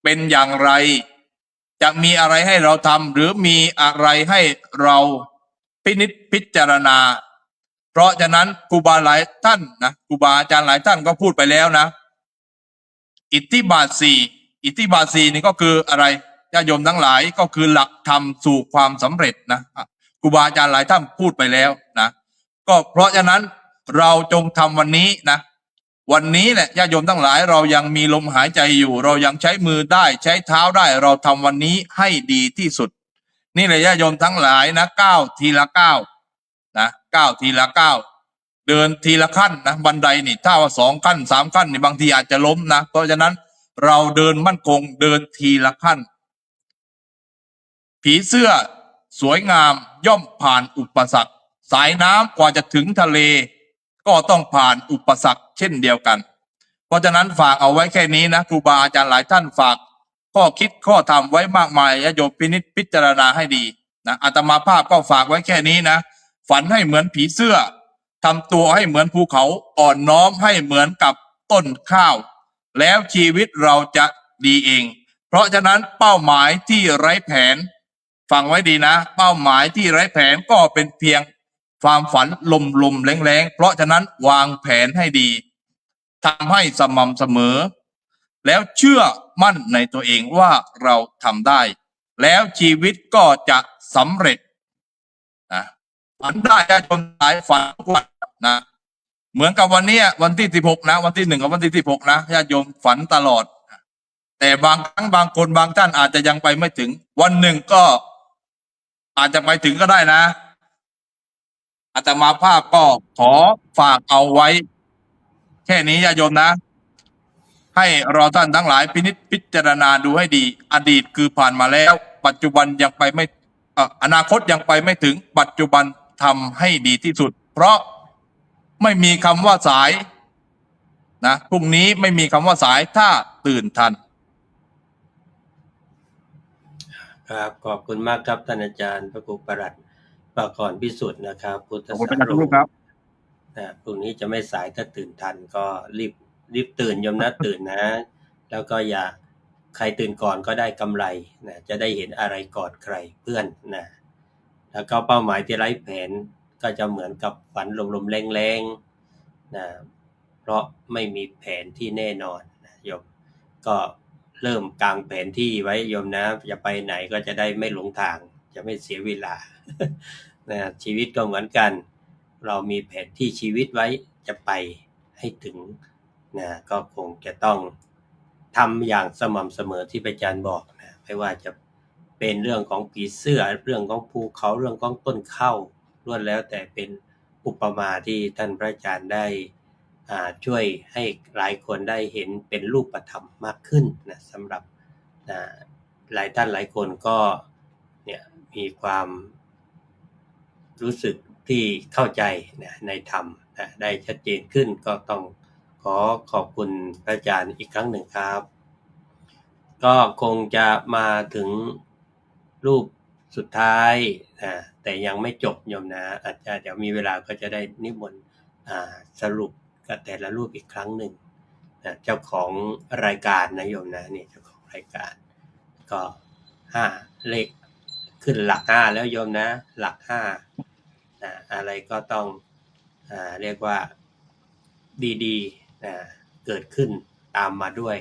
เป็นอย่างไรจะมีอะไรให้เราทำหรือมีอะไรให้เราพิจารณาเพราะฉะนั้นครูบาหลายท่านนะครูบาอาจารย์หลายท่านก็พูดไปแล้วนะอิทธิบาท 4นี่ก็คืออะไรญาติโยมทั้งหลายก็คือหลักธรรมสู่ความสำเร็จนะครูบาอาจารย์หลายท่านพูดไปแล้วนะก็เพราะฉะนั้นเราจงทำวันนี้นะวันนี้แหละญาติโยมทั้งหลายเรายังมีลมหายใจอยู่เรายังใช้มือได้ใช้เท้าได้เราทำวันนี้ให้ดีที่สุดนี่แหละญาติโยมทั้งหลายนะ9 ทีละ 9นะ9 ทีละ 9 เดินทีละขั้นนะบันไดนี่ถ้าว่า2 ขั้น 3 ขั้นนี่บางทีอาจจะล้มนะเพราะฉะนั้นเราเดินมั่นคงเดินทีละขั้น ผีเสื้อสวยงามย่อมผ่านอุปสรรคสายน้ำกว่าจะถึงทะเล ก็ต้องผ่านอุปสรรคเช่นเดียวกัน เพราะฉะนั้นฝากเอาไว้แค่นี้นะครูบาอาจารย์หลายท่านฝากข้อคิดข้อธรรมไว้มากมายญาติโยมพิจารณาให้ดีนะอาตมาภาพก็ฝากไว้แค่นี้นะฝันให้เหมือนผีเสื้อทำตัวให้เหมือนภูเขาอ่อนน้อมให้เหมือนกับต้นข้าว แล้วชีวิตเราจะดีเอง เพราะฉะนั้นเป้าหมายที่ไร้แผนฟังไว้ดีนะเป้าหมายที่ไร้แผนก็เป็นเพียงความฝันลมแรงๆเพราะฉะนั้นวางแผนให้ดีทำให้สม่ำเสมอแล้วเชื่อมั่นในตัวเองว่าเราทำได้แล้วชีวิตก็จะสำเร็จนะฝันได้ญาติโยมหลายฝันทุกวันนะเหมือนกับวันนี้วันที่16นะวันที่1กับวันที่16นะญาติโยมฝันตลอดแต่บางครั้งบางคนบางท่านอาจจะยังไปไม่ถึงวันหนึ่งก็อาจจะไปถึงก็ได้นะอาตมาภาพก็ขอฝากเอาไว้แค่นี้ญาติโยมนะให้เราท่านทั้งหลายพิจารณาดูให้ดีอดีตคือผ่านมาแล้วปัจจุบันยังไปไม่อนาคตยังไปไม่ถึงปัจจุบันทำให้ดีที่สุดเพราะไม่มีคำว่าสายนะพรุ่งนี้ไม่มีคำว่าสายถ้าตื่นทันครับขอบคุณมากครับท่านอาจารย์พระครูประหลัดปากรพิสุทธิ์นะครับพุทธ ขอบคุณ สา อาจารย์ โร ทุกครับ พรุ่งนี้จะไม่สายถ้าตื่นทันก็รีบตื่นโยมนะตื่นนะ แล้วก็อย่าใครตื่นก่อนก็ได้กำไรนะจะได้เห็นอะไรก่อนใครเพื่อนนะแล้วก็เป้าหมายที่ไร้แผนก็จะเหมือนกับฝันลมๆแรงๆนะเพราะไม่มีแผนที่แน่นอนนะโยมก็เริ่มกางแผนที่ไว้โยมนะจะไปไหนก็จะได้ไม่หลงทางจะไม่เสียเวลา นะชีวิตก็เหมือนกันเรามีแผนที่ชีวิตไว้จะไปให้ถึงนะก็คงจะต้องทำอย่างสม่ำเสมอที่อาจารย์บอกนะไม่ว่าจะเป็นเรื่องของผีเสื้อเรื่องของภูเขาเรื่องของต้นข้าวล้วนแล้วแต่เป็นอุปมาที่ท่านพระอาจารย์ได้ช่วยให้หลายคนได้เห็นเป็นรูปธรรมมากขึ้นนะสำหรับหลายท่านหลายคนก็เนี่ยมีความรู้สึกที่เข้าใจนะในธรรมนะได้ชัดเจนขึ้นก็ต้องขอขอบคุณพระอาจารย์อีกครั้งหนึ่งครับ ก็คงจะมาถึงรูปสุดท้ายแต่ยังไม่จบโยมนะอาจจะเดี๋ยวมีเวลาก็จะได้นิมนต์สรุปกับแต่ละรูปอีกครั้งหนึ่งนะเจ้าของรายการนะโยมนะนี่เจ้าของรายการก็5เลขขึ้นหลัก5แล้วโยมนะหลัก5อะไรก็ต้องเรียกว่าดีๆเกิดขึ้นตามมาด้วย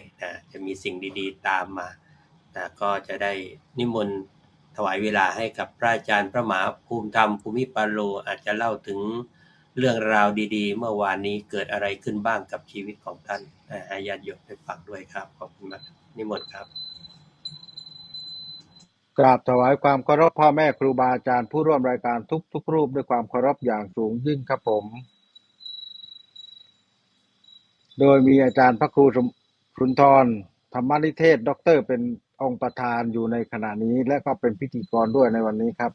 จะมีสิ่งดีๆตามมาก็จะได้นิมนต์ถวายเวลาให้กับพระอาจารย์พระมหาภูมิธรรมภูมิปัลโลอาจจะเล่าถึงเรื่องราวดีๆเมื่อวานนี้เกิดอะไรขึ้นบ้างกับชีวิตของท่านให้ญาติโยมไปฟังด้วยครับขอบคุณมากนิมนต์ครับกราบถวายความเคารพพ่อแม่ครูบาอาจารย์ผู้ร่วมรายการทุกรูปด้วยความเคารพอย่างสูงยิ่งครับผมโดยมีอาจารย์พระครูสุนทรธรรมนิเทศด็อกเตอร์เป็นองค์ประธานอยู่ในขณะนี้และก็เป็นพิธีกรด้วยในวันนี้ครับ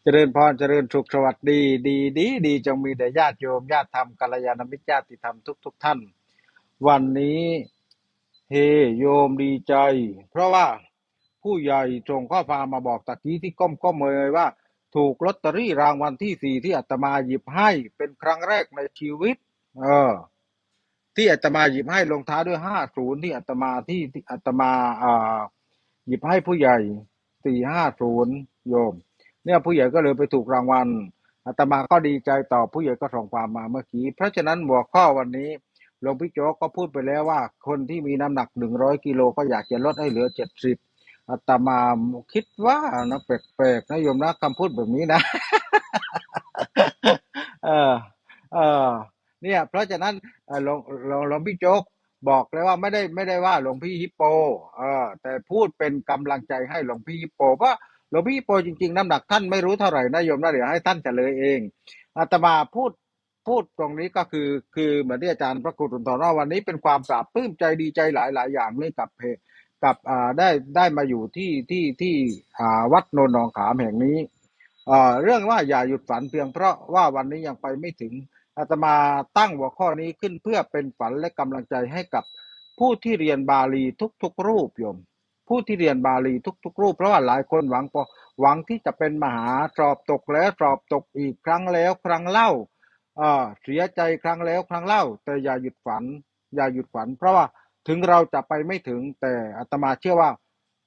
เจริญพรเจริญสุขสวัสดีดีจงมีแด่ญาติโยมญาติธรรมกัลยาณมิตรญาติธรรมทุกท่านวันนี้เฮโยมดีใจเพราะว่าผู้ใหญ่ส่งข้อความมาบอกตะกี้ที่ก้มเลยว่าถูกลอตเตอรี่รางวัลที่4ที่อาตมาหยิบให้เป็นครั้งแรกในชีวิตที่อาตมาหยิบให้ลงท้ายด้วย50ที่อาตมาหยิบให้ผู้ใหญ่450โยมเนี่ยผู้ใหญ่ก็เลยไปถูกรางวัลอาตมาก็ดีใจต่อผู้ใหญ่ก็ส่งความมาเมื่อกี้เพราะฉะนั้นหัวข้อวันนี้หลวงพี่โจ๊กก็พูดไปแล้วว่าคนที่มีน้ำหนัก100กิโลก็อยากจะลดให้เหลือ70อาตมาคิดว่านะแปลกๆนะโยมนะคำพูดแบบนี้นะ เนี่ยเพราะฉะนั้นหลวงพี่โจ๊กบอกเลยว่าไม่ได้ว่าหลวงพี่ฮิปโปแต่พูดเป็นกำลังใจให้หลวงพี่ฮิปโปเพราะหลวงพี่ฮิปโปจริงๆน้ำหนักท่านไม่รู้เท่าไหร่นะโยมนะเดี๋ยวให้ท่านเฉลยเองอาตมาพูด พูดตรงนี้ก็คือเหมือนที่อาจารย์พระครูสุนทรว่าวันนี้เป็นความปลาบปลื้มใจดีใจหลายอย่างนี่กับได้มาอยู่ที่วัดโนนหนองขามแห่งนี้เรื่องว่าอย่าหยุดฝันเพียงเพราะว่าวันนี้ยังไปไม่ถึงอาตมาตั้งหัวข้อนี้ขึ้นเพื่อเป็นฝันและกำลังใจให้กับผู้ที่เรียนบาลีทุกๆรูปโยมผู้ที่เรียนบาลีทุกๆรูปเพราะว่าหลายคนหวังที่จะเป็นมหาสอบตกแล้วสอบตกอีกครั้งแล้วครั้งเล่าเสียใจครั้งแล้วครั้งเล่าแต่อย่าหยุดฝันอย่าหยุดฝันเพราะว่าถึงเราจะไปไม่ถึงแต่อาตมาเชื่อว่า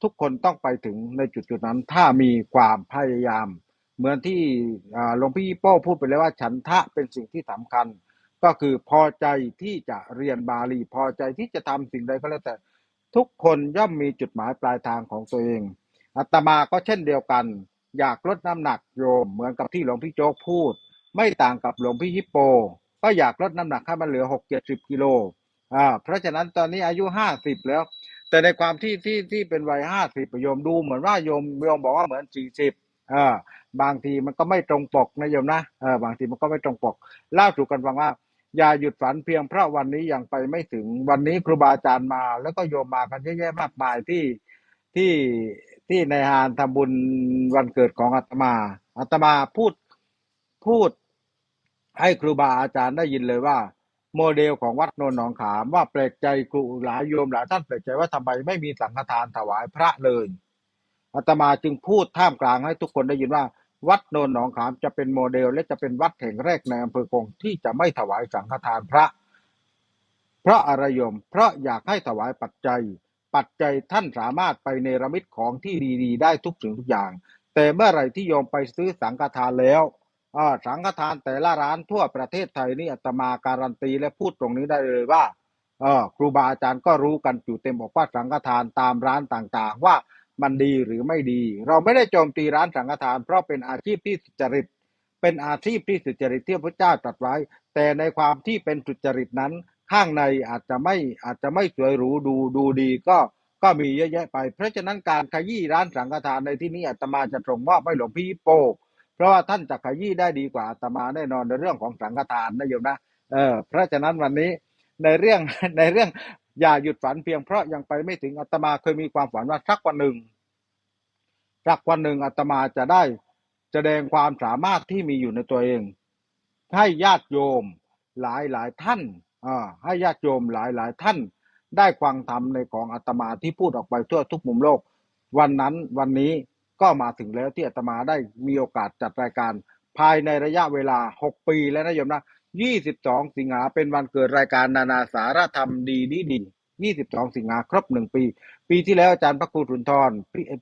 ทุกคนต้องไปถึงในจุดนั้นถ้ามีความพยายามเหมือนที่หลวงพี่โป้พูดไปแล้วว่าฉันทะเป็นสิ่งที่สำคัญก็คือพอใจที่จะเรียนบาลีพอใจที่จะทำสิ่งใดก็แล้วแต่ทุกคนย่อมมีจุดหมายปลายทางของตัวเองอาตมาก็เช่นเดียวกันอยากลดน้ำหนักโยมเหมือนกับที่หลวงพี่โจ๊กพูดไม่ต่างกับหลวงพี่ฮิปโปก็อยากลดน้ำหนักให้มันเหลือ60-70 กิโลเพราะฉะนั้นตอนนี้อายุ50แล้วแต่ในความที่เป็นวัย50โยมดูเหมือนว่าโยมบอกว่าเหมือน40บางทีมันก็ไม่ตรงปกนะโยมนะบางทีมันก็ไม่ตรงปกเล่าสู่กันฟังว่าอย่าหยุดฝันเพียงเพราะวันนี้ยังไปไม่ถึงวันนี้ครูบาอาจารย์มาแล้วก็โยมมากันเยอะแยะมากมายที่ที่ในงานทำบุญวันเกิดของอาตมาพูดให้ครูบาอาจารย์ได้ยินเลยว่าโมเดลของวัดโนนหนองขามว่าแปลกใจครูหลายโยมหลายท่านแปลกใจว่าทำไมไม่มีสังฆทานถวายพระเลยอาตมาจึงพูดท่ามกลางให้ทุกคนได้ยินว่าวัดโนนหนองขามจะเป็นโมเดลและจะเป็นวัดแห่งแรกในอำเภอคงที่จะไม่ถวายสังฆทานพระเพราะอะไรโยมเพราะอยากให้ถวายปัจจัยท่านสามารถไปเนรมิตของที่ดีๆได้ทุกสิ่งทุกอย่างแต่เมื่อไหร่ที่โยมไปซื้อสังฆทานแล้วสังฆทานแต่ละร้านทั่วประเทศไทยนี่อาตมาการันตีและพูดตรงนี้ได้เลยว่าครูบาอาจารย์ก็รู้กันอยู่เต็มบอกว่าสังฆทานตามร้านต่างๆว่ามันดีหรือไม่ดีเราไม่ได้โจมตีร้านสังฆทานเพราะเป็นอาชีพที่สุจริตเป็นอาชีพที่สุจริตที่พระเจ้าตรัสไว้แต่ในความที่เป็นสุจริตนั้นข้างในอาจจะไม่สวยหรูดูดีก็มีเยอะแยะไปเพราะฉะนั้นการขยี้ร้านสังฆทานในที่นี้อาตมาจะส่งมอบให้หลวงพี่โปเพราะว่าท่านจะขยี้ได้ดีกว่าอาตมาแน่นอนในเรื่องของสังฆทานนะโยมนะเพราะฉะนั้นวันนี้ในเรื่องอย่าหยุดฝันเพียงเพราะยังไปไม่ถึงอาตมาเคยมีความฝันว่าสักวันหนึ่งอาตมาจะได้แสดงความสามารถที่มีอยู่ในตัวเองให้ญาติโยมหลายท่านให้ญาติโยมหลายท่านได้ฟังธรรมในของอาตมาที่พูดออกไปทั่วทุกมุมโลกวันนี้ก็มาถึงแล้วที่อาตมาได้มีโอกาสจัดรายการภายในระยะเวลา6 ปีแล้วนะโยมนะ22 สิงหาเป็นวันเกิดรายการนานาสารธรรมดี22 สิงหาครบ1 ปีปีที่แล้วอาจารย์พระครูสุนทร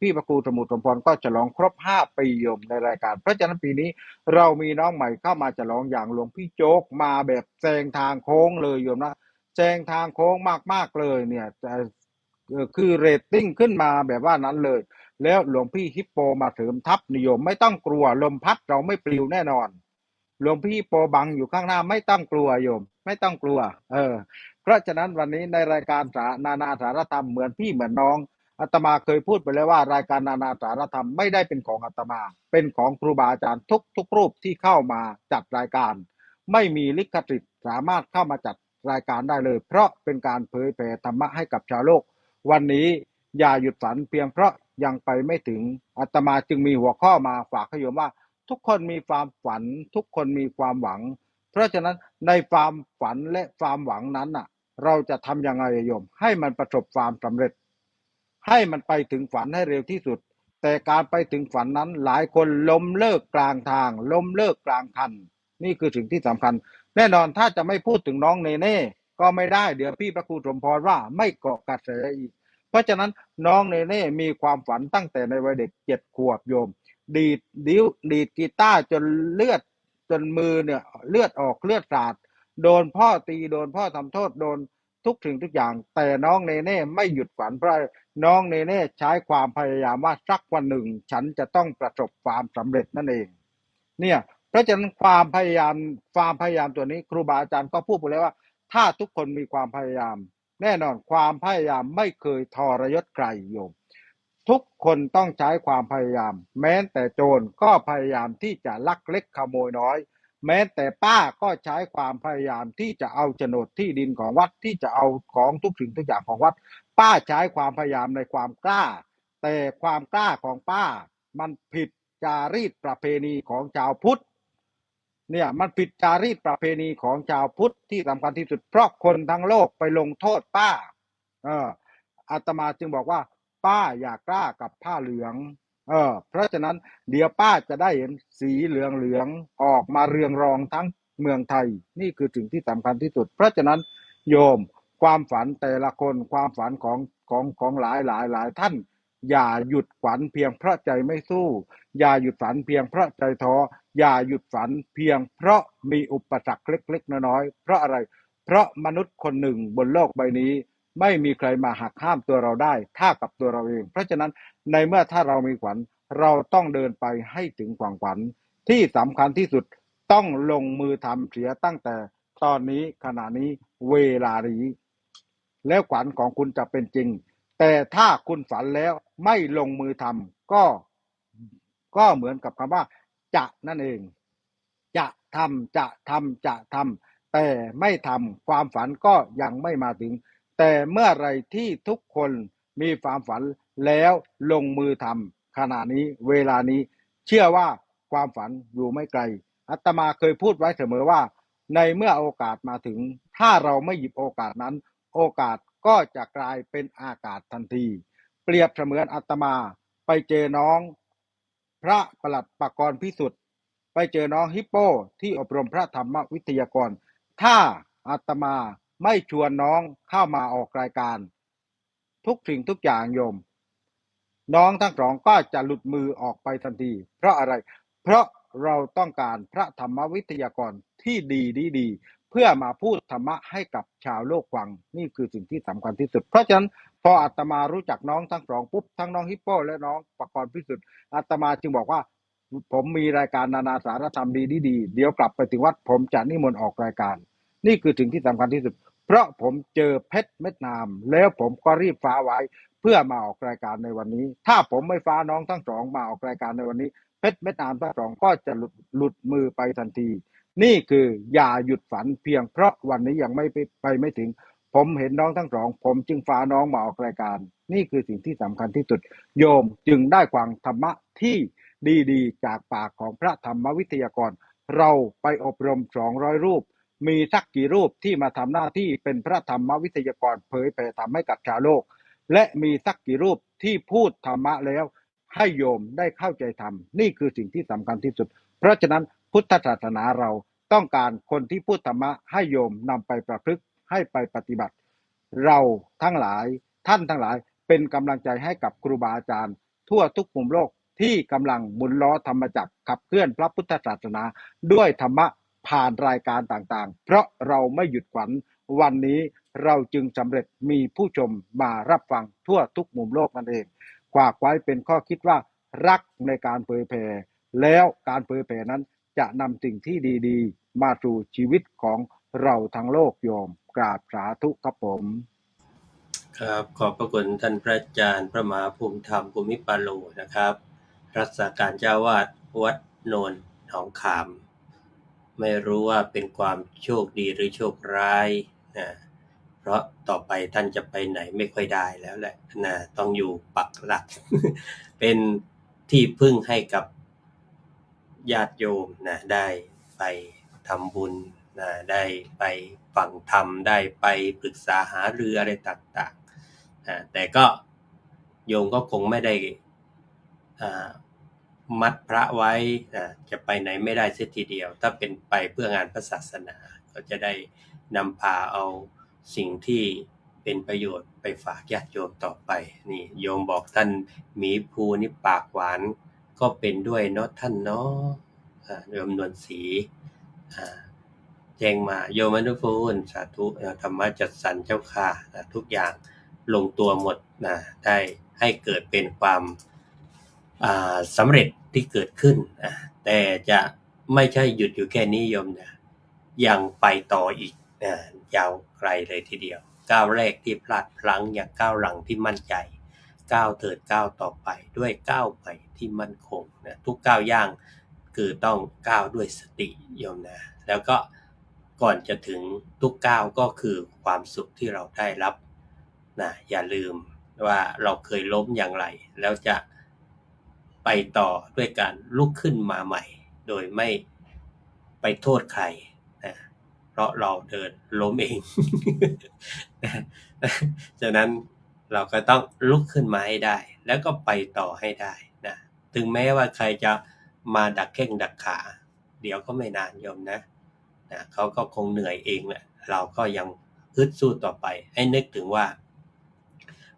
พี่พระครูสมุทรสมพรก็ฉลองครบ5 ปีโยมในรายการเพราะฉะนั้นปีนี้เรามีน้องใหม่เข้ามาฉลองอย่างหลวงพี่โจ๊กมาแบบแซงทางโค้งเลยโยมนะแซงทางโค้งมากๆเลยเนี่ยคือเรตติ้งขึ้นมาแบบว่านั้นเลยแล้วหลวงพี่ฮิปโปมาเสริมทัพนิยมไม่ต้องกลัวลมพัดเราไม่ปลิวแน่นอนหลวงพี่ฮิปโปบังอยู่ข้างหน้าไม่ต้องกลัวโยมไม่ต้องกลัวเพราะฉะนั้นวันนี้ในรายการนานาสารธรรมเหมือนพี่เหมือนน้องอาตมาเคยพูดไปแล้วว่ารายการนานาสารธรรมไม่ได้เป็นของอาตมาเป็นของครูบาอาจารย์ทุกรูปที่เข้ามาจัดรายการไม่มีลิขสิทธิ์สามารถเข้ามาจัดรายการได้เลยเพราะเป็นการเผยแผ่ธรรมะให้กับชาวโลกวันนี้อย่าหยุดฝันเพียงเพราะยังไปไม่ถึงอาตมาจึงมีหัวข้อมาฝากให้โยมว่าทุกคนมีความฝันทุกคนมีความหวังเพราะฉะนั้นในความฝันและความหวังนั้นน่ะเราจะทำยังไงโยมให้มันประสบความสำเร็จให้มันไปถึงฝันให้เร็วที่สุดแต่การไปถึงฝันนั้นหลายคนล้มเลิกกลางทางล้มเลิกกลางคันนี่คือสิ่งที่สำคัญแน่นอนถ้าจะไม่พูดถึงน้องเนเน่ก็ไม่ได้เดี๋ยวพี่พระครูสมพรว่าไม่เกาะกระแสอีกเพราะฉะนั้นน้องเนเน่มีความฝันตั้งแต่ในวัยเด็ก7 ขวบโยมดีดกีตาร์จนจนมือเนี่ยเลือดออกเลือดสาดโดนพ่อตีโดนพ่อทำโทษโดนทุกสิ่งทุกอย่างแต่น้องเนเน่ไม่หยุดฝันเพราะน้องเนเน่ใช้ความพยายามว่าสักวันหนึ่งฉันจะต้องประสบความสำเร็จนั่นเองเนี่ยเพราะฉะนั้นความพยายามตัวนี้ครูบาอาจารย์ก็พูดไปแล้วว่าถ้าทุกคนมีความพยายามแน่นอนความพยายามไม่เคยทรยศใครโยมทุกคนต้องใช้ความพยายามแม้แต่โจรก็พยายามที่จะลักเล็กขโมยน้อย แม้แต่ป้าก็ใช้ความพยายามที่จะเอาโฉนดที่ดินของวัดที่จะเอาของทุกสิ่งทุกอย่างของวัดป้าใช้ความพยายามในความกล้าแต่ความกล้าของป้ามันผิดจารีตประเพณีของชาวพุทธเนี่ยมันผิดจารีตประเพณีของชาวพุทธที่สำคัญที่สุดเพราะคนทั้งโลกไปลงโทษป้าอาตมาจึงบอกว่าป้าอย่ากล้ากับผ้าเหลืองเพราะฉะนั้นเดี๋ยวป้าจะได้เห็นสีเหลืองออกมาเรืองรองทั้งเมืองไทยนี่คือสิ่งที่สำคัญที่สุดเพราะฉะนั้นโยมความฝันแต่ละคนความฝันของหลายท่านอย่าหยุดฝันเพียงเพราะใจไม่สู้อย่าหยุดฝันเพียงเพราะใจท้ออย่าหยุดฝันเพียงเพราะมีอุปสรรคเล็กๆน้อยๆเพราะอะไรเพราะมนุษย์คนหนึ่งบนโลกใบนี้ไม่มีใครมาหักห้ามตัวเราได้ถ้ากับตัวเราเองเพราะฉะนั้นในเมื่อถ้าเรามีฝันเราต้องเดินไปให้ถึงความฝันที่สำคัญที่สุดต้องลงมือทำเสียตั้งแต่ตอนนี้ขณะนี้เวลานี้แล้วฝันของคุณจะเป็นจริงแต่ถ้าคุณฝันแล้วไม่ลงมือทำก็เหมือนกับคำว่าจะนั่นเองจะทำแต่ไม่ทำความฝันก็ยังไม่มาถึงแต่เมื่อไรที่ทุกคนมีความฝันแล้วลงมือทำขณะนี้เวลานี้เชื่อว่าความฝันอยู่ไม่ไกลอาตมาเคยพูดไว้เสมอว่าในเมื่อโอกาสมาถึงถ้าเราไม่หยิบโอกาสนั้นโอกาสก็จะกลายเป็นอากาศทันทีเปรียบเสมือนอาตมาไปเจอน้องพระประหลัดปกรณ์พิสุทธิ์ไปเจอน้องฮิปโปที่อบรมพระธรรมวิทยากรถ้าอาตมาไม่ชวนน้องเข้ามาออกรายการทุกสิ่งทุกอย่างโยมน้องทั้งสองก็จะหลุดมือออกไปทันทีเพราะอะไรเพราะเราต้องการพระธรรมวิทยากรที่ดีเพื่อมาพูดธรรมะให้กับชาวโลกฟังนี่คือสิ่งที่สำคัญที่สุดเพราะฉะนั้นพออาตมารู้จักน้องทั้งสองปุ๊บทั้งน้องฮิปโปและน้องปกรณ์พิสุทธิ์อาตมาจึงบอกว่าผมมีรายการนานาสารธรรมดีเดี๋ยวกลับไปถึงวัดผมจะนิมนต์ออกรายการนี่คือสิ่งที่สำคัญที่สุดเพราะผมเจอเพชรเม็ดงามแล้วผมก็รีบฟ้าไว้เพื่อมาออกรายการในวันนี้ถ้าผมไม่ฟ้าน้องทั้งสองมาออกรายการในวันนี้เพชรเม็ดงามทั้งสองก็จะหลุดมือไปทันทีนี่คืออย่าหยุดฝันเพียงเพราะวันนี้ยังไม่ถึงผมเห็นน้องทั้งสองผมจึงฟ้าน้องมาออกรายการนี่คือสิ่งที่สำคัญที่สุดโยมจึงได้ฟังธรรมะที่ดีจากปากของพระธรรมวิทยากรเราไปอบรม200รูปมีสักกี่รูปที่มาทำหน้าที่เป็นพระธรรมวิทยากรเผยแผ่ธรรมให้กับชาวโลกและมีสักกี่รูปที่พูดธรรมะแล้วให้โยมได้เข้าใจธรรมนี่คือสิ่งที่สำคัญที่สุดเพราะฉะนั้นพุทธศาสนาเราต้องการคนที่พูดธรรมะให้โยมนำไปประพฤติให้ไปปฏิบัติเราทั้งหลายท่านทั้งหลายเป็นกำลังใจให้กับครูบาอาจารย์ทั่วทุกมุมโลกที่กำลังหมุนล้อธรรมจักรขับเคลื่อนพระพุทธศาสนาด้วยธรรมะผ่านรายการต่างๆเพราะเราไม่หยุดฝันวันนี้เราจึงสำเร็จมีผู้ชมมารับฟังทั่วทุกมุมโลกนั่นเองฝากไว้เป็นข้อคิดว่ารักในการเผยแผ่แล้วการเผยแผ่นั้นจะนำสิ่งที่ดีๆมาสู่ชีวิตของเราทั้งโลกโยมกราบสาธุครับผม ครับขอบพระคุณท่านพระอาจารย์พระมหาภูมิธรรมภูมิปาโลนะครับรักษาการเจ้าวาดวัดโนนหนองขามไม่รู้ว่าเป็นความโชคดีหรือโชคร้ายนะเพราะต่อไปท่านจะไปไหนไม่ค่อยได้แล้วแหละนะต้องอยู่ปักหลัก เป็นที่พึ่งให้กับญาติโยมนะได้ไปทำบุญนะได้ไปฟังธรรมได้ไปปรึกษาหารืออะไรต่างๆแต่ก็โยมก็คงไม่ได้มัดพระไว้จะไปไหนไม่ได้เสียทีเดียวถ้าเป็นไปเพื่องานพระศาสนาก็จะได้นำพาเอาสิ่งที่เป็นประโยชน์ไปฝากญาติโยมต่อไปนี่โยมบอกท่านหมีภูนี่ปากหวานก็เป็นด้วยเนาะท่านเนาะโยมนวลศรีแจ้งมาโยมอนุภูลสาธุธรรมะจัดสรรเจ้าค่ะทุกอย่างลงตัวหมดนะได้ให้เกิดเป็นความสำเร็จที่เกิดขึ้นแต่จะไม่ใช่หยุดอยู่แค่นี้โยมนะยังไปต่ออีกยาวไกลเลยทีเดียวก้าวแรกที่พลาดพลั้งอย่างก้าวหลังที่มั่นใจก้าวเถิดก้าวต่อไปด้วยก้าวใหม่ที่มั่นคงนะทุกก้าวย่าง คือต้องก้าวด้วยสติโยมนะแล้วก็ก่อนจะถึงทุกก้าวก็คือความสุขที่เราได้รับนะอย่าลืมว่าเราเคยล้มอย่างไรแล้วจะไปต่อด้วยการลุกขึ้นมาใหม่โดยไม่ไปโทษใครนะเพราะเราเดินล้มเอง ฉะนั้นเราก็ต้องลุกขึ้นมาให้ได้แล้วก็ไปต่อให้ได้นะถึงแม้ว่าใครจะมาดักแข้งดักขาเดี๋ยวก็ไม่นานโยมนะเขาก็คงเหนื่อยเองแหละเราก็ยังฮึดสู้ต่อไปให้นึกถึงว่า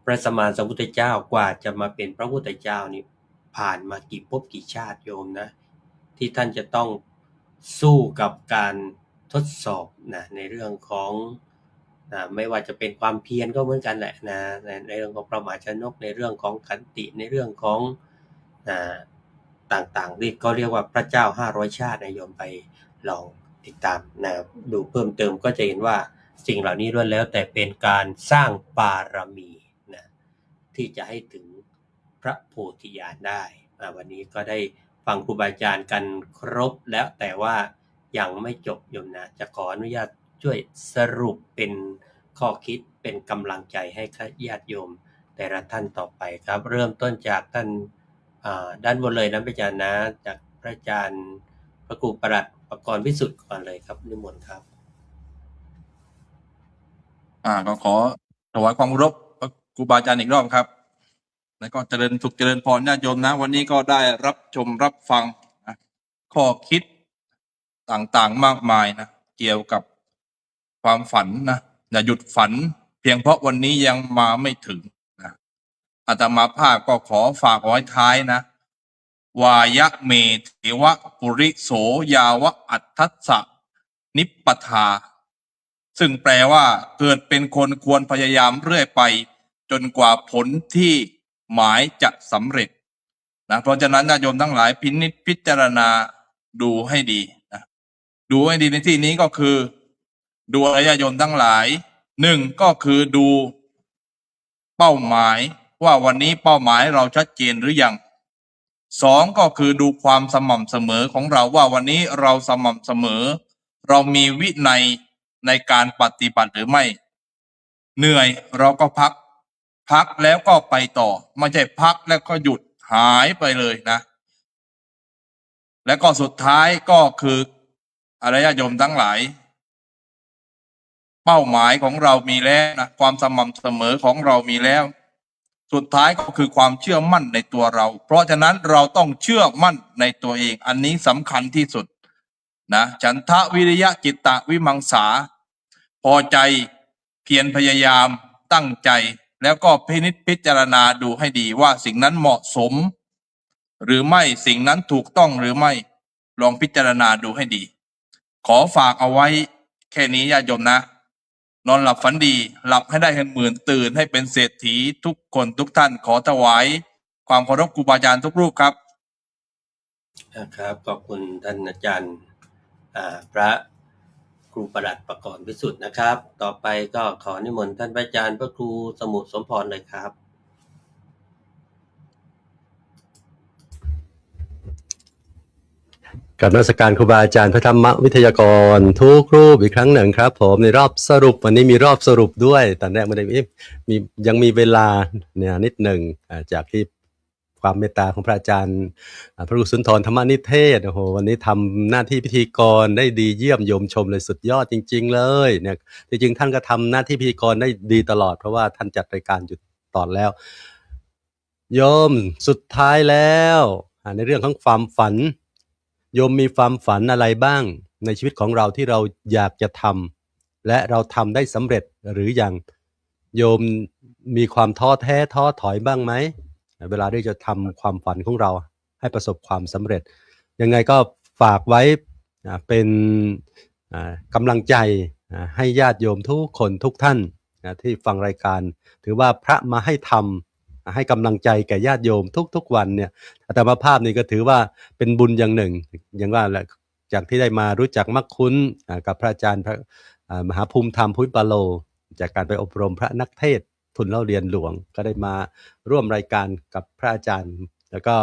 พระสัมมาสัมพุทธเจ้ากว่าจะมาเป็นพระพุทธเจ้านี่ผ่านมากี่ภพกี่ชาติโยมนะที่ท่านจะต้องสู้กับการทดสอบนะในเรื่องของไม่ว่าจะเป็นความเพียรก็เหมือนกันแหละนะในเรื่องของประมาชนกในเรื่องของขันติในเรื่องของต่างๆที่ก็เรียกว่าพระเจ้า500ชาตินะโยมไปลองติดตามนะดูเพิ่มเติมก็จะเห็นว่าสิ่งเหล่านี้ล้วนแล้วแต่เป็นการสร้างบารมีนะที่จะให้ถึงพระโพธิญาณได้วันนี้ก็ได้ฟังครูบาอาจารย์กันครบแล้วแต่ว่ายังไม่จบโยมนะจะขออนุญาตช่วยสรุปเป็นข้อคิดเป็นกำลังใจให้ญาติโยมแต่ละท่านต่อไปครับเริ่มต้นจากท่านด้านบนเลยนะพระอาจารย์นะจากพระอาจารย์พระครูประหลัดประกรณ์วิสุทธิ์ก่อนเลยครับนิมนต์ครับก็ขอถวายความเคารพพระครูบาอาจารย์อีกรอบครับแล้วก็เจริญสุขเจริญพรญาติโยมนะวันนี้ก็ได้รับชมรับฟังข้อคิดต่างๆมากมายนะเกี่ยวกับความฝันนะอย่าหยุดฝันเพียงเพราะวันนี้ยังมาไม่ถึงนะอาตมาภาพก็ขอฝากเอาไว้ท้ายนะวายะเมเทวะปุริโสยาวะอัตถัสสะนิปปทาซึ่งแปลว่าเกิดเป็นคนควรพยายามเรื่อยไปจนกว่าผลที่หมายจะสำเร็จนะเพราะฉะนั้นญาติโยมทั้งหลายพิจารณาดูให้ดีนะดูให้ดีในที่นี้ก็คือดูญาติโยมทั้งหลายหนึ่งก็คือดูเป้าหมายว่าวันนี้เป้าหมายเราชัดเจนหรือยังสองก็คือดูความสม่ำเสมอของเราว่าวันนี้เราสม่ำเสมอเรามีวินัยในการปฏิบัติหรือไม่เหนื่อยเราก็พักแล้วก็ไปต่อไม่ใช่พักแล้วก็หยุดหายไปเลยนะและก็สุดท้ายก็คือญาติโยมทั้งหลายเป้าหมายของเรามีแล้วนะความสม่ำเสมอของเรามีแล้วสุดท้ายก็คือความเชื่อมั่นในตัวเราเพราะฉะนั้นเราต้องเชื่อมั่นในตัวเองอันนี้สำคัญที่สุดนะฉันทะวิริยะจิตตะวิมังสาพอใจเพียรพยายามตั้งใจแล้วก็พิจารณาดูให้ดีว่าสิ่งนั้นเหมาะสมหรือไม่สิ่งนั้นถูกต้องหรือไม่ลองพิจารณาดูให้ดีขอฝากเอาไว้แค่นี้ญาติโยมนะนอนหลับฝันดีหลับให้ได้เงินหมื่นตื่นให้เป็นเศรษฐีทุกคนทุกท่านขอถวายความเคารพครูบาอาจารย์ทุกรูปครับครับขอบคุณท่านอาจารย์พระครูประหลัดประกรณ์วิสุทธิ์นะครับต่อไปก็ขอนิมนต์ท่านพระอาจารย์พระครูสมุทรสมพรเลยครับกับนมัสการครูบาอาจารย์พระธรรมวิทยากรทุกรูปอีกครั้งหนึ่งครับผมในรอบสรุปวันนี้มีรอบสรุปด้วยตอนแรกไม่ได้ยังมีเวลาเนี่ยนิดหนึ่งจากที่ความเมตตาของพระอาจารย์พระครูสุนทรธรรมนิเทศโอ้โหวันนี้ทำหน้าที่พิธีกรได้ดีเยี่ยมยมชมเลยสุดยอดจริงๆเลยเนี่ยจริงๆท่านก็ทำหน้าที่พิธีกรได้ดีตลอดเพราะว่าท่านจัดรายการอยู่ตอนแล้วโยมสุดท้ายแล้วในเรื่องของความฝันโยมมีความฝันอะไรบ้างในชีวิตของเราที่เราอยากจะทำและเราทำได้สำเร็จหรือยังโยมมีความท้อแท้ท้อถอยบ้างไหมเวลาที่จะทำความฝันของเราให้ประสบความสำเร็จยังไงก็ฝากไว้เป็นกำลังใจให้ญาติโยมทุกคนทุกท่านที่ฟังรายการถือว่าพระมาให้ทำให้กำลังใจแก่ญาติโยมทุกๆวันเนี่ยอาตมาภาพนี่ก็ถือว่าเป็นบุญอย่างหนึ่งอย่างว่าแหละจากที่ได้มารู้จักมักคุ้นกับพระอาจารย์พระมหาภูมิธรรมพุทธปาโลจากการไปอบรมพระนักเทศทุนเล่าเรียนหลวงก็ได้มาร่วมรายการกับพระอาจารย์ แล้วก็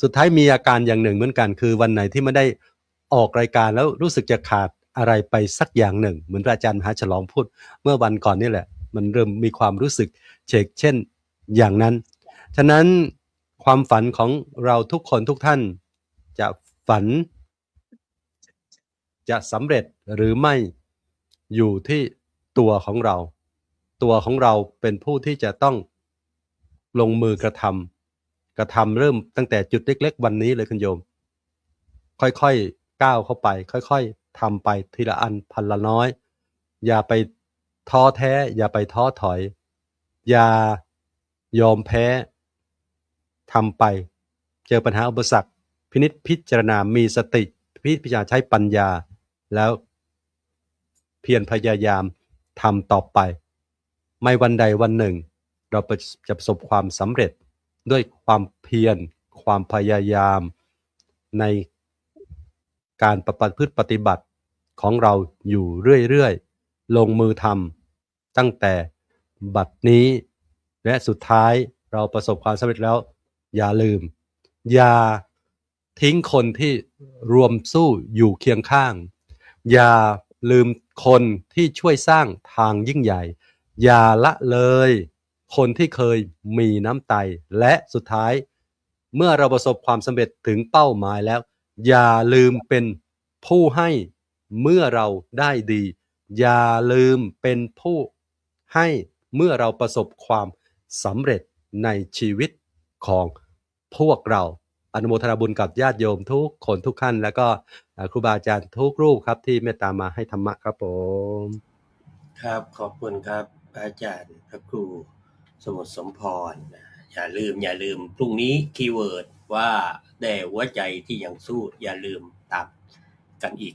สุดท้ายมีอาการอย่างหนึ่งเหมือนกันคือวันไหนที่ไม่ได้ออกรายการแล้วรู้สึกจะขาดอะไรไปสักอย่างหนึ่งเหมือนพระอาจารย์มหาฉลองพูดเมื่อวันก่อนนี่แหละมันเริ่มมีความรู้สึกเช่นอย่างนั้นฉะนั้นความฝันของเราทุกคนทุกท่านจะฝันจะสำเร็จหรือไม่อยู่ที่ตัวของเราเป็นผู้ที่จะต้องลงมือกระทำเริ่มตั้งแต่จุดเล็กๆวันนี้เลยคุณโยมค่อยๆก้าวเข้าไปค่อยๆทำไปทีละอันพันละน้อยอย่าไปท้อแท้อย่าไปท้อถอยอย่ายอมแพ้ทำไปเจอปัญหาอุปสรรคพินิจพิจารณามีสติพิจารณาใช้ปัญญาแล้วเพียรพยายามทำต่อไปไม่วันใดวันหนึ่งเราจะประสบความสำเร็จด้วยความเพียรความพยายามในการประพฤติปฏิบัติของเราอยู่เรื่อยๆลงมือทำตั้งแต่บัดนี้และสุดท้ายเราประสบความสำเร็จแล้วอย่าลืมอย่าทิ้งคนที่รวมสู้อยู่เคียงข้างอย่าลืมคนที่ช่วยสร้างทางยิ่งใหญ่อย่าละเลยคนที่เคยมีน้ำใจและสุดท้ายเมื่อเราประสบความสำเร็จถึงเป้าหมายแล้วอย่าลืมเป็นผู้ให้เมื่อเราได้ดีอย่าลืมเป็นผู้ให้เมื่อเราประสบความสำเร็จในชีวิตของพวกเราอนุโมทนาบุญกับญาติโยมทุกคนทุกท่านแล้วก็ครูบาอาจารย์ทุกรูปครับที่เมตตามาให้ธรรมะครับผมครับขอบคุณครับอาจารย์พระครูสมุทรสมพรอย่าลืมพรุ่งนี้คีย์เวิร์ดว่าแต่หัวใจที่ยังสู้อย่าลืมตามกันอีก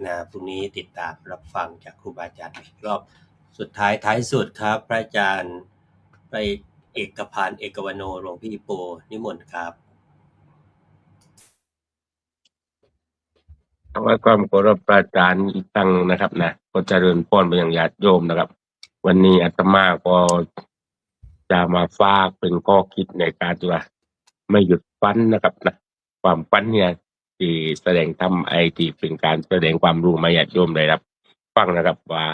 นะพรุ่งนี้ติดตามรับฟังจากครูบาอาจารย์อีกรอบสุดท้ายสุดครับพระอาจารย์ไปเอกพันธ์เอกวโนหลวงพี่โปนิมนต์ครับถวายความเคารพพระอาจารย์อีกครั้งนะครับนะก็เจริญพรไปยังญาติโยมนะครับวันนี้อาตมาก็จะมาฝากเป็นข้อคิดในการที่ว่าไม่หยุดฝันนะครับนะความฝันเนี่ยที่แสดงทำไอที่เป็นการแสดงความรู้มาญาติโยมได้รับฟังนะครับว่า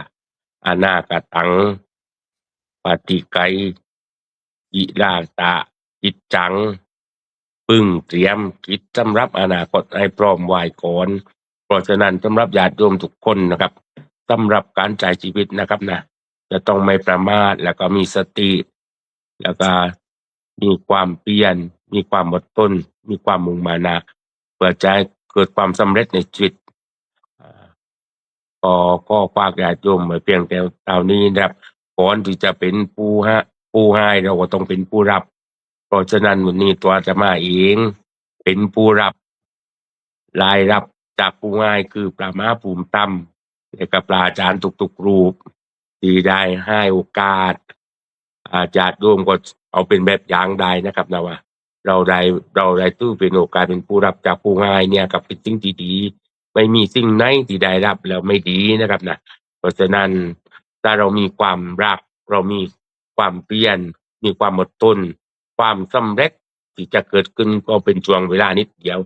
อนาคตังปฏิไกยอิราตะจิตจังปึ้งเตรียมคิดสำหรับอนาคตให้พร้อมไหวก่อนเพราะฉะนั้นสำหรับญาติโยมทุกคนนะครับสำหรับการใช้ชีวิตนะครับนะจะต้องไม่ประมาทแล้วก็มีสติแล้วก็มีความเพียรมีความอดทนมีความมุ่งมั่นนะเพื่อจะเกิดความสำเร็จในชีวิตก็ฝากญาติโยมไว้เพียงแต่เท่านี้นะครับก่อนที่จะเป็นผู้ให้เราก็ต้องเป็นผู้รับเพราะฉะนั้นวันนี้ตัวอาตมาเองเป็นผู้รับรายรับจากผู้ให้คือพระมหาภูมิธรรมและกับพระอาจารย์ทุกๆรูปที่ได้ให้โอกาสญาติโยมก็เอาเป็นแบบอย่างได้นะครับนะว่าเราได้ตู้เป็นโอกาสเป็นผู้รับจากผู้ให้เนี่ยกับเป็นสิ่งที่ดีไม่มีสิ่งไหนที่ได้รับแล้วไม่ดีนะครับนะเพราะฉะนั้นถ้าเรามีความรักเรามีความเพียรมีความอดทนความสำเร็จที่จะเกิดขึ้นก็เป็นช่วงเวลานิดเดียว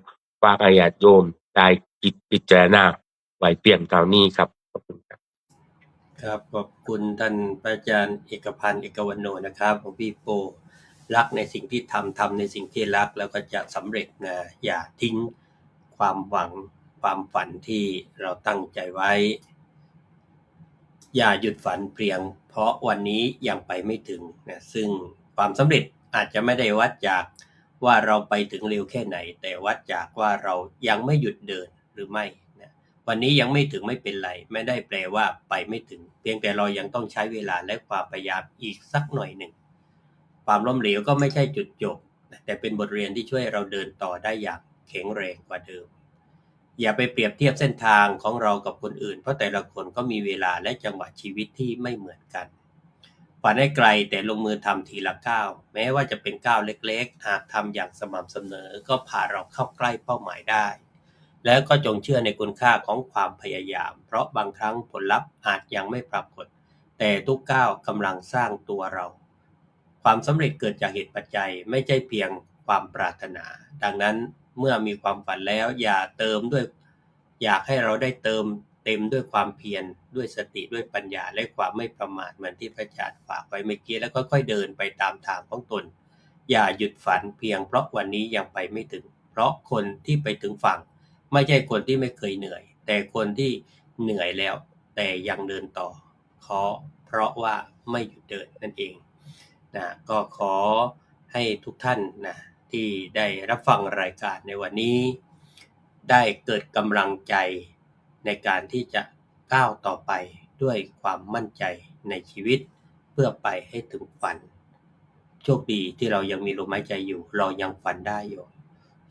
ฝากให้ญาติโยมได้คิดพิจารณาไว้เพียงเท่านี้ครับขอบคุณครับครับขอบคุณท่านพระอาจารย์เอกพันธ์เอกวโนนะครับของพี่โปรักในสิ่งที่ทำในสิ่งที่รักแล้วก็จะสำเร็จนะอย่าทิ้งความหวังความฝันที่เราตั้งใจไว้อย่าหยุดฝันเพียงเพราะวันนี้ยังไปไม่ถึงนะซึ่งความสำเร็จอาจจะไม่ได้วัดจากว่าเราไปถึงเร็วแค่ไหนแต่วัดจากว่าเรายังไม่หยุดเดินหรือไม่นะวันนี้ยังไม่ถึงไม่เป็นไรไม่ได้แปลว่าไปไม่ถึงเพียงแต่เรายังต้องใช้เวลาและความพยายามอีกสักหน่อยหนึ่งความล้มเหลวก็ไม่ใช่จุดจบแต่เป็นบทเรียนที่ช่วยเราเดินต่อได้อย่างแข็งแรงกว่าเดิมอย่าไปเปรียบเทียบเส้นทางของเรากับคนอื่นเพราะแต่ละคนก็มีเวลาและจังหวะชีวิตที่ไม่เหมือนกันฝันให้ไกลแต่ลงมือทำทีละก้าวแม้ว่าจะเป็นก้าวเล็กๆหากทำอย่างสม่ำเสมอก็พาเราเข้าใกล้เป้าหมายได้แล้วก็จงเชื่อในคุณค่าของความพยายามเพราะบางครั้งผลลัพธ์อาจยังไม่ปรากฏแต่ทุกก้าวกำลังสร้างตัวเราความสำเร็จเกิดจากเหตุปัจจัยไม่ใช่เพียง ความปรารถนา ดังนั้นเมื่อมีความฝันแล้วอย่าเติมด้วยอยากให้เราได้เติมเต็มด้วยความเพียรด้วยสติด้วยปัญญาและความไม่ประมาทเหมือนที่พระอาจารย์ฝากไว้เมื่อกี้แล้วก็ค่อยเดินไปตามทางของตนอย่าหยุดฝันเพียงเพราะวันนี้ยังไปไม่ถึงเพราะคนที่ไปถึงฝั่งไม่ใช่คนที่ไม่เคยเหนื่อยแต่คนที่เหนื่อยแล้วแต่ยังเดินต่อเพราะว่าไม่หยุดเดินนั่นเองนะก็ขอให้ทุกท่านนะที่ได้รับฟังรายการในวันนี้ได้เกิดกำลังใจในการที่จะก้าวต่อไปด้วยความมั่นใจในชีวิตเพื่อไปให้ถึงฝันโชคดีที่เรายังมีลมหายใจอยู่เรายังฝันได้อยู่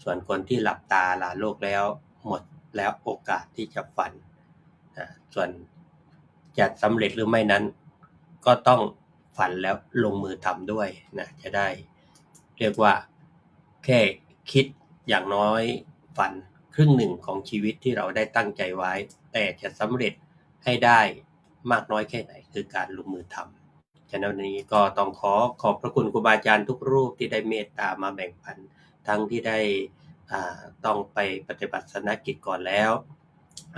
ส่วนคนที่หลับตาลาโลกแล้วหมดแล้วโอกาสที่จะฝันส่วนจะสำเร็จหรือไม่นั้นก็ต้องฝันแล้วลงมือทำด้วยนะจะได้เรียกว่าแค่คิดอย่างน้อยฝันครึ่งหนึ่งของชีวิตที่เราได้ตั้งใจไว้แต่จะสำเร็จให้ได้มากน้อยแค่ไหนคือการลงมือทำฉะนั้นวันนี้ก็ต้องขอบพระคุณครูบาอาจารย์ทุกรูปที่ได้เมตตามาแบ่งปันทั้งที่ได้ต้องไปปฏิบัติศาสนกิจก่อนแล้ว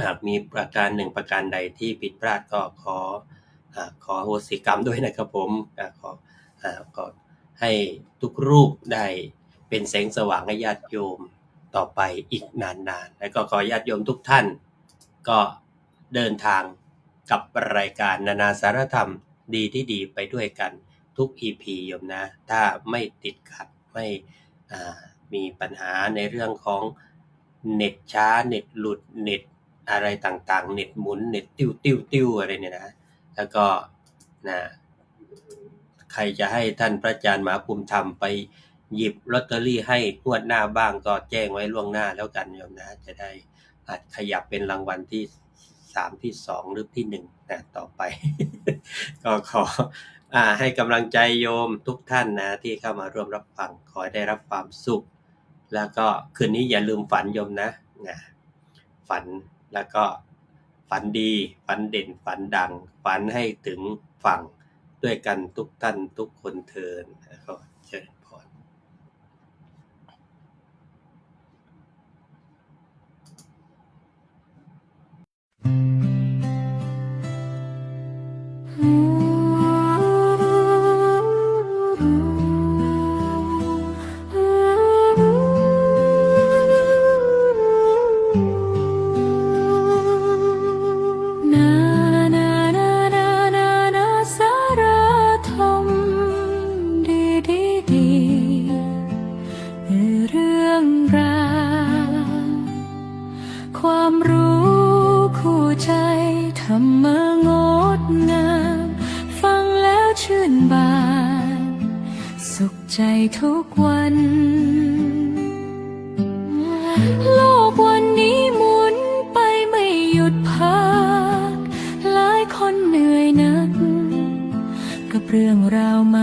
หากมีประการหนึ่งประการใดที่ผิดพลาดก็ขออโหสิกรรมด้วยนะครับผมขอให้ทุกรูปได้เป็นแสงสว่างให้ญาติโยมต่อไปอีกนานๆและก็ขอญาติโยมทุกท่านก็เดินทางกับรายการนานาสารธรรมดีที่ดีไปด้วยกันทุก EP โยมนะถ้าไม่ติดขัดไม่มีปัญหาในเรื่องของเน็ตช้าเน็ตหลุดเน็ตอะไรต่างๆเน็ตหมุนเน็ตติ้วอะไรเนี่ยนะแล้วก็นะใครจะให้ท่านพระอาจารย์มหาภูมิธรรมไปหยิบลอตเตอรี่ให้งวดหน้าบ้างก็แจ้งไว้ล่วงหน้าแล้วกันโยมนะจะได้อาจขยับเป็นรางวัลที่3ที่2หรือที่1นะต่อไป ก็ขอให้กำลังใจโยมทุกท่านนะที่เข้ามาร่วมรับฟังขอให้ได้รับความสุขแล้วก็คืนนี้อย่าลืมฝันโยมนะฝันแล้วก็ฝันดีฝันเด่นฝันดังฝันให้ถึงฝั่งด้วยกันทุกท่านทุกคนเทินก็เชิญพรความรู้คู่ใจธรรมะงดงามฟังแล้วชื่นบานสุขใจทุกวันโลกวันนี้หมุนไปไม่หยุดพักหลายคนเหนื่อยนักกับเรื่องราวมา